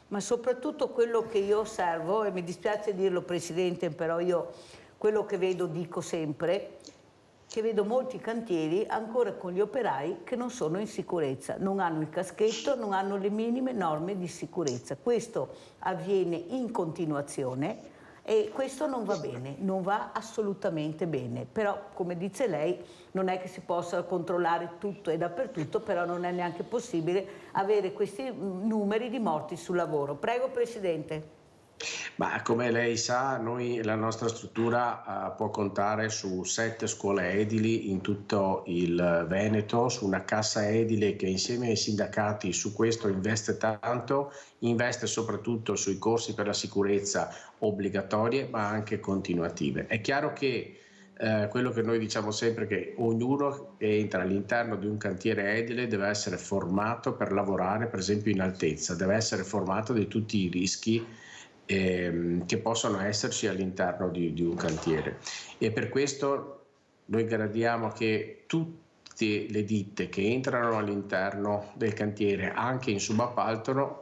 [SPEAKER 3] ma soprattutto quello che io osservo, e mi dispiace dirlo Presidente, però io quello che vedo dico sempre, che vedo molti cantieri ancora con gli operai che non sono in sicurezza, non hanno il caschetto, non hanno le minime norme di sicurezza. Questo avviene in continuazione e questo non va bene, non va assolutamente bene. Però, come dice lei, non è che si possa controllare tutto e dappertutto, però non è neanche possibile avere questi numeri di morti sul lavoro. Prego Presidente.
[SPEAKER 16] Ma come lei sa, la nostra struttura può contare su 7 scuole edili in tutto il Veneto, su una cassa edile che insieme ai sindacati su questo investe tanto, investe soprattutto sui corsi per la sicurezza obbligatorie ma anche continuative. È chiaro che quello che noi diciamo sempre è che ognuno che entra all'interno di un cantiere edile deve essere formato per lavorare per esempio in altezza, deve essere formato di tutti i rischi che possono esserci all'interno di un cantiere e per questo noi gradiamo che tutte le ditte che entrano all'interno del cantiere anche in subappalto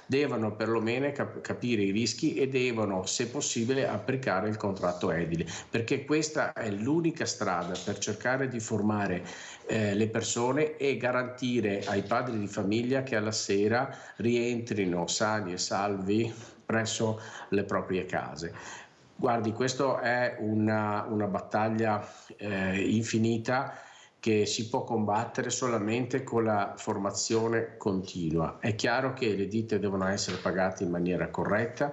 [SPEAKER 16] devono perlomeno capire i rischi e devono se possibile applicare il contratto edile, perché questa è l'unica strada per cercare di formare le persone e garantire ai padri di famiglia che alla sera rientrino sani e salvi presso le proprie case. Guardi, questa è una battaglia infinita che si può combattere solamente con la formazione continua. È chiaro che le ditte devono essere pagate in maniera corretta,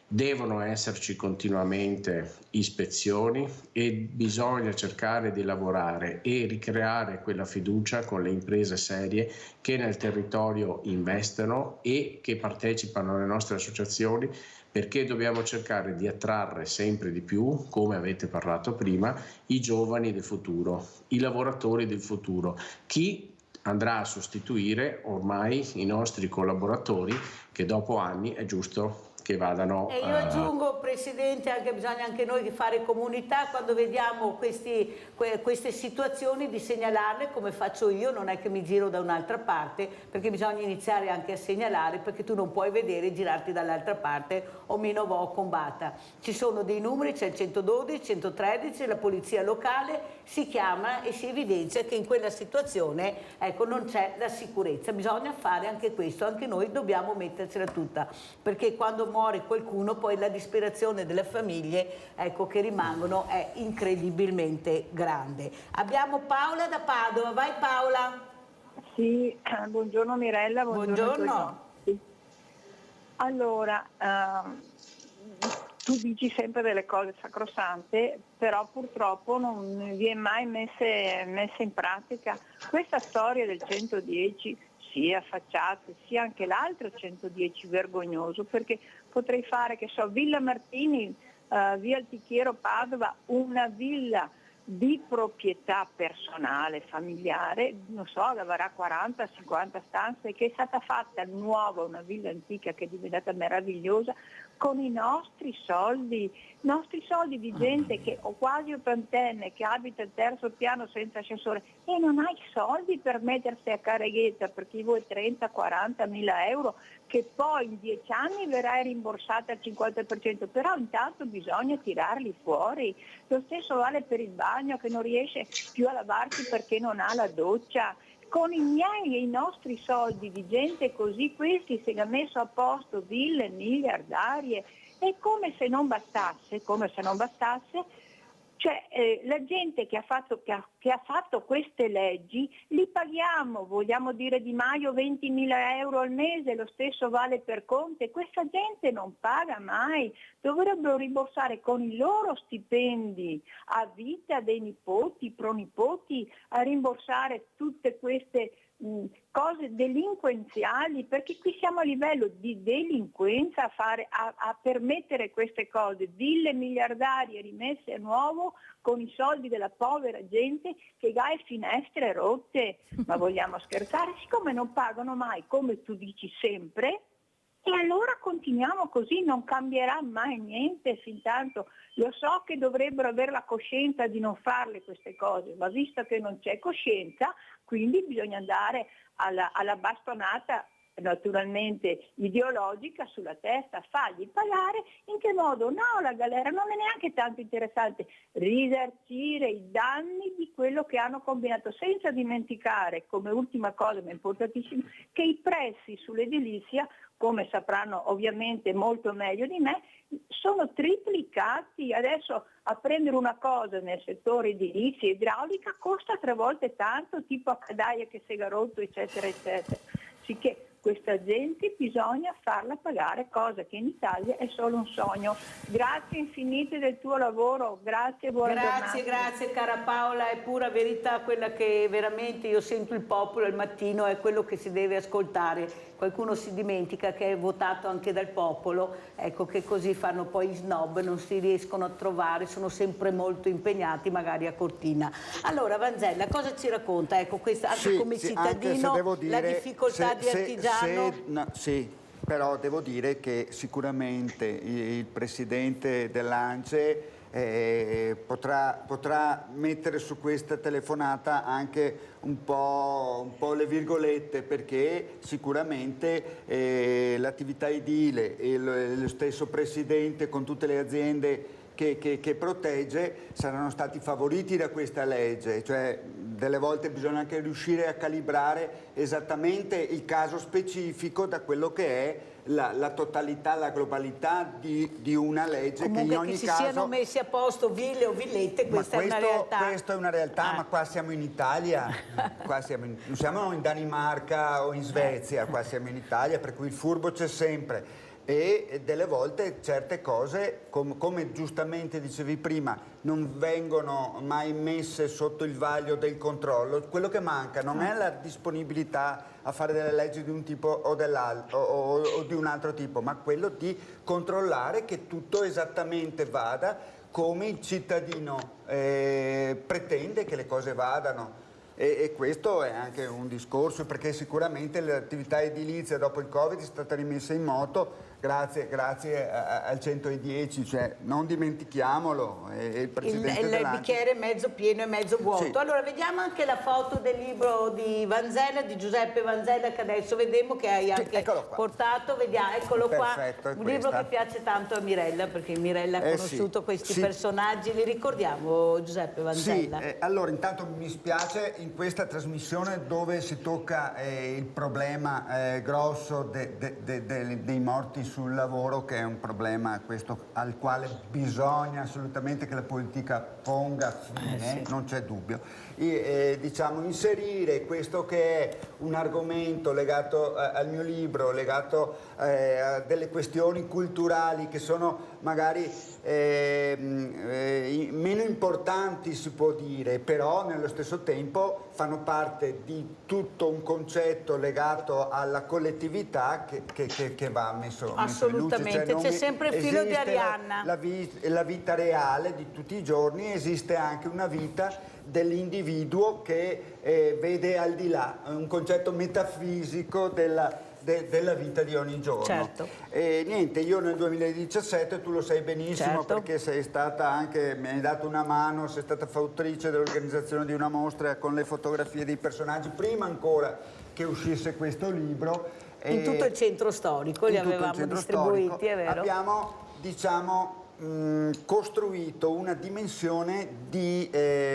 [SPEAKER 16] devono esserci continuamente ispezioni e bisogna cercare di lavorare e ricreare quella fiducia con le imprese serie che nel territorio investono e che partecipano alle nostre associazioni, perché dobbiamo cercare di attrarre sempre di più, come avete parlato prima, i giovani del futuro, i lavoratori del futuro, chi andrà a sostituire ormai i nostri collaboratori che dopo anni è giusto che vadano.
[SPEAKER 3] E io aggiungo, Presidente, anche bisogna anche noi fare comunità quando vediamo queste situazioni, di segnalarle come faccio io, non è che mi giro da un'altra parte, perché bisogna iniziare anche a segnalare, perché tu non puoi vedere e girarti dall'altra parte o meno vo combatta. Ci sono dei numeri, c'è il 112, 113, la polizia locale, si chiama e si evidenzia che in quella situazione non c'è la sicurezza. Bisogna fare anche questo, anche noi dobbiamo mettercela tutta, perché quando muore qualcuno poi la disperazione delle famiglie che rimangono è incredibilmente grande. Abbiamo Paola da Padova, vai Paola.
[SPEAKER 8] Sì, buongiorno Mirella,
[SPEAKER 3] Buongiorno.
[SPEAKER 8] Sì. Allora, tu dici sempre delle cose sacrosante, però purtroppo non vi è mai messa in pratica. Questa storia del 110, sia Facciate, sia anche l'altro 110 vergognoso, perché potrei fare, che so, Villa Martini, via Altichiero Padova, una villa di proprietà personale, familiare, non so, avrà 40-50 stanze, che è stata fatta nuova, una villa antica che è diventata meravigliosa, con i nostri soldi di gente che ho quasi ottantenne, che abita al terzo piano senza ascensore e non ha i soldi per mettersi a careghetta, perché vuoi 30-40 mila euro, che poi in 10 anni verrà rimborsata al 50%, però intanto bisogna tirarli fuori. Lo stesso vale per il bagno, che non riesce più a lavarsi perché non ha la doccia. Con i miei e i nostri soldi di gente così, questi si è messo a posto ville miliardarie, e come se non bastasse, cioè la gente che ha fatto queste leggi li paghiamo, vogliamo dire Di Maio 20.000 euro al mese, lo stesso vale per Conte, questa gente non paga mai, dovrebbero rimborsare con i loro stipendi a vita dei nipoti, pronipoti, a rimborsare tutte queste cose delinquenziali, perché qui siamo a livello di delinquenza a permettere queste cose, ville miliardarie rimesse a nuovo con i soldi della povera gente che ha le finestre rotte. Ma vogliamo scherzare? Siccome non pagano mai, come tu dici sempre, e allora continuiamo così, non cambierà mai niente, fintanto lo so che dovrebbero avere la coscienza di non farle queste cose, ma visto che non c'è coscienza, quindi bisogna andare alla bastonata naturalmente ideologica sulla testa, fargli pagare. In che modo? No, la galera non è neanche tanto interessante, risarcire i danni di quello che hanno combinato, senza dimenticare, come ultima cosa ma importantissima, che i prezzi sull'edilizia, come sapranno ovviamente molto meglio di me, sono triplicati. Adesso a prendere una cosa nel settore edilizia e idraulica costa 3 volte tanto, tipo a Cadaia che si è rotto, eccetera, eccetera. Sicché questa gente bisogna farla pagare, cosa che in Italia è solo un sogno. Grazie infinite del tuo lavoro, grazie, buona giornata.
[SPEAKER 3] Grazie cara Paola, è pura verità quella che veramente io sento il popolo al mattino, è quello che si deve ascoltare. Qualcuno si dimentica che è votato anche dal popolo, ecco che così fanno poi i snob, non si riescono a trovare, sono sempre molto impegnati magari a Cortina. Allora Vanzella, cosa ci racconta? Ecco, questa, anche come cittadino, devo dire, la difficoltà di artigiano.
[SPEAKER 15] Sì, però devo dire che sicuramente il presidente dell'ANCE potrà mettere su questa telefonata anche un po' le virgolette, perché sicuramente l'attività edile e lo stesso presidente con tutte le aziende che protegge saranno stati favoriti da questa legge, cioè delle volte bisogna anche riuscire a calibrare esattamente il caso specifico da quello che è la totalità, la globalità di una legge.
[SPEAKER 3] Comunque
[SPEAKER 15] che in ogni
[SPEAKER 3] che si
[SPEAKER 15] caso
[SPEAKER 3] siano messi a posto ville o villette, questa è una realtà.
[SPEAKER 15] Questa è una realtà, ma qua siamo in Italia, non siamo in Danimarca o in Svezia, qua siamo in Italia, per cui il furbo c'è sempre. E delle volte certe cose, come giustamente dicevi prima, non vengono mai messe sotto il vaglio del controllo. Quello che manca non è la disponibilità a fare delle leggi di un tipo o dell'altro o di un altro tipo, ma quello di controllare che tutto esattamente vada come il cittadino pretende che le cose vadano. E questo è anche un discorso, perché sicuramente l'attività edilizia dopo il Covid è stata rimessa in moto grazie al 110, cioè non dimentichiamolo. Il
[SPEAKER 3] bicchiere mezzo pieno e mezzo vuoto. Sì. Allora vediamo anche la foto del libro di Vanzella, di Giuseppe Vanzella, che adesso vedremo che hai anche portato. Vediamo, eccolo
[SPEAKER 15] Perfetto,
[SPEAKER 3] qua, un libro che piace tanto a Mirella, perché Mirella ha conosciuto questi personaggi. Li ricordiamo, Giuseppe Vanzella?
[SPEAKER 15] Sì, allora intanto mi spiace in questa trasmissione dove si tocca il problema grosso dei morti sul lavoro, che è un problema questo al quale bisogna assolutamente che la politica ponga fine, non c'è dubbio. Diciamo, inserire questo che è un argomento legato al mio libro, legato a delle questioni culturali che sono magari meno importanti, si può dire, però nello stesso tempo fanno parte di tutto un concetto legato alla collettività che va messo
[SPEAKER 3] assolutamente
[SPEAKER 15] in luce. Cioè,
[SPEAKER 3] c'è sempre il filo di Arianna.
[SPEAKER 15] La vita reale di tutti i giorni, esiste anche una vita dell'individuo che vede al di là, un concetto metafisico della vita di ogni giorno.
[SPEAKER 3] Certo.
[SPEAKER 15] Niente, io nel 2017, tu lo sai benissimo,
[SPEAKER 3] certo,
[SPEAKER 15] perché sei stata anche, mi hai dato una mano, sei stata fautrice dell'organizzazione di una mostra con le fotografie dei personaggi, prima ancora che uscisse questo libro.
[SPEAKER 3] In tutto il centro storico li avevamo distribuiti, è vero?
[SPEAKER 15] Abbiamo, diciamo, costruito una dimensione di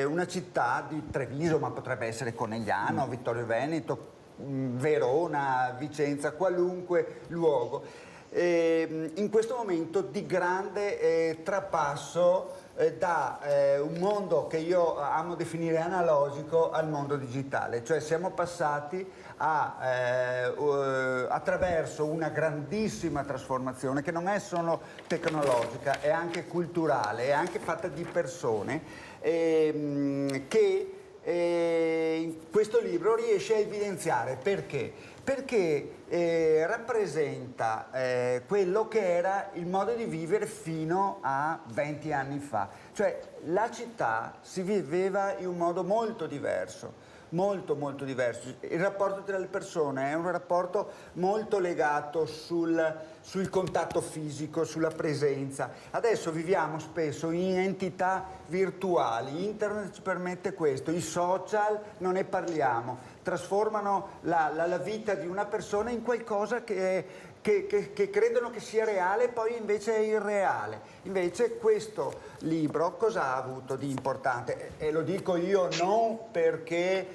[SPEAKER 15] una città di Treviso, ma potrebbe essere Conegliano, Vittorio Veneto, Verona, Vicenza, qualunque luogo, in questo momento di grande trapasso da un mondo che io amo definire analogico al mondo digitale, cioè siamo passati attraverso una grandissima trasformazione che non è solo tecnologica, è anche culturale, è anche fatta di persone che questo libro riesce a evidenziare. Perché? Perché rappresenta quello che era il modo di vivere fino a 20 anni fa. Cioè la città si viveva in un modo molto diverso. Molto diverso. Il rapporto tra le persone è un rapporto molto legato sul contatto fisico, sulla presenza. Adesso viviamo spesso in entità virtuali, internet ci permette questo, i social non ne parliamo, trasformano la vita di una persona in qualcosa che credono che sia reale e poi invece è irreale. Invece questo libro cosa ha avuto di importante? E lo dico io non perché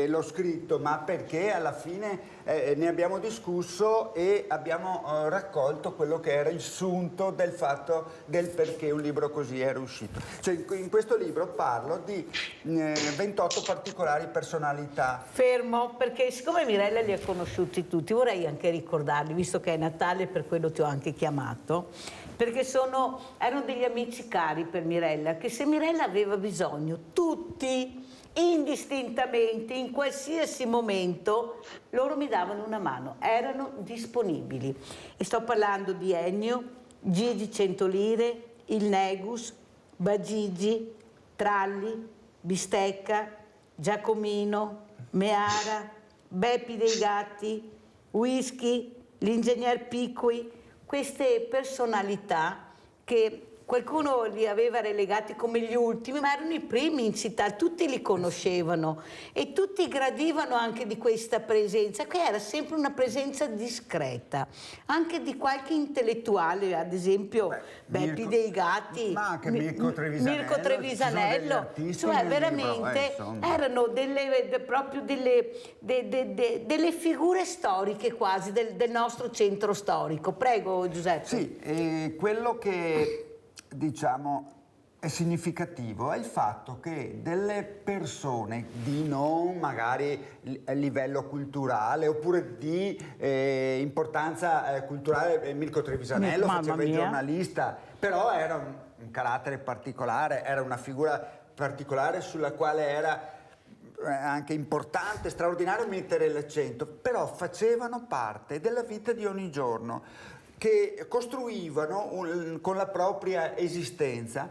[SPEAKER 15] l'ho scritto, ma perché alla fine ne abbiamo discusso e abbiamo raccolto quello che era il sunto del fatto del perché un libro così era uscito. Cioè, in questo libro parlo di 28 particolari personalità.
[SPEAKER 3] Fermo, perché siccome Mirella li ha conosciuti tutti, vorrei anche ricordarli, visto che è Natale, per quello ti ho anche chiamato, perché erano degli amici cari per Mirella, che se Mirella aveva bisogno, tutti, indistintamente, in qualsiasi momento, loro mi davano una mano, erano disponibili. E sto parlando di Ennio, Gigi Centolire, il Negus, Bagigi, Tralli, Bistecca, Giacomino, Meara, Beppi dei Gatti, Whisky, l'ingegner Piccui, queste personalità che qualcuno li aveva relegati come gli ultimi, ma erano i primi in città, tutti li conoscevano e tutti gradivano anche di questa presenza, che era sempre una presenza discreta, anche di qualche intellettuale, ad esempio Beppi dei Gatti,
[SPEAKER 15] ma anche Mirko
[SPEAKER 3] Trevisanello, cioè veramente erano proprio delle figure storiche quasi del nostro centro storico. Prego Giuseppe.
[SPEAKER 15] Sì, quello che diciamo è significativo è il fatto che delle persone di non magari a livello culturale oppure di importanza culturale, Mirko Trevisanello faceva il giornalista, però era un carattere particolare, era una figura particolare sulla quale era anche importante, straordinario mettere l'accento, però facevano parte della vita di ogni giorno, che costruivano con la propria esistenza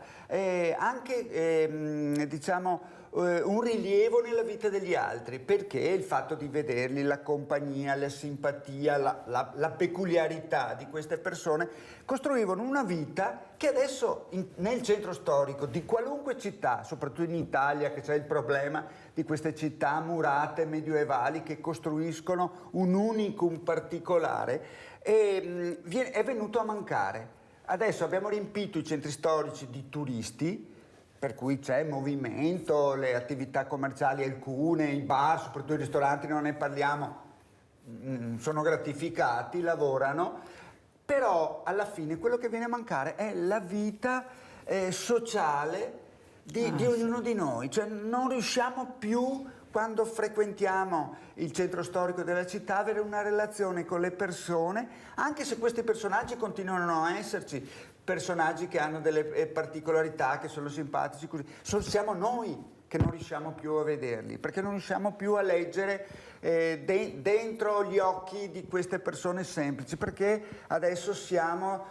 [SPEAKER 15] anche diciamo un rilievo nella vita degli altri, perché il fatto di vederli, la compagnia, la simpatia, la peculiarità di queste persone costruivano una vita che adesso nel centro storico di qualunque città, soprattutto in Italia, che c'è il problema di queste città murate medioevali che costruiscono un unicum particolare, è venuto a mancare. Adesso abbiamo riempito i centri storici di turisti, per cui c'è movimento, le attività commerciali alcune, i bar, soprattutto i ristoranti non ne parliamo, sono gratificati, lavorano, però alla fine quello che viene a mancare è la vita sociale di ognuno di noi, cioè non riusciamo più, quando frequentiamo il centro storico della città, a avere una relazione con le persone, anche se questi personaggi continuano a esserci, personaggi che hanno delle particolarità, che sono simpatici, così. Siamo noi che non riusciamo più a vederli, perché non riusciamo più a leggere dentro gli occhi di queste persone semplici, perché adesso siamo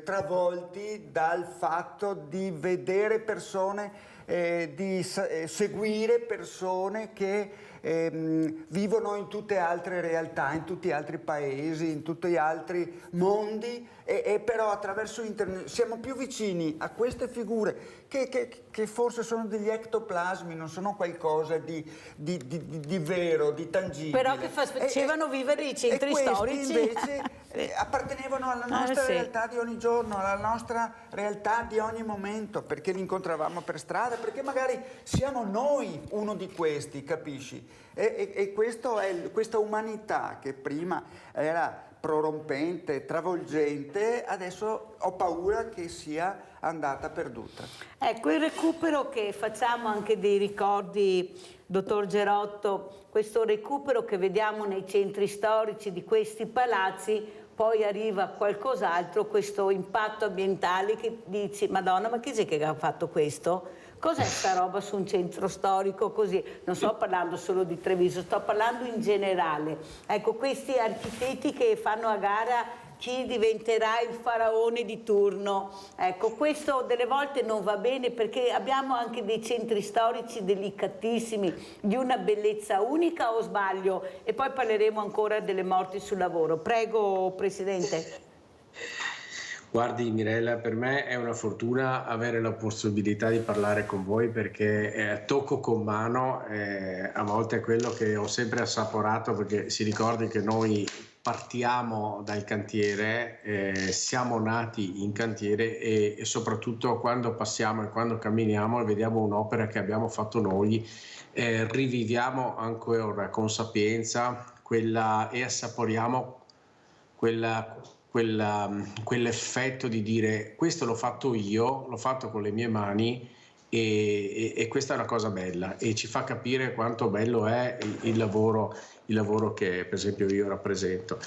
[SPEAKER 15] travolti dal fatto di vedere persone, di seguire persone che vivono in tutte altre realtà, in tutti altri paesi, in tutti altri mondi, e però attraverso internet siamo più vicini a queste figure che forse sono degli ectoplasmi, non sono qualcosa di vero, di tangibile.
[SPEAKER 3] Però che facevano vivere i centri storici.
[SPEAKER 15] Invece appartenevano alla nostra realtà di ogni giorno, alla nostra realtà di ogni momento, perché li incontravamo per strada, perché magari siamo noi uno di questi, capisci? E questa umanità che prima era prorompente, travolgente, adesso ho paura che sia andata perduta.
[SPEAKER 3] Ecco, il recupero che facciamo anche dei ricordi, dottor Gerotto, questo recupero che vediamo nei centri storici di questi palazzi, poi arriva qualcos'altro, questo impatto ambientale che dici, Madonna, ma chi è che ha fatto questo? Cos'è sta roba su un centro storico così? Non sto parlando solo di Treviso, sto parlando in generale. Ecco, questi architetti che fanno a gara chi diventerà il faraone di turno. Ecco, questo delle volte non va bene, perché abbiamo anche dei centri storici delicatissimi, di una bellezza unica, o sbaglio? E poi parleremo ancora delle morti sul lavoro. Prego, Presidente.
[SPEAKER 16] Guardi Mirella, per me è una fortuna avere la possibilità di parlare con voi, perché tocco con mano a volte quello che ho sempre assaporato, perché si ricordi che noi partiamo dal cantiere, siamo nati in cantiere e soprattutto quando passiamo e quando camminiamo e vediamo un'opera che abbiamo fatto noi, riviviamo ancora con sapienza e assaporiamo quell'effetto di dire questo l'ho fatto io, l'ho fatto con le mie mani e questa è una cosa bella e ci fa capire quanto bello è il lavoro che per esempio io rappresento.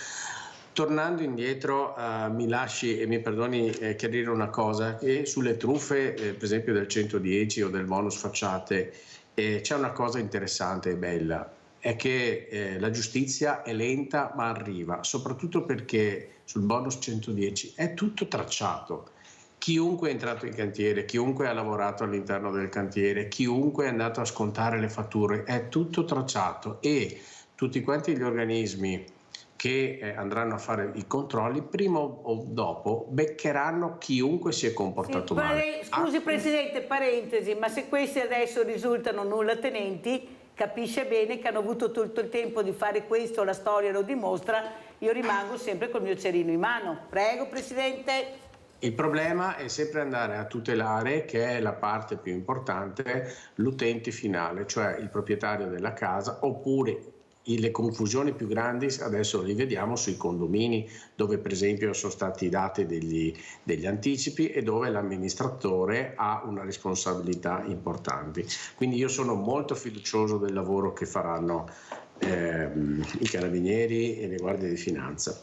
[SPEAKER 16] Tornando indietro, mi lasci e mi perdoni chiarire una cosa, che sulle truffe per esempio del 110 o del bonus facciate c'è una cosa interessante e bella, è che la giustizia è lenta ma arriva, soprattutto perché sul bonus 110 è tutto tracciato. Chiunque è entrato in cantiere, chiunque ha lavorato all'interno del cantiere, chiunque è andato a scontare le fatture, è tutto tracciato e tutti quanti gli organismi che andranno a fare i controlli, prima o dopo beccheranno chiunque si è comportato male.
[SPEAKER 3] Scusi Presidente, parentesi, ma se questi adesso risultano nullatenenti, capisce bene che hanno avuto tutto il tempo di fare questo, la storia lo dimostra, io rimango sempre col mio cerino in mano. Prego Presidente.
[SPEAKER 16] Il problema è sempre andare a tutelare, che è la parte più importante, l'utente finale, cioè il proprietario della casa, oppure le confusioni più grandi adesso li vediamo sui condomini, dove per esempio sono stati dati degli anticipi e dove l'amministratore ha una responsabilità importante. Quindi io sono molto fiducioso del lavoro che faranno i carabinieri e le guardie di finanza.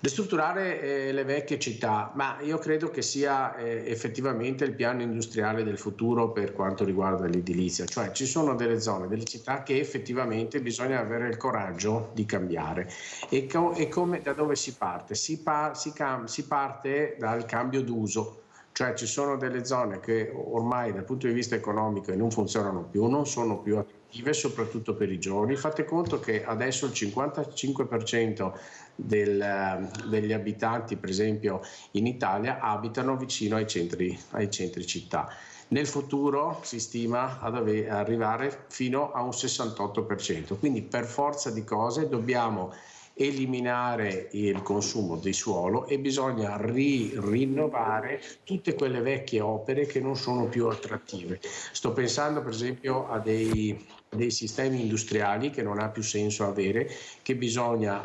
[SPEAKER 16] Ristrutturare le vecchie città, ma io credo che sia effettivamente il piano industriale del futuro per quanto riguarda l'edilizia, cioè ci sono delle zone, delle città che effettivamente bisogna avere il coraggio di cambiare e come da dove si parte? Si parte dal cambio d'uso, cioè ci sono delle zone che ormai dal punto di vista economico non funzionano più, non sono più attrattive, soprattutto per i giovani. Fate conto che adesso il 55% degli abitanti, per esempio in Italia, abitano vicino ai centri città. Nel futuro si stima ad arrivare fino a un 68%, quindi per forza di cose dobbiamo eliminare il consumo di suolo e bisogna rinnovare tutte quelle vecchie opere che non sono più attrattive. Sto pensando per esempio a dei dei sistemi industriali che non ha più senso avere, che bisogna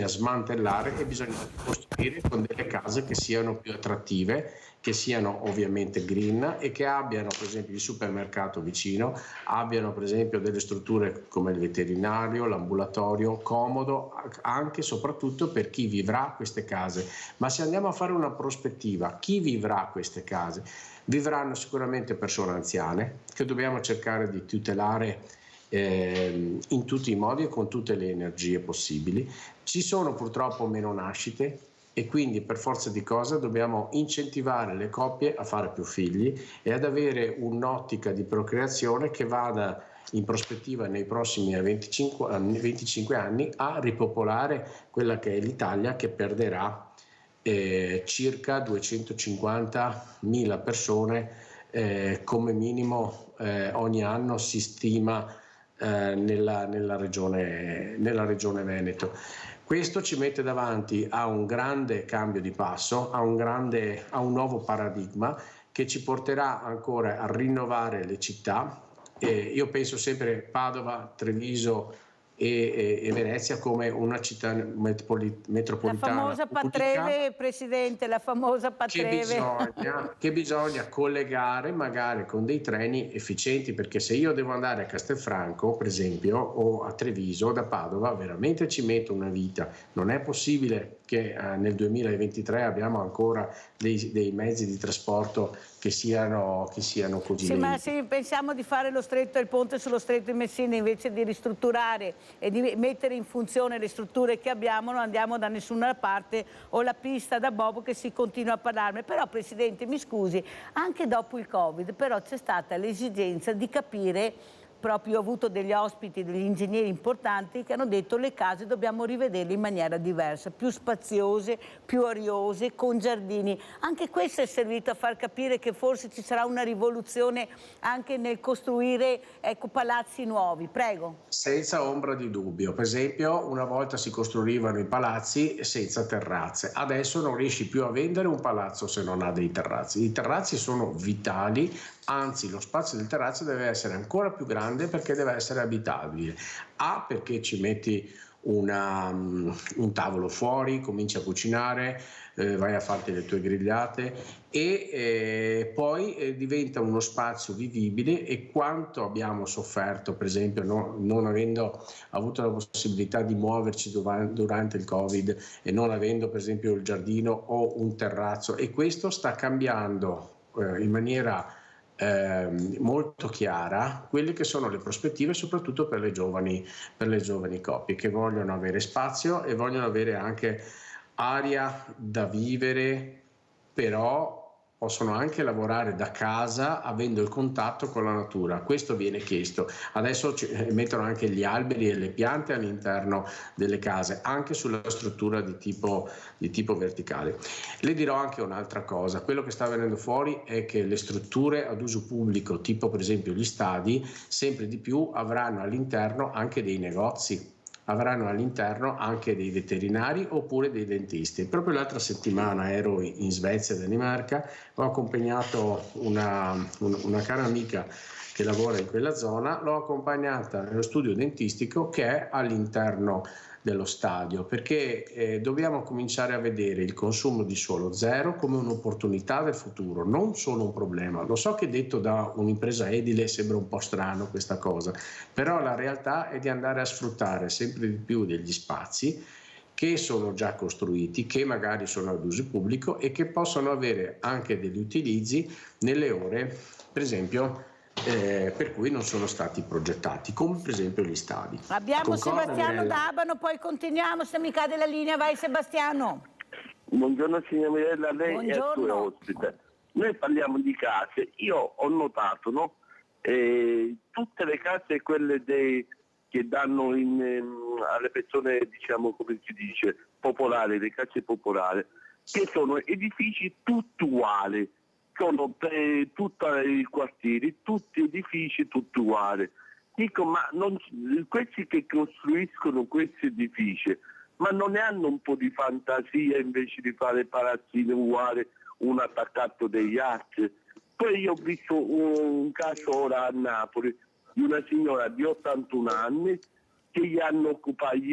[SPEAKER 16] smantellare e bisogna costruire con delle case che siano più attrattive, che siano ovviamente green e che abbiano per esempio il supermercato vicino, abbiano per esempio delle strutture come il veterinario, l'ambulatorio, comodo anche e soprattutto per chi vivrà queste case. Ma se andiamo a fare una prospettiva, chi vivrà queste case? Vivranno sicuramente persone anziane che dobbiamo cercare di tutelare in tutti i modi e con tutte le energie possibili. Ci sono purtroppo meno nascite e quindi per forza di cosa dobbiamo incentivare le coppie a fare più figli e ad avere un'ottica di procreazione che vada in prospettiva nei prossimi 25 anni a ripopolare quella che è l'Italia, che perderà circa 250.000 persone come minimo ogni anno si stima nella regione Veneto. Questo ci mette davanti a un grande cambio di passo, a un nuovo paradigma che ci porterà ancora a rinnovare le città. Io penso sempre Padova, Treviso e Venezia come una città metropolitana.
[SPEAKER 3] La famosa Patreve, Presidente, la famosa Patreve.
[SPEAKER 16] Che bisogna collegare magari con dei treni efficienti, perché se io devo andare a Castelfranco, per esempio, o a Treviso da Padova, veramente ci metto una vita. Non è possibile che nel 2023 abbiamo ancora dei mezzi di trasporto che siano così lenti.
[SPEAKER 3] Ma se pensiamo di fare il ponte sullo Stretto di Messina, invece di ristrutturare e di mettere in funzione le strutture che abbiamo, non andiamo da nessuna parte, o la pista da bob che si continua a parlarne. Però, Presidente, mi scusi, anche dopo il Covid, però c'è stata l'esigenza di capire. Proprio ho avuto degli ospiti, degli ingegneri importanti che hanno detto le case dobbiamo rivederle in maniera diversa, più spaziose, più ariose, con giardini. Anche questo è servito a far capire che forse ci sarà una rivoluzione anche nel costruire palazzi nuovi. Prego.
[SPEAKER 16] Senza ombra di dubbio. Per esempio, una volta si costruivano i palazzi senza terrazze. Adesso non riesci più a vendere un palazzo se non ha dei terrazzi. I terrazzi sono vitali. Anzi, lo spazio del terrazzo deve essere ancora più grande perché deve essere abitabile. Perché ci metti un tavolo fuori, cominci a cucinare, vai a farti le tue grigliate e poi diventa uno spazio vivibile. E quanto abbiamo sofferto, per esempio, non avendo avuto la possibilità di muoverci durante il Covid e non avendo per esempio il giardino o un terrazzo, e questo sta cambiando in maniera molto chiara quelle che sono le prospettive, soprattutto per le giovani coppie che vogliono avere spazio e vogliono avere anche aria da vivere, però possono anche lavorare da casa avendo il contatto con la natura. Questo viene chiesto. Adesso mettono anche gli alberi e le piante all'interno delle case, anche sulla struttura di tipo verticale. Le dirò anche un'altra cosa. Quello che sta venendo fuori è che le strutture ad uso pubblico, tipo per esempio gli stadi, sempre di più avranno all'interno anche dei negozi, avranno all'interno anche dei veterinari oppure dei dentisti. Proprio l'altra settimana ero in Svezia, Danimarca, ho accompagnato una cara amica che lavora in quella zona, l'ho accompagnata nello studio dentistico che è all'interno dello stadio, perché dobbiamo cominciare a vedere il consumo di suolo zero come un'opportunità del futuro, non solo un problema. Lo so che detto da un'impresa edile sembra un po' strano questa cosa, però la realtà è di andare a sfruttare sempre di più degli spazi che sono già costruiti, che magari sono ad uso pubblico e che possono avere anche degli utilizzi nelle ore, per esempio, per cui non sono stati progettati, come per esempio gli stadi.
[SPEAKER 3] Abbiamo Sebastiano D'Abano, poi continuiamo, se mi cade la linea, vai Sebastiano.
[SPEAKER 18] Buongiorno signora Mirella, a lei
[SPEAKER 3] Buongiorno.
[SPEAKER 18] e al suo ospite. Noi parliamo di case, io ho notato, no? Tutte le case, quelle che danno alle persone, diciamo, come si dice, popolari, le case popolari, che sono edifici tutti uguali. Sono tutti i quartieri, tutti edifici tutti uguali. Dico, ma questi che costruiscono questi edifici, ma non ne hanno un po' di fantasia invece di fare palazzine uguali, uno attaccato degli altri? Poi io ho visto un caso ora a Napoli, di una signora di 81 anni che gli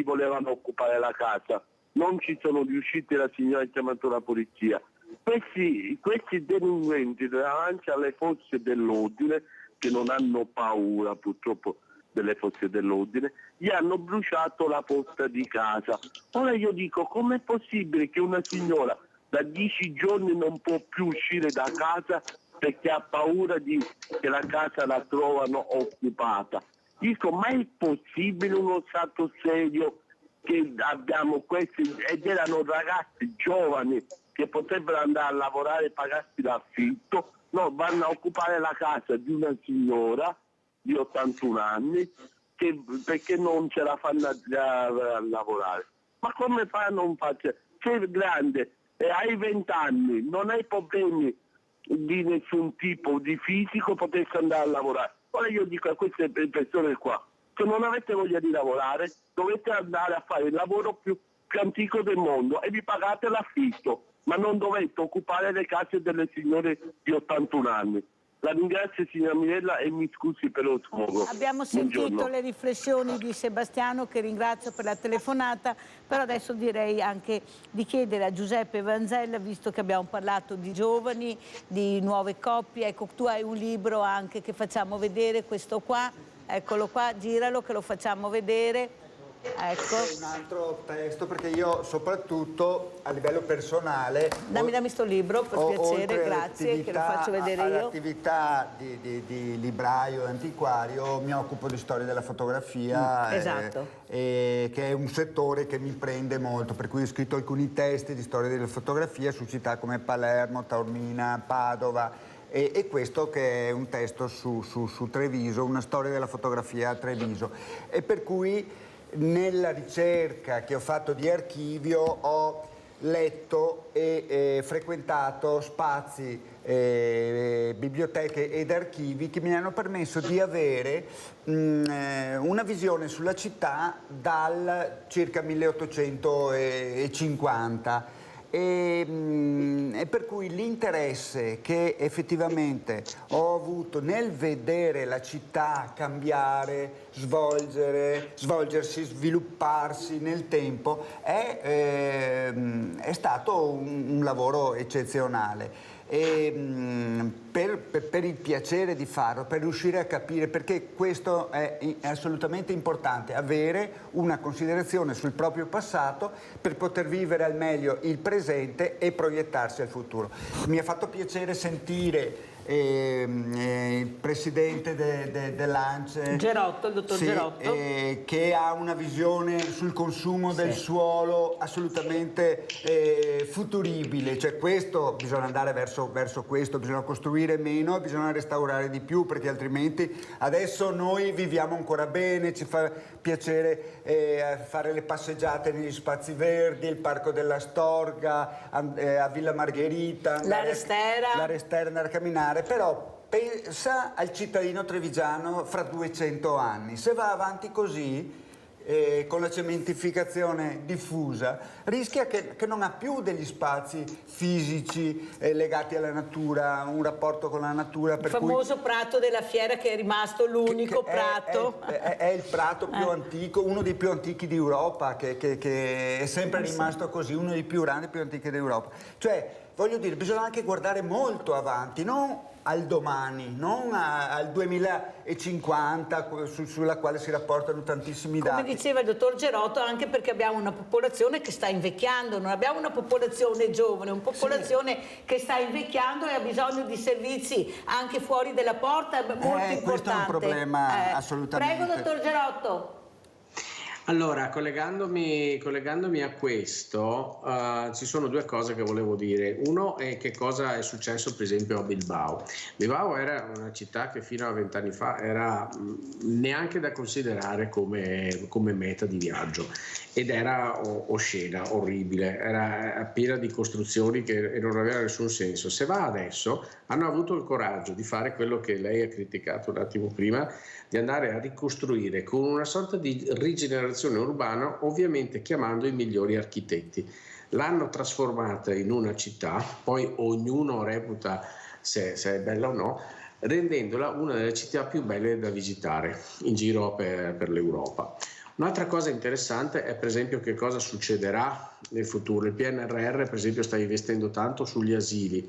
[SPEAKER 18] volevano occupare la casa. Non ci sono riusciti, la signora ha chiamato la polizia. Questi delinquenti davanti alle forze dell'ordine, che non hanno paura purtroppo delle forze dell'ordine, gli hanno bruciato la porta di casa. Ora io dico, com'è possibile che una signora da 10 giorni non può più uscire da casa perché ha paura che la casa la trovano occupata? Dico, ma è possibile uno stato serio che abbiamo questi, ed erano ragazzi giovani che potrebbero andare a lavorare e pagarsi l'affitto? No, vanno a occupare la casa di una signora di 81 anni perché non ce la fanno a lavorare. Ma come fa a non farci? Sei grande e hai 20 anni, non hai problemi di nessun tipo di fisico, potresti andare a lavorare. Ora io dico a queste persone qua, se non avete voglia di lavorare, dovete andare a fare il lavoro più antico del mondo e vi pagate l'affitto, ma non dovete occupare le case delle signore di 81 anni. La ringrazio, signora Mirella, e mi scusi per lo sfogo.
[SPEAKER 3] Abbiamo sentito le riflessioni di Sebastiano, che ringrazio per la telefonata, però adesso direi anche di chiedere a Giuseppe Vanzella, visto che abbiamo parlato di giovani, di nuove coppie, ecco, tu hai un libro anche che facciamo vedere, questo qua, eccolo qua, giralo che lo facciamo vedere. Ecco.
[SPEAKER 15] Un altro testo, perché io soprattutto a livello personale
[SPEAKER 3] dammi sto libro per piacere, grazie, che lo faccio vedere io.
[SPEAKER 15] All'attività di libraio e antiquario mi occupo di storia della fotografia,
[SPEAKER 3] esatto.
[SPEAKER 15] Che è un settore che mi prende molto, per cui ho scritto alcuni testi di storia della fotografia su città come Palermo, Taormina, Padova. E questo che è un testo su Treviso, una storia della fotografia a Treviso, e per cui nella ricerca che ho fatto di archivio ho letto e frequentato spazi, biblioteche ed archivi che mi hanno permesso di avere una visione sulla città dal circa 1850. E per cui l'interesse che effettivamente ho avuto nel vedere la città cambiare, svolgersi, svilupparsi nel tempo è stato un lavoro eccezionale. E per il piacere di farlo, per riuscire a capire, perché questo è assolutamente importante, avere una considerazione sul proprio passato per poter vivere al meglio il presente e proiettarsi al futuro. Mi ha fatto piacere sentire il presidente dell'ANCE
[SPEAKER 3] Gerotto, il dottor Gerotto,
[SPEAKER 15] che ha una visione sul consumo del suolo assolutamente futuribile, cioè questo bisogna andare verso questo, bisogna costruire meno e bisogna restaurare di più, perché altrimenti adesso noi viviamo ancora bene, ci fa piacere fare le passeggiate negli spazi verdi, il Parco della Storga, a Villa Margherita, l'Arestera, andare a camminare, però pensa al cittadino trevigiano fra 200 anni, se va avanti così con la cementificazione diffusa, rischia che non ha più degli spazi fisici legati alla natura, un rapporto con la natura.
[SPEAKER 3] Il famoso prato della fiera, che è rimasto l'unico prato.
[SPEAKER 15] È il prato più antico, uno dei più antichi d'Europa, che è sempre rimasto così, uno dei più grandi e più antichi d'Europa. Cioè, voglio dire, bisogna anche guardare molto avanti, non al domani, non al 2050 sulla quale si rapportano tantissimi dati.
[SPEAKER 3] Come diceva il dottor Gerotto, anche perché abbiamo una popolazione che sta invecchiando, non abbiamo una popolazione giovane, una popolazione che sta invecchiando e ha bisogno di servizi anche fuori della porta, è molto importante.
[SPEAKER 15] Questo è un problema assolutamente.
[SPEAKER 3] Prego, dottor Gerotto.
[SPEAKER 16] Allora, collegandomi a questo, ci sono due cose che volevo dire. Uno è che cosa è successo per esempio a Bilbao. Bilbao era una città che fino a 20 anni fa era neanche da considerare come meta di viaggio, ed era oscena, orribile, era piena di costruzioni che non avevano nessun senso. Se va adesso, hanno avuto il coraggio di fare quello che lei ha criticato un attimo prima, di andare a ricostruire con una sorta di rigenerazione urbana, ovviamente chiamando i migliori architetti. L'hanno trasformata in una città, poi ognuno reputa se è bella o no, rendendola una delle città più belle da visitare in giro per l'Europa. Un'altra cosa interessante è per esempio che cosa succederà nel futuro. Il PNRR per esempio sta investendo tanto sugli asili.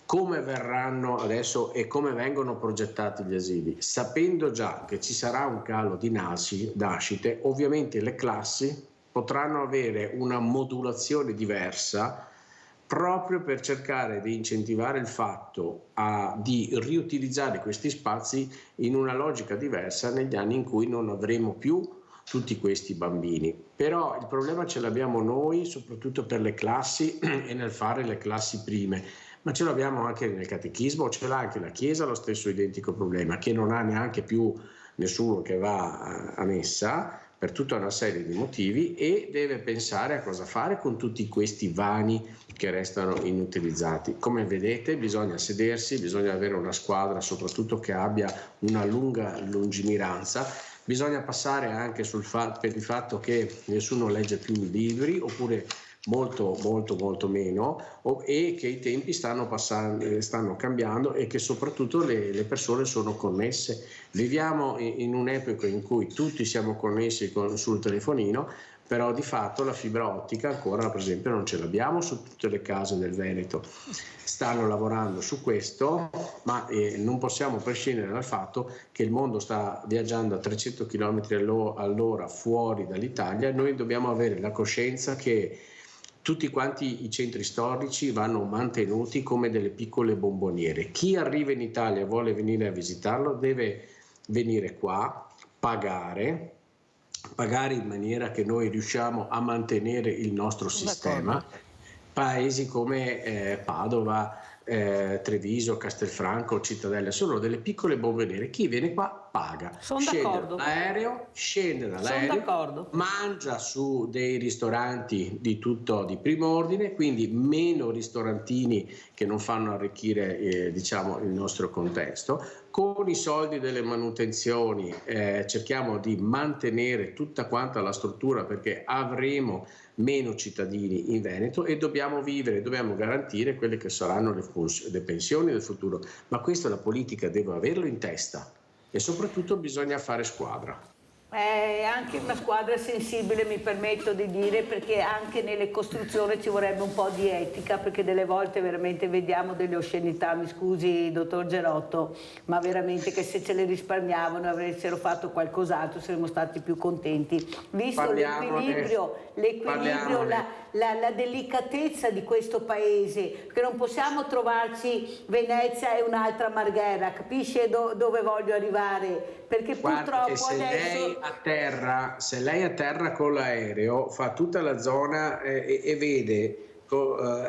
[SPEAKER 16] Come verranno adesso e come vengono progettati gli asili? Sapendo già che ci sarà un calo di nascite, ovviamente le classi potranno avere una modulazione diversa proprio per cercare di incentivare il fatto di riutilizzare questi spazi in una logica diversa negli anni in cui non avremo più tutti questi bambini. Però il problema ce l'abbiamo noi, soprattutto per le classi e nel fare le classi prime, ma ce l'abbiamo anche nel catechismo, ce l'ha anche la Chiesa lo stesso identico problema, che non ha neanche più nessuno che va a messa per tutta una serie di motivi e deve pensare a cosa fare con tutti questi vani che restano inutilizzati. Come vedete bisogna sedersi, bisogna avere una squadra soprattutto che abbia una lunga lungimiranza. Bisogna passare anche per il fatto che nessuno legge più libri, oppure molto meno, e che i tempi stanno cambiando e che soprattutto le persone sono connesse. Viviamo in un'epoca in cui tutti siamo connessi sul telefonino, però di fatto la fibra ottica ancora per esempio non ce l'abbiamo su tutte le case del Veneto. Stanno lavorando su questo, ma non possiamo prescindere dal fatto che il mondo sta viaggiando a 300 km all'ora fuori dall'Italia e noi dobbiamo avere la coscienza che tutti quanti i centri storici vanno mantenuti come delle piccole bomboniere. Chi arriva in Italia e vuole venire a visitarlo deve venire qua, pagare in maniera che noi riusciamo a mantenere il nostro sistema. Paesi come Padova, Treviso, Castelfranco, Cittadella sono delle piccole bomboniere. Chi viene qua paga, scende dall'aereo, mangia su dei ristoranti di primo ordine, quindi meno ristorantini che non fanno arricchire il nostro contesto. Con i soldi delle manutenzioni cerchiamo di mantenere tutta quanta la struttura, perché avremo meno cittadini in Veneto e dobbiamo garantire quelle che saranno le pensioni del futuro, ma questo la politica deve averlo in testa e soprattutto bisogna fare squadra.
[SPEAKER 3] Anche una squadra sensibile, mi permetto di dire, perché anche nelle costruzioni ci vorrebbe un po' di etica, perché delle volte veramente vediamo delle oscenità, mi scusi dottor Gerotto, ma veramente che se ce le risparmiavano e avessero fatto qualcos'altro saremmo stati più contenti, visto l'equilibrio, la delicatezza di questo paese, che non possiamo trovarci Venezia e un'altra Marghera, capisce dove voglio arrivare? Perché purtroppo
[SPEAKER 16] se lei atterra con l'aereo, fa tutta la zona e vede,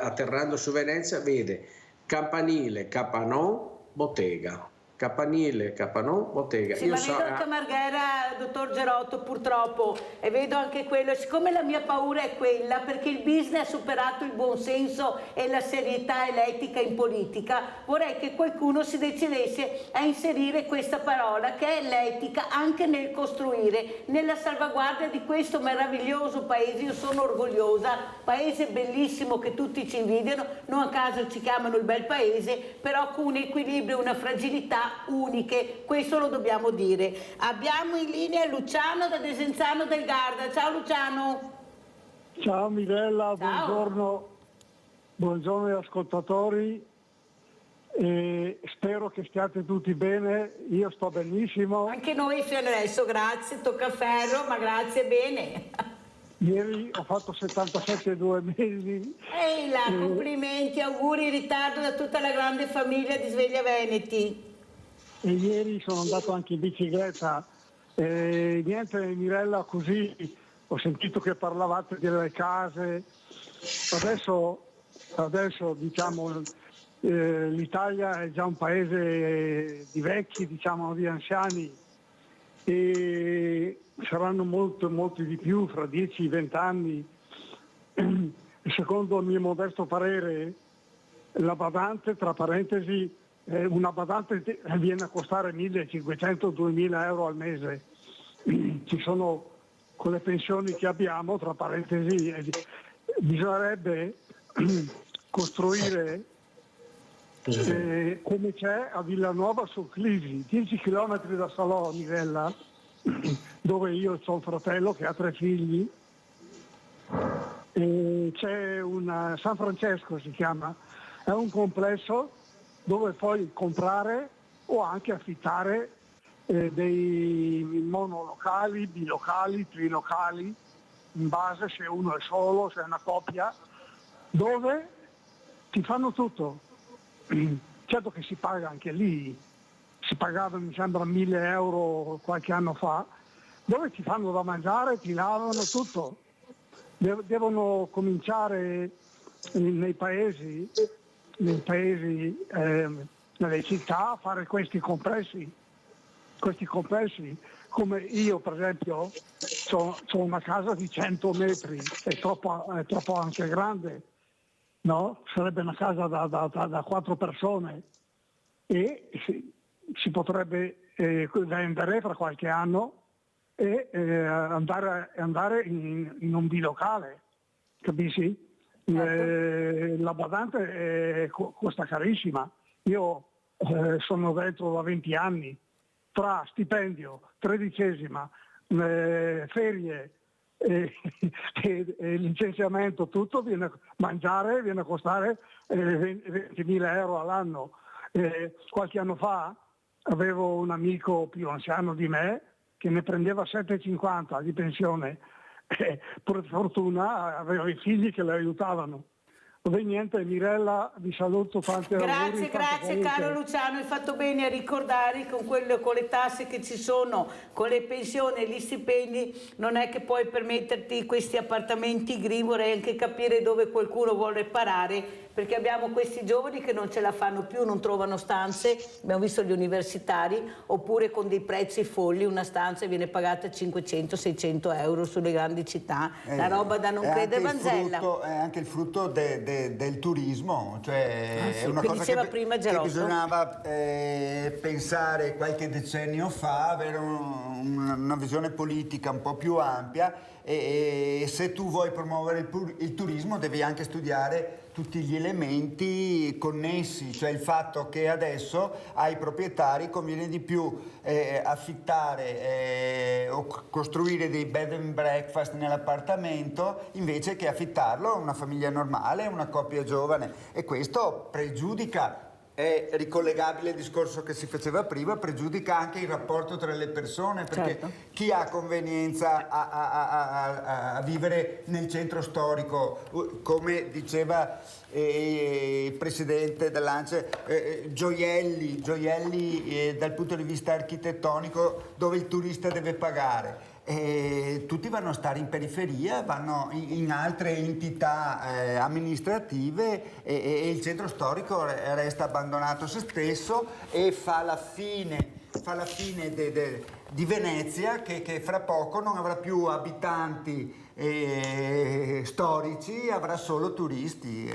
[SPEAKER 16] atterrando su Venezia, vede Campanile, Capanon, Bottega. Campanile, Capanon, Bottega.
[SPEAKER 3] Sì, ma vedo anche Marghera, dottor Gerotto, purtroppo, e vedo anche quello. Siccome la mia paura è quella, perché il business ha superato il buonsenso e la serietà e l'etica in politica, vorrei che qualcuno si decidesse a inserire questa parola, che è l'etica, anche nel costruire, nella salvaguardia di questo meraviglioso paese. Io sono orgogliosa, paese bellissimo che tutti ci invidiano, non a caso ci chiamano il bel paese, però con un equilibrio e una fragilità uniche, questo lo dobbiamo dire. Abbiamo in linea Luciano da Desenzano del Garda. Ciao Luciano.
[SPEAKER 6] Ciao Mirella, ciao. Buongiorno agli ascoltatori, spero che stiate tutti bene. Io sto benissimo.
[SPEAKER 3] Anche noi fino adesso, grazie, tocca ferro, ma grazie, bene.
[SPEAKER 6] Ieri ho fatto 77 mesi.
[SPEAKER 3] Complimenti, auguri in ritardo da tutta la grande famiglia di Sveglia Veneti.
[SPEAKER 6] E ieri sono andato anche in bicicletta. Niente Mirella, così ho sentito che parlavate delle case. Adesso diciamo l'Italia è già un paese di vecchi, diciamo di anziani, e saranno molti di più fra 10-20 anni. Secondo il mio modesto parere la badante, tra parentesi, una badante viene a costare 1.500-2.000 euro al mese. Ci sono, con le pensioni che abbiamo, tra parentesi, bisognerebbe costruire come c'è a Villanuova sul Clivi, 10 km da Salò, Mirella, dove io ho un fratello che ha 3 figli. C'è San Francesco si chiama, è un complesso dove puoi comprare o anche affittare dei monolocali, bilocali, trilocali, in base se uno è solo, se è una coppia, dove ti fanno tutto. Certo che si paga anche lì, si pagava mi sembra 1.000 euro qualche anno fa, dove ti fanno da mangiare, ti lavano tutto. Devono cominciare nei paesi, nelle città a fare questi complessi, come io per esempio ho una casa di 100 metri, è troppo anche grande, no? Sarebbe una casa da 4 persone e si potrebbe vendere fra qualche anno e andare in un bilocale, capisci? La badante costa carissima. Io sono dentro da 20 anni, tra stipendio, 13ª, ferie e licenziamento, tutto viene a costare 20.000 euro all'anno. Qualche anno fa avevo un amico più anziano di me che ne prendeva 7,50 di pensione. Per fortuna aveva i figli che le aiutavano. Vabbè, niente, Mirella, vi saluto, tanti auguri.
[SPEAKER 3] Grazie caro Luciano, hai fatto bene a ricordare con le tasse che ci sono, con le pensioni e gli stipendi, non è che puoi permetterti questi appartamenti grigi. Vorrei anche capire dove qualcuno vuole parare, perché abbiamo questi giovani che non ce la fanno più, non trovano stanze, abbiamo visto gli universitari, oppure con dei prezzi folli, una stanza viene pagata 500-600 euro sulle grandi città, la roba da non credere Vanzella.
[SPEAKER 15] È anche il frutto del turismo, cioè è una cosa che bisognava pensare qualche decennio fa, avere una visione politica un po' più ampia, e se tu vuoi promuovere il turismo devi anche studiare tutti gli elementi connessi, cioè il fatto che adesso ai proprietari conviene di più affittare o costruire dei bed and breakfast nell'appartamento invece che affittarlo a una famiglia normale, una coppia giovane, e questo pregiudica. È ricollegabile al discorso che si faceva prima, pregiudica anche il rapporto tra le persone, perché chi ha convenienza a vivere nel centro storico, come diceva il presidente dell'ANCE, gioielli dal punto di vista architettonico dove il turista deve pagare. Tutti vanno a stare in periferia, vanno in altre entità amministrative e il centro storico resta abbandonato a se stesso e fa la fine di Venezia, che fra poco non avrà più abitanti storici, avrà solo turisti.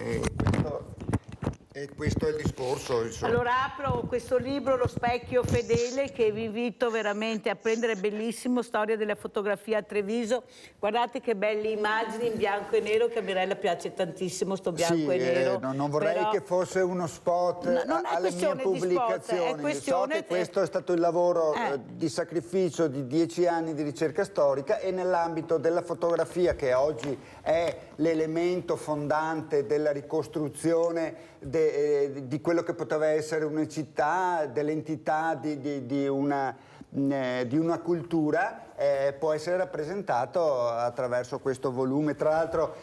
[SPEAKER 15] E questo è il discorso, insomma.
[SPEAKER 3] Allora apro questo libro, Lo specchio fedele, che vi invito veramente a prendere, bellissimo, storia della fotografia a Treviso. Guardate che belle immagini in bianco e nero, che a Mirella piace tantissimo sto bianco e nero.
[SPEAKER 15] Non vorrei che fosse uno spot alle mie pubblicazioni. So che questo è stato il lavoro di sacrificio di 10 anni di ricerca storica, e nell'ambito della fotografia, che oggi è l'elemento fondante della ricostruzione di quello che poteva essere una città, dell'entità di una cultura, può essere rappresentato attraverso questo volume. Tra l'altro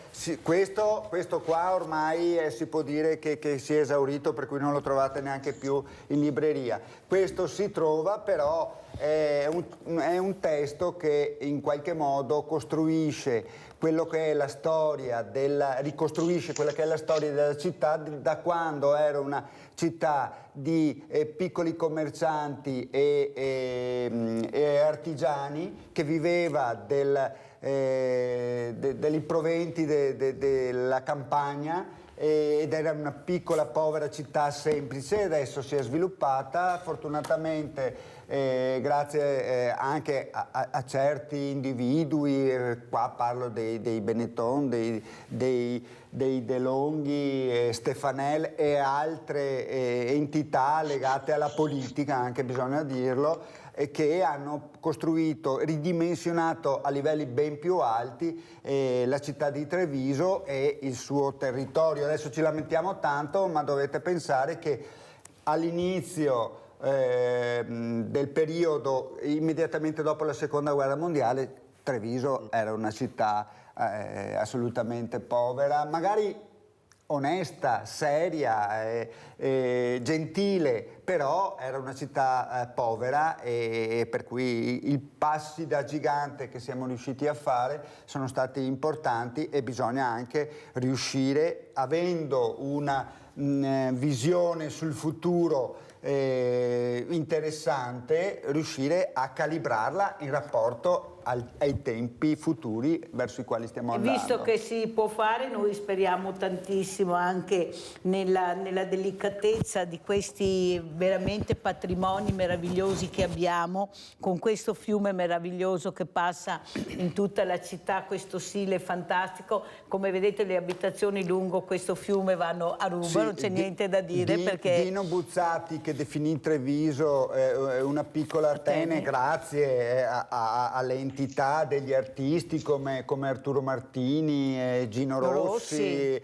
[SPEAKER 15] questo qua ormai si può dire che si è esaurito, per cui non lo trovate neanche più in libreria. Questo si trova, però è un testo che in qualche modo costruisce quello che è la storia ricostruisce quella che è la storia della città da quando era una città di piccoli commercianti e artigiani, che viveva degli proventi della campagna, ed era una piccola povera città semplice. Adesso si è sviluppata, fortunatamente grazie anche a certi individui, qua parlo dei Benetton, dei De Longhi, Stefanel e altre entità legate alla politica, anche bisogna dirlo, che hanno costruito, ridimensionato a livelli ben più alti la città di Treviso e il suo territorio. Adesso ci lamentiamo tanto, ma dovete pensare che all'inizio del periodo immediatamente dopo la seconda guerra mondiale Treviso era una città assolutamente povera, magari onesta, seria, gentile, però era una città povera e per cui i passi da gigante che siamo riusciti a fare sono stati importanti e bisogna anche riuscire, avendo una visione sul futuro interessante, riuscire a calibrarla in rapporto ai tempi futuri verso i quali stiamo andando.
[SPEAKER 3] Visto che si può fare, noi speriamo tantissimo anche nella delicatezza di questi veramente patrimoni meravigliosi che abbiamo, con questo fiume meraviglioso che passa in tutta la città, questo stile fantastico. Come vedete le abitazioni lungo questo fiume vanno a ruba, sì, non c'è niente da dire perché...
[SPEAKER 15] Dino Buzzati che definì Treviso una piccola Atene grazie alle entità degli artisti come Arturo Martini, Gino Rossi,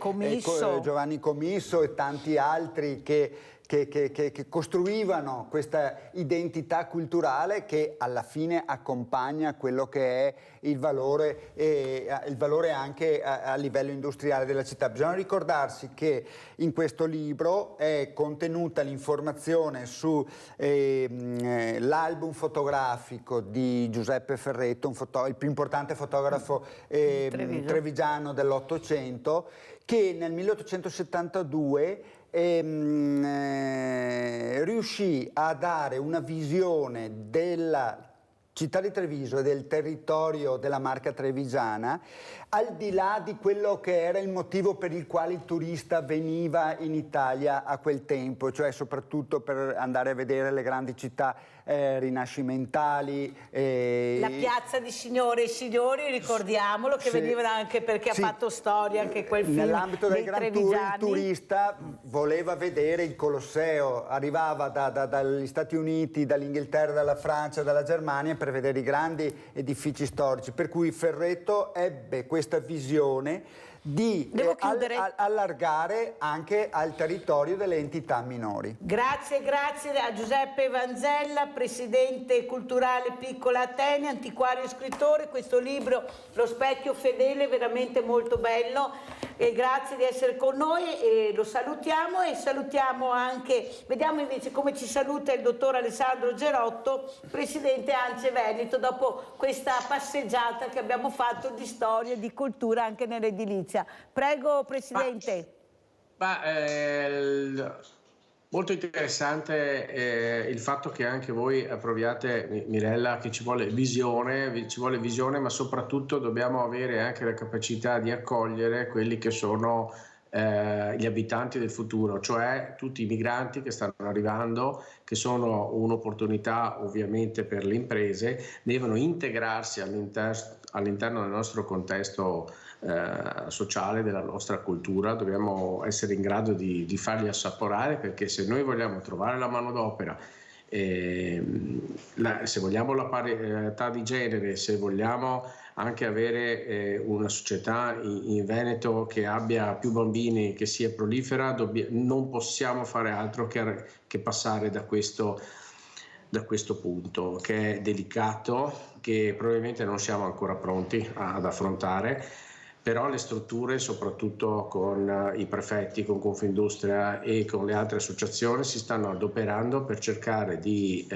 [SPEAKER 15] Giovanni Comisso e tanti altri che costruivano questa identità culturale che alla fine accompagna quello che è il valore anche a livello industriale della città. Bisogna ricordarsi che in questo libro è contenuta l'informazione su l'album fotografico di Giuseppe Ferretto, il più importante fotografo trevigiano dell'Ottocento, che nel 1872 riuscì a dare una visione della città di Treviso e del territorio della Marca trevigiana al di là di quello che era il motivo per il quale il turista veniva in Italia a quel tempo, cioè soprattutto per andare a vedere le grandi città rinascimentali.
[SPEAKER 3] La piazza di Signore e Signori, ricordiamolo, che venivano anche perché ha fatto storia anche quel film.
[SPEAKER 15] Nell'ambito del Grand Tour il turista voleva vedere il Colosseo, arrivava dagli Stati Uniti, dall'Inghilterra, dalla Francia, dalla Germania per vedere i grandi edifici storici, per cui Ferretto ebbe questa visione di allargare anche al territorio delle entità minori.
[SPEAKER 3] Grazie a Giuseppe Vanzella, presidente culturale Piccola Atene, antiquario e scrittore. Questo libro, Lo specchio fedele, veramente molto bello, e grazie di essere con noi e lo salutiamo, e salutiamo anche, vediamo invece come ci saluta il dottor Alessandro Gerotto, presidente ANCE Veneto, dopo questa passeggiata che abbiamo fatto di storia e di cultura anche nell'edilizia. Prego, Presidente.
[SPEAKER 16] Molto interessante il fatto che anche voi approviate, Mirella, che ci vuole visione, ma soprattutto dobbiamo avere anche la capacità di accogliere quelli che sono gli abitanti del futuro, cioè tutti i migranti che stanno arrivando, che sono un'opportunità ovviamente per le imprese, devono integrarsi all'interno del nostro contesto sociale, della nostra cultura. Dobbiamo essere in grado di farli assaporare, perché se noi vogliamo trovare la manodopera, se vogliamo la parità di genere, se vogliamo anche avere una società in Veneto che abbia più bambini, che sia prolifera, non possiamo fare altro che passare da questo punto, che è delicato, che probabilmente non siamo ancora pronti ad affrontare. Però le strutture, soprattutto con i prefetti, con Confindustria e con le altre associazioni, si stanno adoperando per cercare di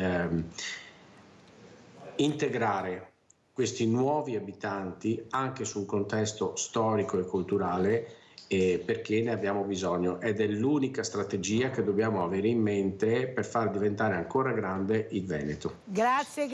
[SPEAKER 16] integrare questi nuovi abitanti anche su un contesto storico e culturale perché ne abbiamo bisogno ed è l'unica strategia che dobbiamo avere in mente per far diventare ancora grande il Veneto.
[SPEAKER 3] Grazie,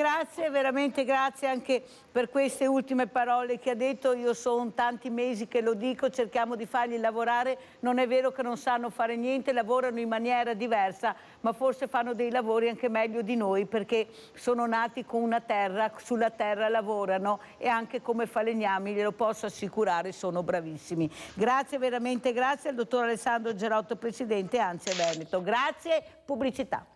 [SPEAKER 3] veramente grazie anche per queste ultime parole che ha detto. Io sono tanti mesi che lo dico, cerchiamo di farli lavorare, non è vero che non sanno fare niente, lavorano in maniera diversa, ma forse fanno dei lavori anche meglio di noi perché sono nati con una terra, sulla terra lavorano e anche come falegnami, glielo posso assicurare, sono bravissimi. Grazie, veramente grazie al dottor Alessandro Gerotto, presidente ANCE Veneto. Grazie, pubblicità.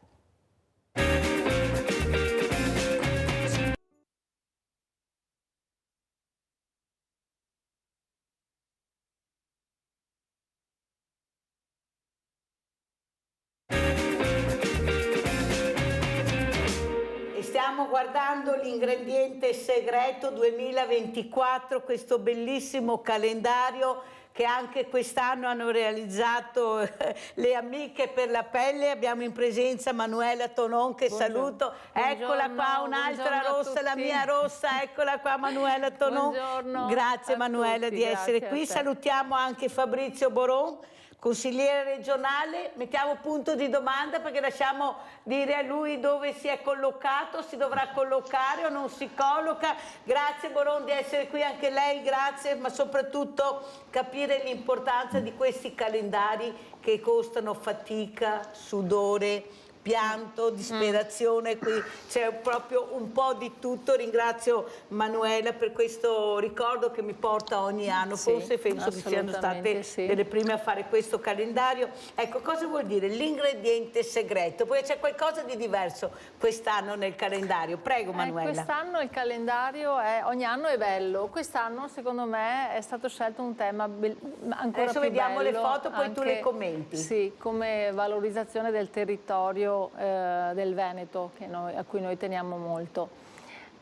[SPEAKER 3] Stiamo guardando l'ingrediente segreto 2024, questo bellissimo calendario che anche quest'anno hanno realizzato le amiche per la pelle. Abbiamo in presenza Manuela Tonon, che saluto. Eccola qua, un'altra rossa, la mia rossa, eccola qua Manuela Tonon. Grazie Manuela di essere qui. Salutiamo anche Fabrizio Boron, consigliere regionale. Mettiamo punto di domanda perché lasciamo dire a lui dove si è collocato, si dovrà collocare o non si colloca. Grazie Boron di essere qui, anche lei grazie, ma soprattutto capire l'importanza di questi calendari che costano fatica, sudore, pianto, disperazione, qui c'è proprio un po' di tutto. Ringrazio Manuela per questo ricordo che mi porta ogni anno, forse penso che siano state delle prime a fare questo calendario. Ecco, cosa vuol dire l'ingrediente segreto? Poi c'è qualcosa di diverso quest'anno nel calendario, prego Manuela.
[SPEAKER 19] Quest'anno il calendario ogni anno è bello, quest'anno secondo me è stato scelto un tema ancora
[SPEAKER 3] Adesso
[SPEAKER 19] più
[SPEAKER 3] vediamo
[SPEAKER 19] bello,
[SPEAKER 3] le foto, poi
[SPEAKER 19] anche,
[SPEAKER 3] tu le commenti.
[SPEAKER 19] Sì, come valorizzazione del territorio del Veneto, a cui noi teniamo molto.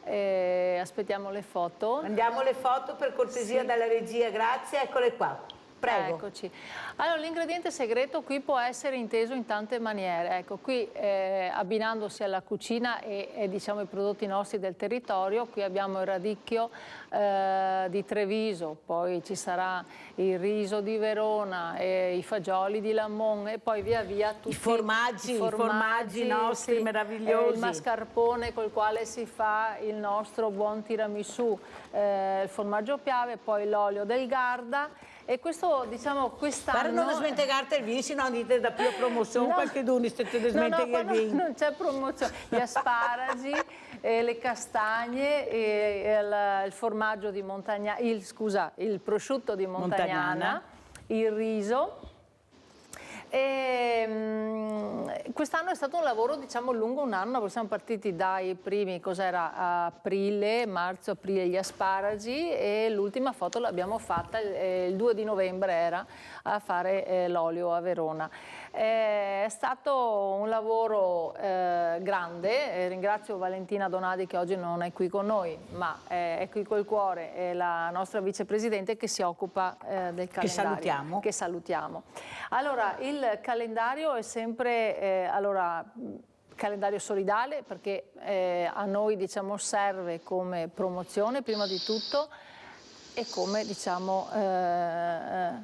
[SPEAKER 19] Aspettiamo le foto.
[SPEAKER 3] Andiamo le foto per cortesia dalla regia, grazie, eccole qua. Prego.
[SPEAKER 19] Eccoci. Allora, l'ingrediente segreto qui può essere inteso in tante maniere. Ecco, qui abbinandosi alla cucina e diciamo i prodotti nostri del territorio, qui abbiamo il radicchio di Treviso, poi ci sarà il riso di Verona, i fagioli di Lamon e poi via via tutti
[SPEAKER 3] i formaggi nostri meravigliosi.
[SPEAKER 19] Il mascarpone col quale si fa il nostro buon tiramisù, il formaggio Piave, poi l'olio del Garda. E questo, diciamo, quest'anno...
[SPEAKER 3] Guarda, non smentegate il vino, se no dite da più promozione,
[SPEAKER 19] no,
[SPEAKER 3] qualche duni state da smentegare il vino.
[SPEAKER 19] Non c'è promozione. Gli asparagi, le castagne, il formaggio di Montagnana, il prosciutto di Montagnana, il riso. Quest'anno è stato un lavoro, diciamo, lungo un anno, perché siamo partiti dai primi, cos'era, marzo-aprile gli asparagi, e l'ultima foto l'abbiamo fatta il 2 di novembre era a fare l'olio a Verona. È stato un lavoro grande, ringrazio Valentina Donadi che oggi non è qui con noi, ma è qui col cuore, è la nostra vicepresidente che si occupa del calendario. Che salutiamo. Allora, il calendario è sempre, calendario solidale perché a noi, diciamo, serve come promozione prima di tutto e come, diciamo,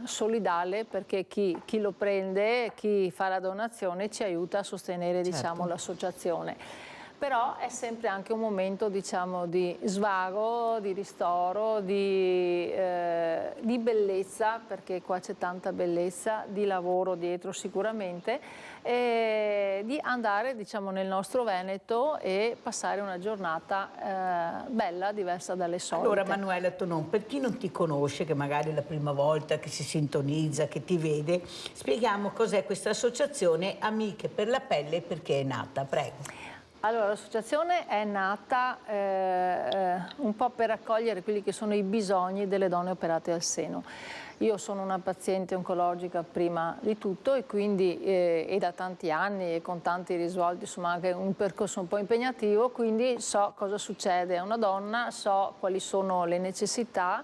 [SPEAKER 19] solidale perché chi lo prende, chi fa la donazione ci aiuta a sostenere, diciamo, l'associazione. Però è sempre anche un momento, diciamo, di svago, di ristoro, di bellezza, perché qua c'è tanta bellezza, di lavoro dietro sicuramente, e di andare, diciamo, nel nostro Veneto e passare una giornata bella, diversa dalle solite.
[SPEAKER 3] Allora Manuela Tonon, per chi non ti conosce, che magari è la prima volta che si sintonizza, che ti vede, spieghiamo cos'è questa associazione Amiche per la Pelle e perché è nata, prego.
[SPEAKER 19] Allora, l'associazione è nata un po' per raccogliere quelli che sono i bisogni delle donne operate al seno. Io sono una paziente oncologica prima di tutto e quindi e da tanti anni e con tanti risvolti, insomma anche un percorso un po' impegnativo, quindi so cosa succede a una donna, so quali sono le necessità,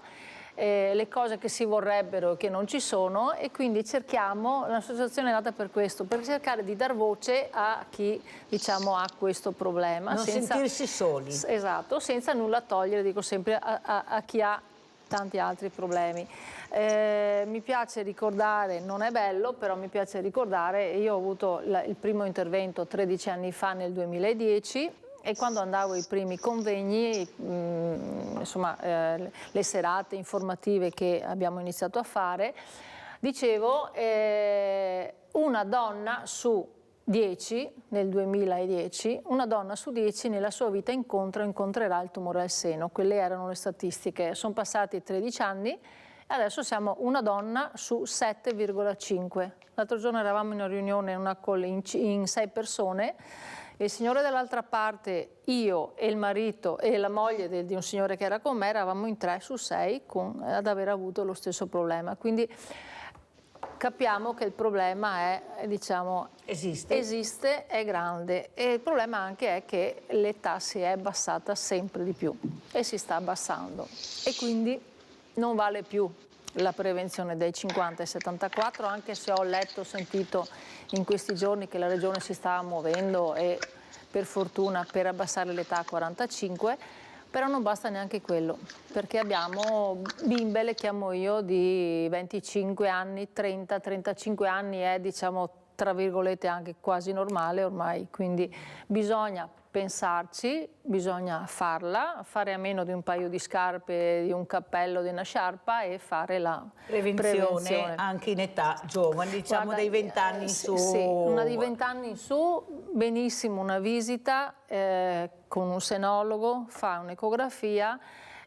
[SPEAKER 19] le cose che si vorrebbero e che non ci sono, e quindi cerchiamo, l'associazione è nata per questo, per cercare di dar voce a chi, diciamo, ha questo problema.
[SPEAKER 3] Non sentirsi soli.
[SPEAKER 19] Esatto, senza nulla togliere, dico sempre, a chi ha tanti altri problemi. Mi piace ricordare, non è bello, però mi piace ricordare, io ho avuto il primo intervento 13 anni fa nel 2010 e quando andavo ai primi convegni, insomma le serate informative che abbiamo iniziato a fare, dicevo una donna su 10 nel 2010, una donna su 10 nella sua vita incontrerà il tumore al seno. Quelle erano le statistiche. Sono passati 13 anni e adesso siamo una donna su 7,5. L'altro giorno eravamo in una riunione, una call in 6 persone, e il signore dall'altra parte, io e il marito e la moglie di un signore che era con me, eravamo in 3 su 6 ad aver avuto lo stesso problema. Quindi capiamo che il problema è, diciamo, esiste, è grande, e il problema anche è che l'età si è abbassata sempre di più e si sta abbassando, e quindi non vale più la prevenzione dai 50 ai 74, anche se ho letto, sentito in questi giorni che la Regione si stava muovendo e per fortuna per abbassare l'età a 45, però non basta neanche quello, perché abbiamo bimbe, le chiamo io, di 25 anni, 30, 35 anni, è, diciamo, tra virgolette anche quasi normale ormai, quindi bisogna pensarci, bisogna fare a meno di un paio di scarpe, di un cappello, di una sciarpa, e fare la prevenzione.
[SPEAKER 3] Anche in età giovane, diciamo. Guarda, dai 20 anni in su.
[SPEAKER 19] Sì, una di 20 anni in su, benissimo una visita con un senologo, fa un'ecografia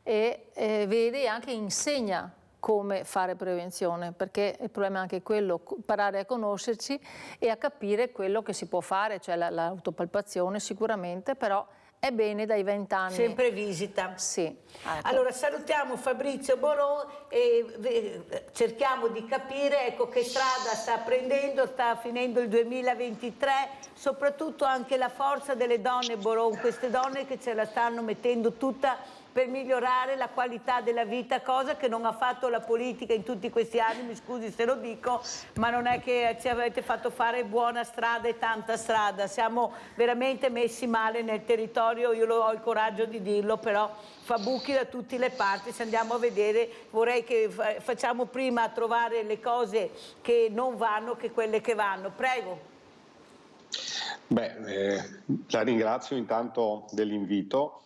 [SPEAKER 19] e vede e anche insegna come fare prevenzione, perché il problema è anche quello, imparare a conoscerci e a capire quello che si può fare, cioè l'autopalpazione sicuramente, però è bene dai 20 anni.
[SPEAKER 3] Sempre visita.
[SPEAKER 19] Sì. Ecco.
[SPEAKER 3] Allora salutiamo Fabrizio Borò e cerchiamo di capire, ecco, che strada sta prendendo, sta finendo il 2023, soprattutto anche la forza delle donne, Borò, queste donne che ce la stanno mettendo tutta per migliorare la qualità della vita, cosa che non ha fatto la politica in tutti questi anni, mi scusi se lo dico, ma non è che ci avete fatto fare buona strada e tanta strada, siamo veramente messi male nel territorio, io ho il coraggio di dirlo, però fa buchi da tutte le parti. Se andiamo a vedere, vorrei che facciamo prima a trovare le cose che non vanno che quelle che vanno. Prego.
[SPEAKER 20] La ringrazio intanto dell'invito.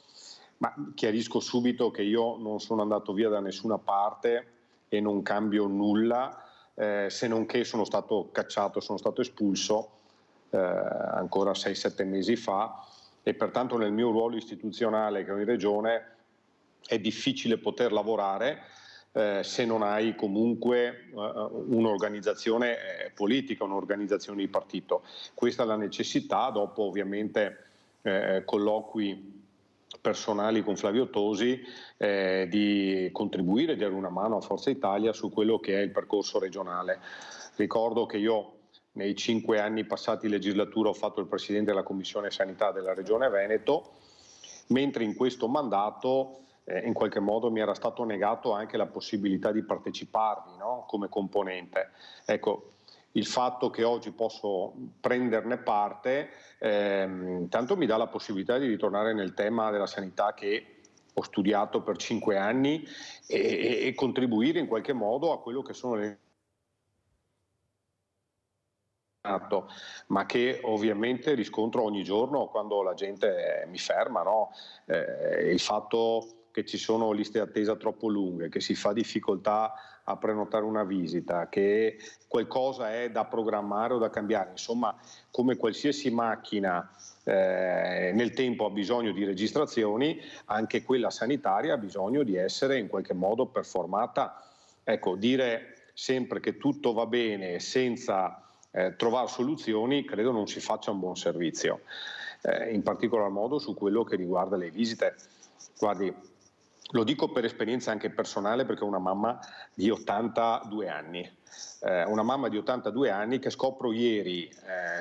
[SPEAKER 20] Ma chiarisco subito che io non sono andato via da nessuna parte e non cambio nulla, se non che sono stato cacciato, sono stato espulso ancora 6-7 mesi fa, e pertanto nel mio ruolo istituzionale che ho in Regione è difficile poter lavorare se non hai comunque un'organizzazione politica, un'organizzazione di partito. Questa è la necessità, dopo ovviamente colloqui personali con Flavio Tosi, di contribuire, di dare una mano a Forza Italia su quello che è il percorso regionale. Ricordo che io nei 5 anni passati in legislatura ho fatto il Presidente della Commissione Sanità della Regione Veneto, mentre in questo mandato in qualche modo mi era stato negato anche la possibilità di parteciparvi, no? Come componente. Ecco, il fatto che oggi posso prenderne parte tanto mi dà la possibilità di ritornare nel tema della sanità che ho studiato per 5 anni e contribuire in qualche modo a quello che sono le ma che ovviamente riscontro ogni giorno quando la gente mi ferma, no? Il fatto che ci sono liste attesa troppo lunghe, che si fa difficoltà a prenotare una visita, che qualcosa è da programmare o da cambiare, insomma, come qualsiasi macchina nel tempo ha bisogno di registrazioni, anche quella sanitaria ha bisogno di essere in qualche modo performata. Ecco, dire sempre che tutto va bene senza trovare soluzioni credo non si faccia un buon servizio, in particolar modo su quello che riguarda le visite. Guardi, lo dico per esperienza anche personale, perché ho una mamma di 82 anni, che scopro ieri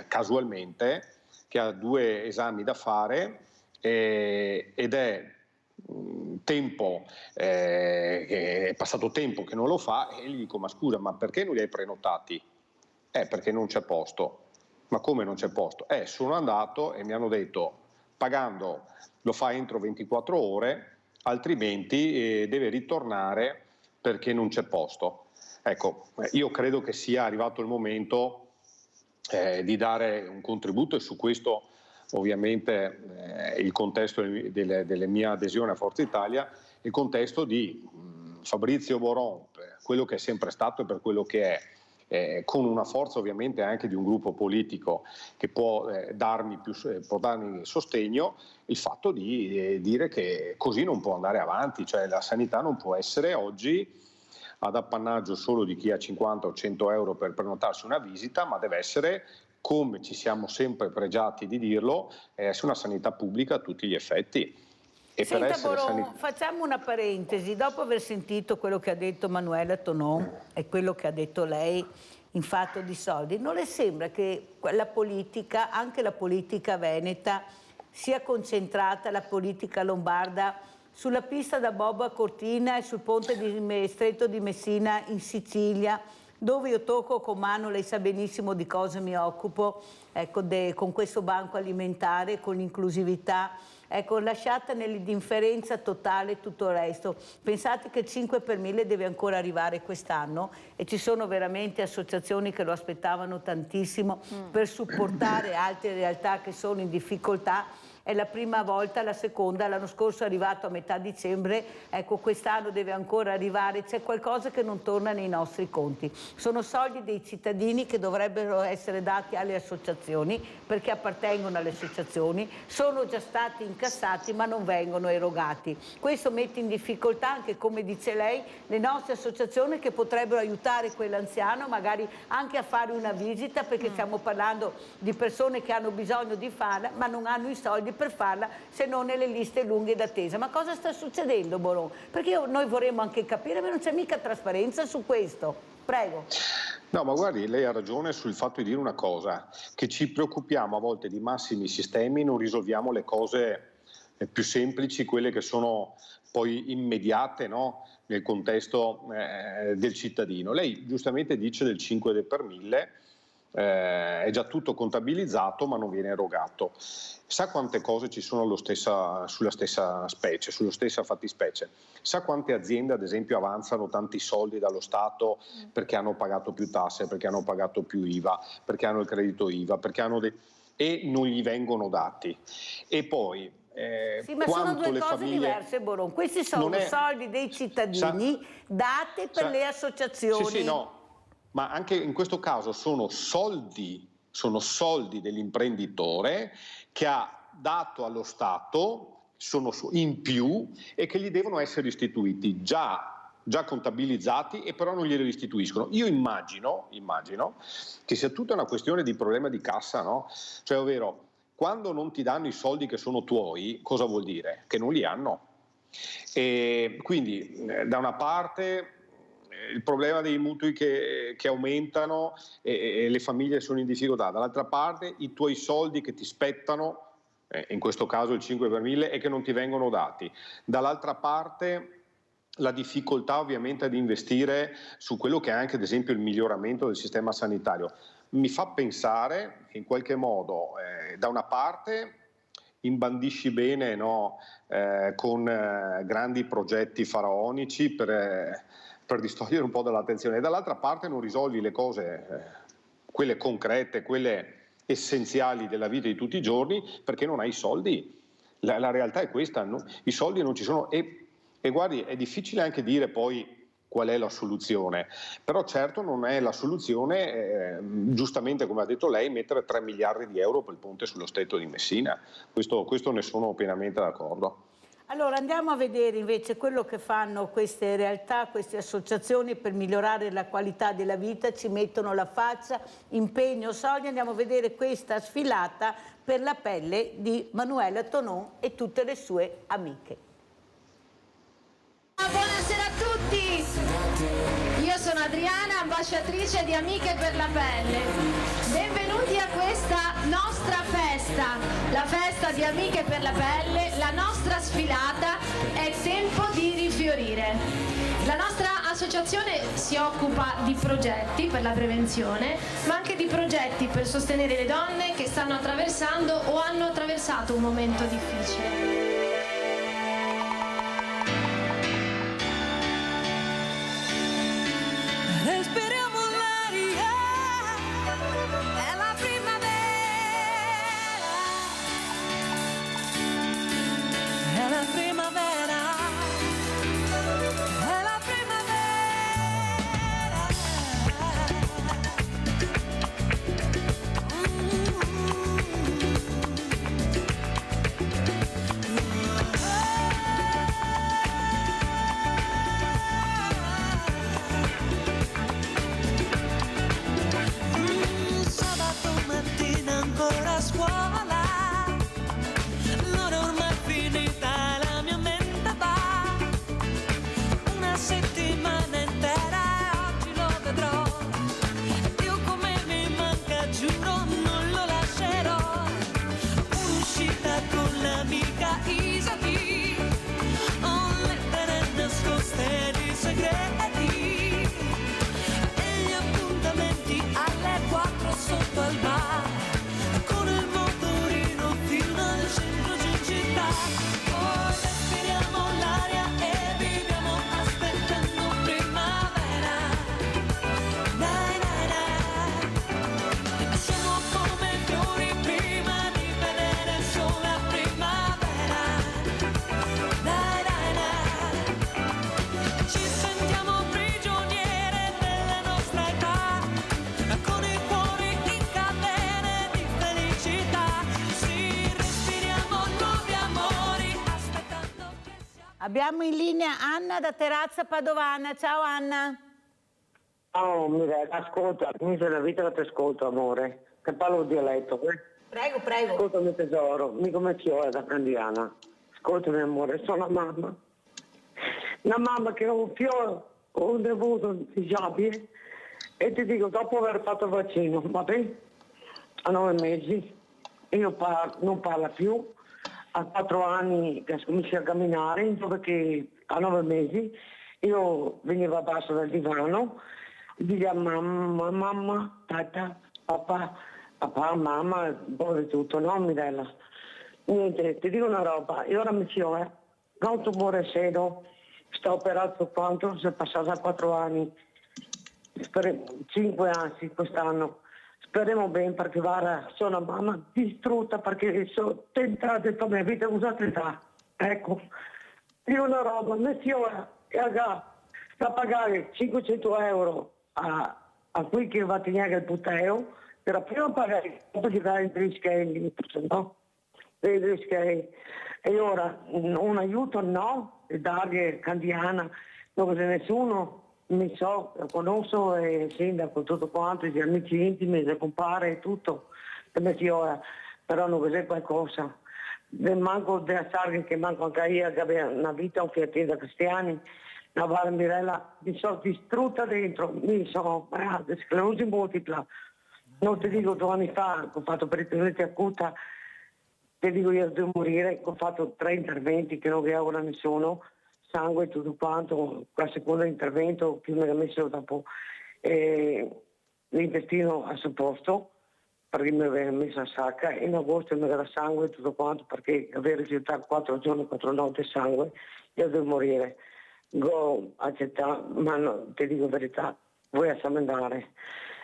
[SPEAKER 20] casualmente che ha 2 esami da fare ed è tempo, è passato tempo che non lo fa, e gli dico: ma scusa, ma perché non li hai prenotati? Perché non c'è posto. Ma come non c'è posto? Sono andato e mi hanno detto: pagando lo fa entro 24 ore, altrimenti deve ritornare perché non c'è posto. Ecco, io credo che sia arrivato il momento di dare un contributo, e su questo ovviamente il contesto della mia adesione a Forza Italia, il contesto di Fabrizio Boron, per quello che è sempre stato e per quello che è, con una forza ovviamente anche di un gruppo politico che può darmi sostegno, il fatto di dire che così non può andare avanti, cioè la sanità non può essere oggi ad appannaggio solo di chi ha 50 o 100 euro per prenotarsi una visita, ma deve essere, come ci siamo sempre pregiati di dirlo, essere una sanità pubblica a tutti gli effetti. E
[SPEAKER 3] Senta,
[SPEAKER 20] per essere
[SPEAKER 3] Boron, facciamo una parentesi. Dopo aver sentito quello che ha detto Manuela Tonon e quello che ha detto lei in fatto di soldi, non le sembra che la politica, anche la politica veneta, sia concentrata, la politica lombarda, sulla pista da bob a Cortina e sul ponte di Stretto di Messina in Sicilia, dove io tocco con mano, lei sa benissimo di cosa mi occupo, ecco, con questo banco alimentare, con l'inclusività, ecco, lasciata nell'indifferenza totale tutto il resto. Pensate che il 5 per 1000 deve ancora arrivare quest'anno e ci sono veramente associazioni che lo aspettavano tantissimo per supportare altre realtà che sono in difficoltà. È la prima volta, la seconda, l'anno scorso è arrivato a metà dicembre, ecco quest'anno deve ancora arrivare, c'è qualcosa che non torna nei nostri conti. Sono soldi dei cittadini che dovrebbero essere dati alle associazioni perché appartengono alle associazioni, sono già stati incassati ma non vengono erogati. Questo mette in difficoltà anche, come dice lei, le nostre associazioni che potrebbero aiutare quell'anziano magari anche a fare una visita, perché stiamo parlando di persone che hanno bisogno di farla ma non hanno i soldi per farla se non nelle liste lunghe d'attesa. Ma cosa sta succedendo, Boron? Perché noi vorremmo anche capire, ma non c'è mica trasparenza su questo. Prego.
[SPEAKER 20] No, ma guardi, lei ha ragione sul fatto di dire una cosa, che ci preoccupiamo a volte di massimi sistemi, non risolviamo le cose più semplici, quelle che sono poi immediate, no? Nel contesto del cittadino. Lei giustamente dice del 5 per 1000, è già tutto contabilizzato ma non viene erogato. Sa quante cose ci sono sulla stessa specie, sulla stessa fattispecie? Sa quante aziende ad esempio avanzano tanti soldi dallo Stato perché hanno pagato più tasse, perché hanno pagato più IVA, perché hanno il credito IVA, perché hanno e non gli vengono dati? E poi
[SPEAKER 3] sì, ma sono due cose diverse, Boron. Questi sono soldi dei cittadini dati per le associazioni.
[SPEAKER 20] Sì, no. Ma anche in questo caso sono soldi dell'imprenditore che ha dato allo Stato, sono in più e che gli devono essere restituiti, già contabilizzati, e però non glieli restituiscono. Io immagino che sia tutta una questione di problema di cassa, no? Cioè, ovvero, quando non ti danno i soldi che sono tuoi, cosa vuol dire? Che non li hanno. E quindi, da una parte, il problema dei mutui che aumentano e le famiglie sono in difficoltà, dall'altra parte i tuoi soldi che ti spettano, in questo caso il 5 per 1000, e che non ti vengono dati, dall'altra parte la difficoltà ovviamente ad investire su quello che è anche ad esempio il miglioramento del sistema sanitario. Mi fa pensare che in qualche modo da una parte imbandisci bene, no, con grandi progetti faraonici per distogliere un po' dall'attenzione, e dall'altra parte non risolvi le cose, quelle concrete, quelle essenziali della vita di tutti i giorni, perché non hai i soldi. La realtà è questa, no? I soldi non ci sono e guardi, è difficile anche dire poi qual è la soluzione, però certo non è la soluzione, giustamente come ha detto lei, mettere 3 miliardi di euro per il ponte sullo Stretto di Messina. Questo ne sono pienamente d'accordo.
[SPEAKER 3] Allora andiamo a vedere invece quello che fanno queste realtà, queste associazioni per migliorare la qualità della vita, ci mettono la faccia, impegno, soldi. Andiamo a vedere questa sfilata per la pelle di Manuela Tonon e tutte le sue amiche.
[SPEAKER 21] Buonasera a tutti, io sono Adriana, ambasciatrice di Amiche per la Pelle. Benvenuti a questa nostra festa, la festa di Amiche per la Pelle, la nostra sfilata. È tempo di rifiorire. La nostra associazione si occupa di progetti per la prevenzione, ma anche di progetti per sostenere le donne che stanno attraversando o hanno attraversato un momento difficile.
[SPEAKER 1] scuola. L'ora ormai finita e la mia mente va una settimana intera e oggi lo vedrò. Dio come mi manca, giuro non lo lascerò. Un'uscita con l'amica Isabi, ho lettere nascoste di segreti e gli appuntamenti alle 4 sotto al bar, con il motorino fino al centro di città. Poi respiriamo l'aria e viviamo aspettando primavera. Dai, dai, dai. Siamo come fiori prima di vedere il sole a primavera. Dai, dai, dai. Ci sentiamo prigioniere della nostra età, con i cuori in catene di felicità. Sì, respiriamo nuovi amori, aspettando che
[SPEAKER 3] Abbiamo in linea Anna da Terrazza Padovana. Ciao Anna.
[SPEAKER 22] Oh, Mirella, ascolta, mi sei la vita che ti ascolto, amore. Che parlo il dialetto,
[SPEAKER 3] Prego, prego.
[SPEAKER 22] Ascoltami tesoro, mi come Fiore da Candiana. Ascoltami amore, sono una mamma. Una mamma che ho un fiore, ho un devuto di Giappie e ti dico, dopo aver fatto il vaccino, vabbè, a 9 mesi, io non parlo più, a 4 anni che cominci a camminare, dove che a 9 mesi io venivo a basso dal divano, dicevo mamma, mamma, tata, papà, mamma, un po' di tutto, no Mirella? Niente, ti dico una roba, io ora mi fiore, ho un tumore seno, sto operato quanto, si è passata 4 anni, 5 anni quest'anno. Speriamo bene perché guarda, sono una mamma distrutta perché sono tentata di fare la vita usata età. Ecco, io una roba, mi fiora e da pagare 500 euro a qui che va a tenere il puteo, però prima pagare, dopo di dare i rischelli, no? I rischelli. E ora un aiuto no, e dargli Candiana, dove c'è nessuno. Mi so, lo conosco il sindaco, tutto quanto, gli amici intimi, il compare e tutto, come fiora, però non c'è qualcosa. Manco della sarga che manco anche io, che aveva una vita un fiatino da cristiani, la Valle Mirella, mi sono distrutta dentro, mi sono sclerosi multipla. Non ti dico 2 anni fa, ho fatto peritonite acuta, ti dico io devo morire, ho fatto 3 interventi che non avevo nessuno, sangue e tutto quanto, qua secondo intervento che mi ha messo dopo l'intestino a suo posto perché mi aveva messo a sacca, in agosto mi era sangue e tutto quanto perché aveva rifiutato 4 giorni, 4 notti sangue, io devo morire. Go accettare, ma no, ti dico la verità, vuoi andare.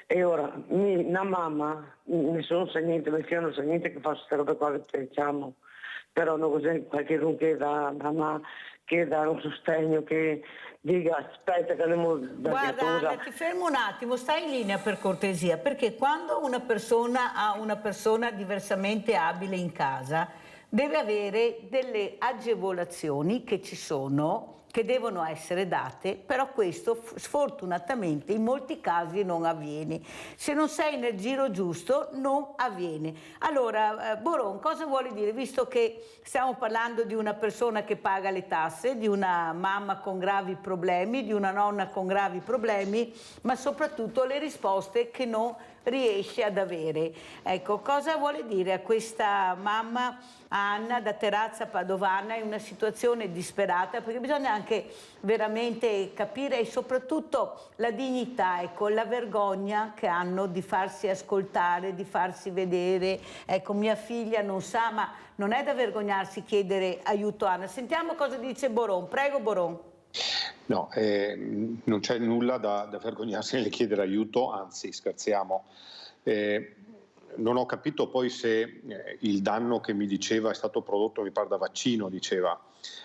[SPEAKER 22] E ora, una mamma, nessuno sa niente, mio figlio non sa niente che fa queste robe qua che diciamo, però non così qualcuno che dà un sostegno, che dica aspetta che andiamo da
[SPEAKER 3] Guarda Anna, ti fermo un attimo, stai in linea per cortesia, perché quando una persona ha una persona diversamente abile in casa deve avere delle agevolazioni che ci sono, che devono essere date, però questo sfortunatamente in molti casi non avviene. Se non sei nel giro giusto non avviene. Allora, Boron, cosa vuole dire? Visto che stiamo parlando di una persona che paga le tasse, di una mamma con gravi problemi, di una nonna con gravi problemi, ma soprattutto le risposte che non riesce ad avere. Ecco, cosa vuole dire a questa mamma, a Anna da Terrazza Padovana, in una situazione disperata, perché bisogna anche veramente capire e soprattutto la dignità, ecco, la vergogna che hanno di farsi ascoltare, di farsi vedere. Ecco, mia figlia non sa, ma non è da vergognarsi chiedere aiuto a Anna. Sentiamo cosa dice Boron. Prego Boron.
[SPEAKER 20] No, non c'è nulla da vergognarsi nel chiedere aiuto, anzi scherziamo. Non ho capito poi se il danno che mi diceva è stato prodotto, mi pare, da vaccino, diceva.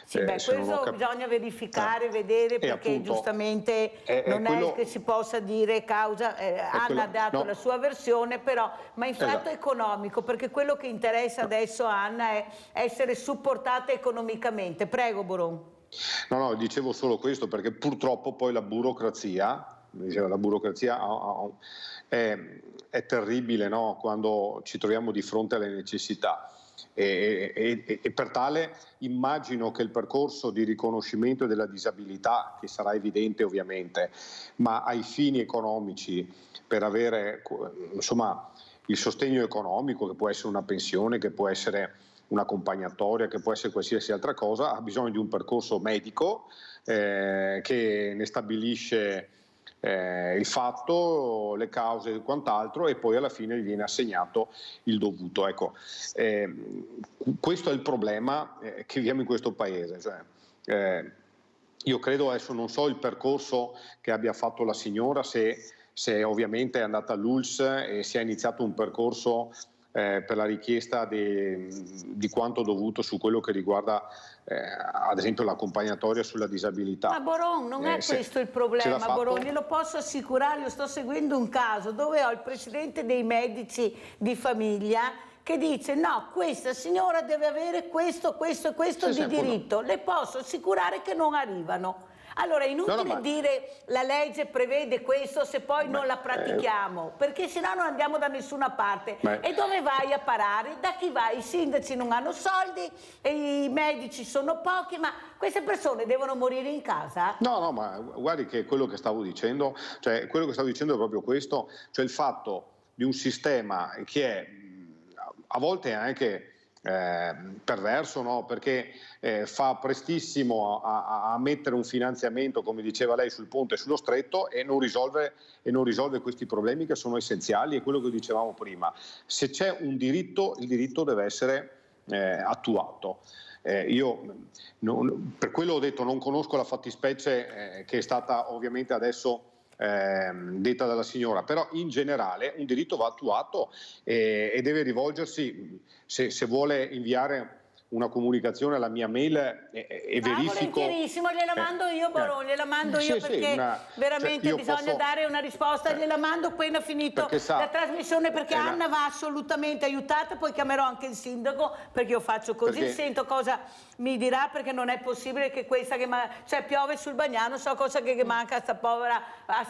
[SPEAKER 3] Sì, beh, questo bisogna verificare, vedere, perché appunto, giustamente non è che si possa dire causa. Anna ha dato la sua versione, però, ma in fatto economico, perché quello che interessa adesso a Anna è essere supportata economicamente. Prego, Boron.
[SPEAKER 20] No, dicevo solo questo perché purtroppo poi la burocrazia diceva, la burocrazia è terribile, no? Quando ci troviamo di fronte alle necessità. E per tale immagino che il percorso di riconoscimento della disabilità, che sarà evidente ovviamente, ma ai fini economici, per avere insomma il sostegno economico, che può essere una pensione, che può essere un'accompagnatoria, che può essere qualsiasi altra cosa, ha bisogno di un percorso medico che ne stabilisce il fatto, le cause e quant'altro, e poi alla fine gli viene assegnato il dovuto. Ecco, questo è il problema che viviamo in questo paese. Cioè, io credo, adesso non so il percorso che abbia fatto la signora, se ovviamente è andata all'ULSS e si è iniziato un percorso per la richiesta di quanto dovuto su quello che riguarda ad esempio l'accompagnatoria sulla disabilità.
[SPEAKER 3] Ma Boron, non è questo il problema, Boron, glielo posso assicurare. Io sto seguendo un caso dove ho il presidente dei medici di famiglia che dice no, questa signora deve avere questo e questo di diritto. Le posso assicurare che non arrivano. Allora è inutile dire la legge prevede questo se poi non la pratichiamo, perché sennò non andiamo da nessuna parte. E dove vai a parare? Da chi vai? I sindaci non hanno soldi, e i medici sono pochi, ma queste persone devono morire in casa?
[SPEAKER 20] No, ma guardi che quello che stavo dicendo, è proprio questo, cioè il fatto di un sistema che è a volte anche perverso, no? Perché fa prestissimo a mettere un finanziamento, come diceva lei, sul ponte e sullo stretto e non risolve questi problemi che sono essenziali. È quello che dicevamo prima: se c'è un diritto, il diritto deve essere attuato. Io per quello ho detto, non conosco la fattispecie che è stata ovviamente adesso detta dalla signora, però in generale un diritto va attuato e deve rivolgersi, se vuole inviare una comunicazione alla mia mail e verifico.
[SPEAKER 3] Volentierissimo, gliela mando io, Boron, gliela mando io, perché veramente bisogna dare una risposta, gliela mando appena finito la trasmissione, perché Anna va assolutamente aiutata, poi chiamerò anche il sindaco, perché io faccio così, sento cosa mi dirà, perché non è possibile che questa cioè piove sul Bagnano, so cosa che manca a sta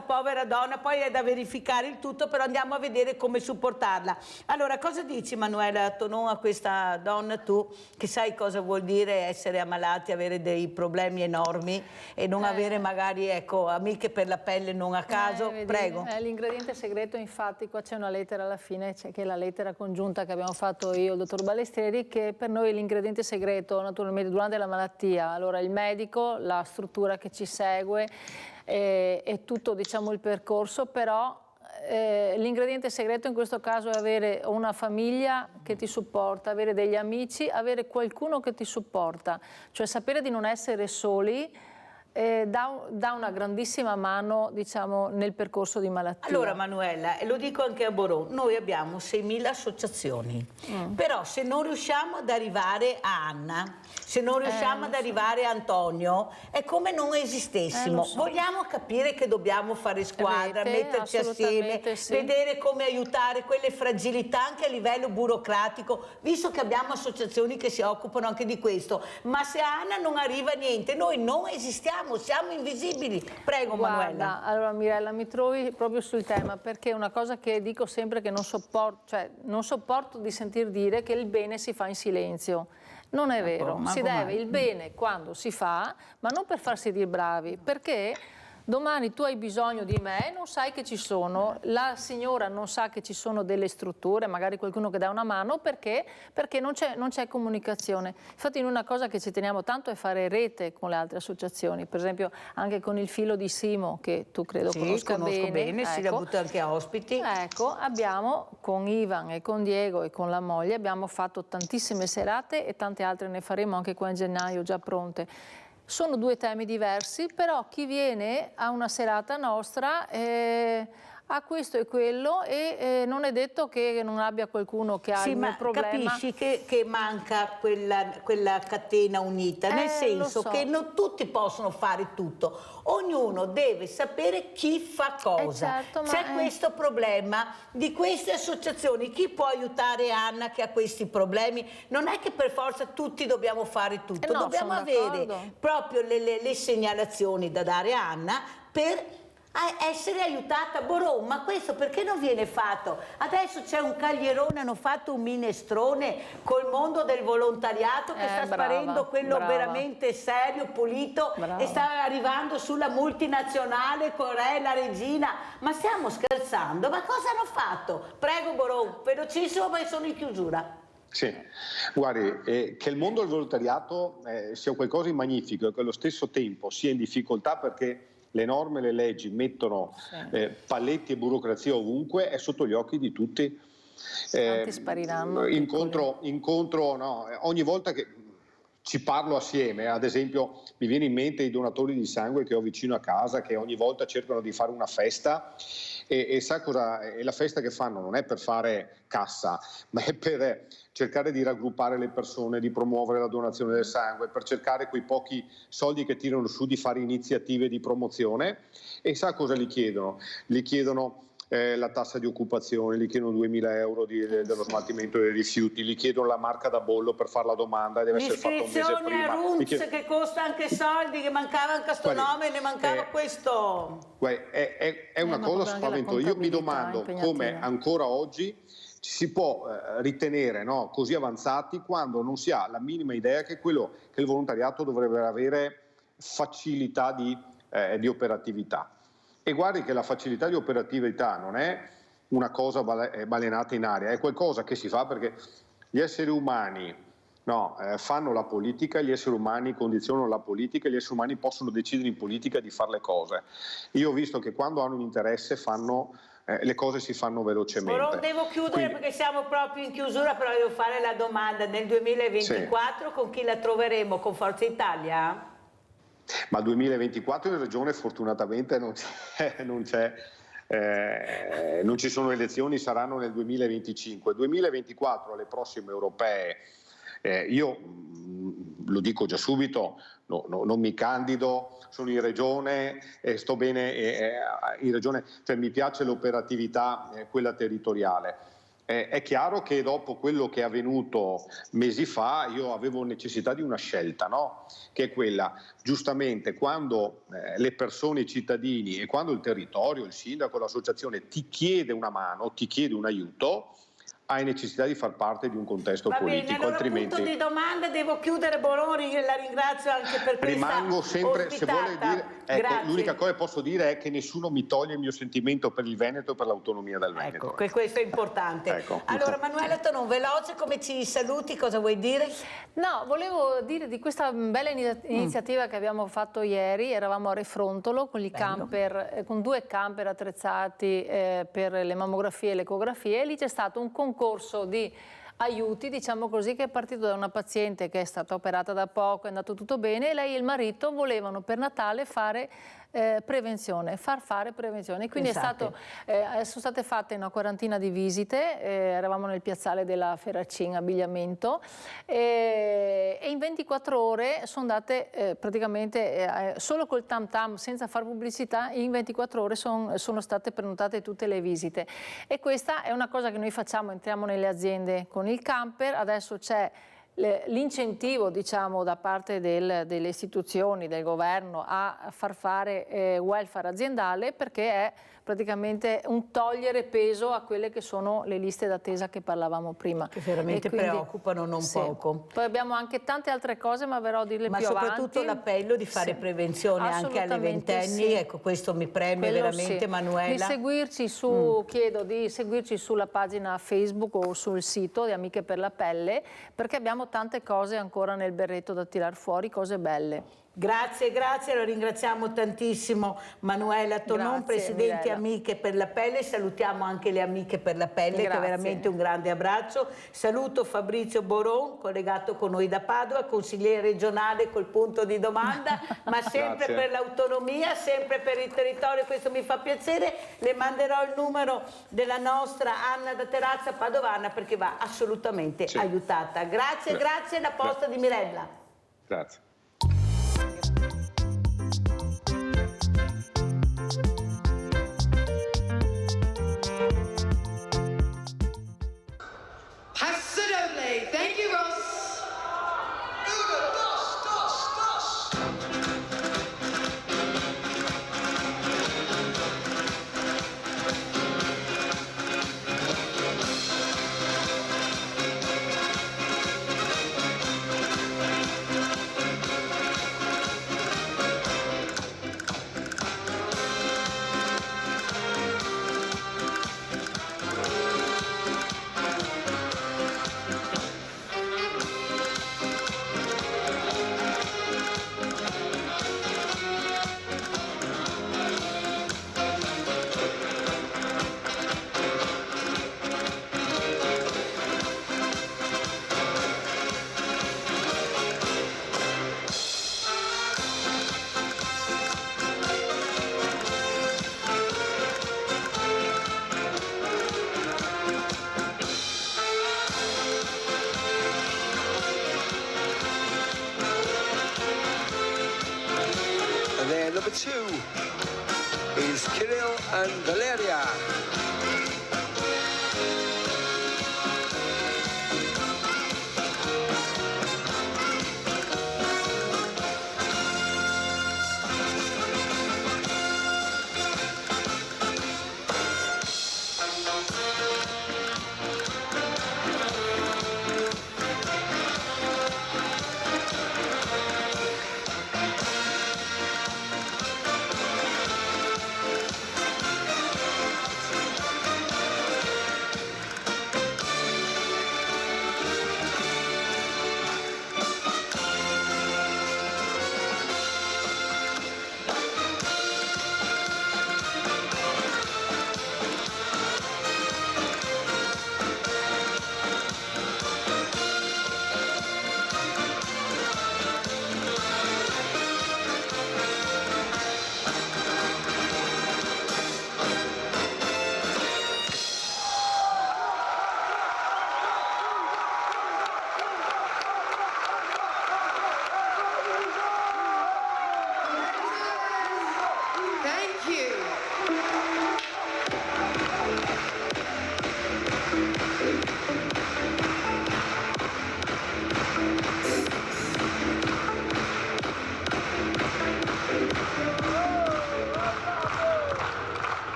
[SPEAKER 3] povera donna, poi è da verificare il tutto, però andiamo a vedere come supportarla. Allora, cosa dici, Manuela Tonon, a questa donna, tu che sai cosa vuol dire essere ammalati, avere dei problemi enormi e non avere magari, ecco, amiche per la pelle non a caso? Prego.
[SPEAKER 19] L'ingrediente segreto, infatti, qua c'è una lettera alla fine, che è la lettera congiunta che abbiamo fatto io e il dottor Balestrieri, che per noi è l'ingrediente segreto, naturalmente, durante la malattia. Allora, il medico, la struttura che ci segue e tutto, diciamo, il percorso, però l'ingrediente segreto in questo caso è avere una famiglia che ti supporta, avere degli amici, avere qualcuno che ti supporta, cioè sapere di non essere soli dà una grandissima mano, diciamo, nel percorso di malattia.
[SPEAKER 3] Allora, Manuela, e lo dico anche a Boron, noi abbiamo 6.000 associazioni, però se non riusciamo ad arrivare a Anna, se non riusciamo ad arrivare a Antonio, è come non esistessimo. Vogliamo capire che dobbiamo fare squadra, metterci assieme, vedere come aiutare quelle fragilità anche a livello burocratico, visto che abbiamo associazioni che si occupano anche di questo. Ma se a Anna non arriva niente, noi non esistiamo, siamo invisibili. Prego, Manuela.
[SPEAKER 19] Allora, Mirella, mi trovi proprio sul tema, perché è una cosa che dico sempre, che non sopporto di sentir dire che il bene si fa in silenzio. Non è vero, si deve il bene quando si fa, ma non per farsi dire bravi, perché domani tu hai bisogno di me, non sai che ci sono, la signora non sa che ci sono delle strutture, magari qualcuno che dà una mano, perché non c'è comunicazione. Infatti una cosa che ci teniamo tanto è fare rete con le altre associazioni, per esempio anche con il filo di Simo, che tu credo conosco bene.
[SPEAKER 3] Si l'ha avuto anche ospiti.
[SPEAKER 19] Ecco, abbiamo con Ivan e con Diego e con la moglie, abbiamo fatto tantissime serate e tante altre ne faremo anche qua in gennaio già pronte. Sono due temi diversi, però chi viene a una serata nostra ha questo e quello e non è detto che non abbia qualcuno che ha il mio problema.
[SPEAKER 3] Capisci che manca quella catena unita, nel senso che non tutti possono fare tutto, ognuno deve sapere chi fa cosa. C'è questo problema di queste associazioni, chi può aiutare Anna che ha questi problemi? Non è che per forza tutti dobbiamo fare tutto, dobbiamo avere proprio le segnalazioni da dare a Anna per a essere aiutata. Boron, ma questo perché non viene fatto? Adesso c'è un caglierone, hanno fatto un minestrone col mondo del volontariato che sta sparendo quello veramente serio, pulito, e sta arrivando sulla multinazionale con la regina. Ma stiamo scherzando? Ma cosa hanno fatto? Prego Boron, velocissimo, ma sono in chiusura.
[SPEAKER 20] Sì, guardi, che il mondo del volontariato sia qualcosa di magnifico e che allo stesso tempo sia in difficoltà perché le norme e le leggi mettono paletti e burocrazia ovunque, è sotto gli occhi di tutti.
[SPEAKER 19] Tanti spariranno.
[SPEAKER 20] Incontro no, ogni volta che ci parlo assieme, ad esempio mi viene in mente i donatori di sangue che ho vicino a casa, che ogni volta cercano di fare una festa e sa cosa? E la festa che fanno non è per fare cassa, ma è per cercare di raggruppare le persone, di promuovere la donazione del sangue, per cercare quei pochi soldi che tirano su di fare iniziative di promozione. E sa cosa gli chiedono? Gli chiedono la tassa di occupazione, gli chiedono 2.000 euro dello smaltimento dei rifiuti, gli chiedono la marca da bollo per fare la domanda, deve essere fatto un mese prima.
[SPEAKER 3] L'iscrizione a RUNTS che costa anche soldi, che mancava anche sto nome, ne mancava questo.
[SPEAKER 20] È una cosa spaventosa. Io mi domando come ancora oggi si può ritenere così avanzati quando non si ha la minima idea che il volontariato dovrebbe avere facilità di operatività. E guardi che la facilità di operatività non è una cosa balenata in aria, è qualcosa che si fa perché gli esseri umani fanno la politica, gli esseri umani condizionano la politica, gli esseri umani possono decidere in politica di fare le cose. Io ho visto che quando hanno un interesse le cose si fanno velocemente.
[SPEAKER 3] Ora devo chiudere perché siamo proprio in chiusura, però devo fare la domanda. Nel 2024 con chi la troveremo? Con Forza Italia?
[SPEAKER 20] Ma il 2024 in regione fortunatamente non ci sono elezioni, saranno nel 2025. 2024 alle prossime europee, io lo dico già subito, non mi candido, sono in regione, sto bene in regione, cioè mi piace l'operatività, quella territoriale. È chiaro che dopo quello che è avvenuto mesi fa io avevo necessità di una scelta, che è quella, giustamente, quando le persone, i cittadini e quando il territorio, il sindaco, l'associazione ti chiede una mano, ti chiede un aiuto, hai necessità di far parte di un contesto politico.
[SPEAKER 3] Bene, allora
[SPEAKER 20] altrimenti
[SPEAKER 3] punto di domanda, devo chiudere. Boloni, la ringrazio anche per questa
[SPEAKER 20] rimango sempre,
[SPEAKER 3] ospitata.
[SPEAKER 20] se vuole dire, l'unica cosa che posso dire è che nessuno mi toglie il mio sentimento per il Veneto e per l'autonomia del Veneto.
[SPEAKER 3] Ecco, questo è importante. Allora Manuela Tonon, veloce, come ci saluti, cosa vuoi dire?
[SPEAKER 19] No, volevo dire di questa bella iniziativa che abbiamo fatto ieri. Eravamo a Refrontolo con con 2 camper attrezzati per le mammografie e le ecografie, e lì c'è stato un concorso di aiuti, diciamo così, che è partito da una paziente che è stata operata da poco, è andato tutto bene, e lei e il marito volevano per Natale fare far fare prevenzione. Quindi sono state fatte una quarantina di visite, eravamo nel piazzale della Ferracin Abbigliamento, e in 24 ore sono andate praticamente solo col tam tam, senza far pubblicità, in 24 ore sono state prenotate tutte le visite. E questa è una cosa che noi facciamo, entriamo nelle aziende con il camper. Adesso c'è l'incentivo, diciamo, da parte delle istituzioni, del governo, a far fare welfare aziendale, perché è praticamente un togliere peso a quelle che sono le liste d'attesa che parlavamo prima.
[SPEAKER 3] Che veramente preoccupano non poco.
[SPEAKER 19] Poi abbiamo anche tante altre cose, ma verrò a dirle più avanti.
[SPEAKER 3] Ma soprattutto l'appello di fare prevenzione anche alle ventenni, ecco, questo mi preme veramente, Manuela.
[SPEAKER 19] Di seguirci chiedo di seguirci sulla pagina Facebook o sul sito di Amiche per la Pelle, perché abbiamo tante cose ancora nel berretto da tirar fuori, cose belle.
[SPEAKER 3] Grazie, lo ringraziamo tantissimo Manuela Tonon, presidente
[SPEAKER 19] Mirella.
[SPEAKER 3] Amiche per la Pelle. Salutiamo anche le Amiche per la Pelle, che è veramente un grande abbraccio. Saluto Fabrizio Boron, collegato con noi da Padova, consigliere regionale col punto di domanda, ma sempre per l'autonomia, sempre per il territorio, questo mi fa piacere. Le manderò il numero della nostra Anna da Terrazza Padovana, perché va assolutamente aiutata. Grazie, la posta di Mirella.
[SPEAKER 20] Grazie.
[SPEAKER 1] Thank you, Ross.
[SPEAKER 2] 2 is Kirill and Valeria.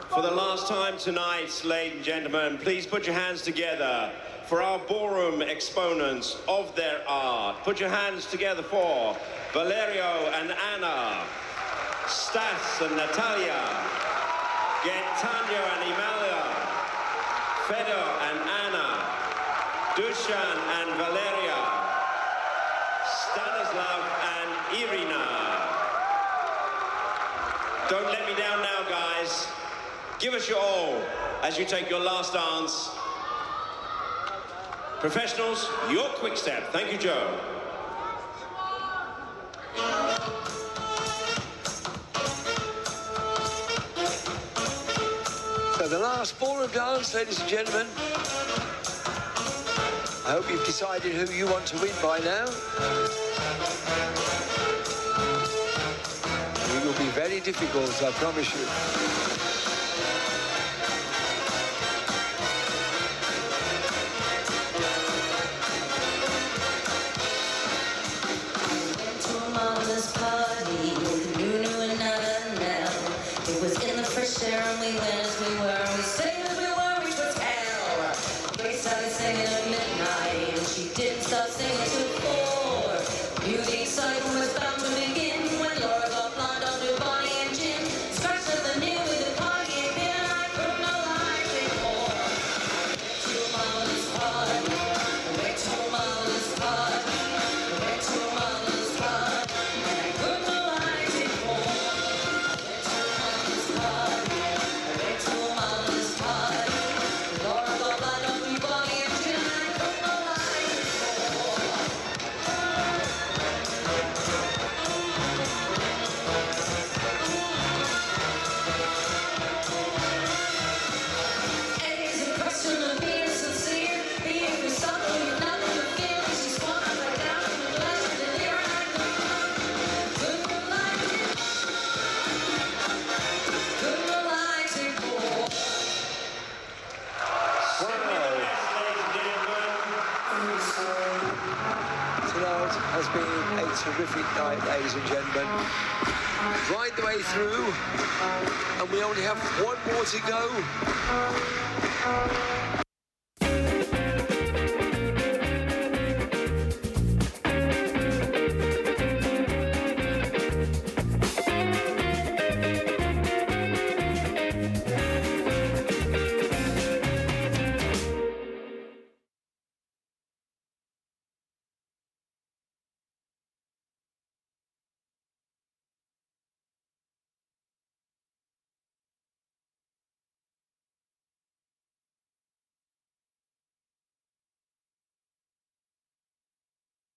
[SPEAKER 7] For the last time tonight, ladies and gentlemen, please put your hands together for our ballroom exponents of their art. Put your hands together for Valerio and Anna, Stas and Natalia, Gaetano and Emalia, Fedor and Anna, Dusan and Valeria, Stanislav and Irina. Don't let me down now, guys. Give us your all as you take your last dance. Professionals, your quick step. Thank you, Joe.
[SPEAKER 2] So the last ballroom dance, ladies and gentlemen. I hope you've decided who you want to win by now. It will be very difficult, I promise you.
[SPEAKER 23] Party with Nuno and Nell. It was in the fresh air and we went as we were. We sang as we were, which was hell. Grace started singing at midnight and she didn't stop singing till 4. Music cycle was bound to begin when Laura got blind on to Bonnie and Jim. Scratched at the nail with the party again and I couldn't lie before. To a marvelous party, went to a marvelous party, went to a marvelous party.
[SPEAKER 2] Has been a terrific night, ladies and gentlemen. Right the way through, and we only have one more to go.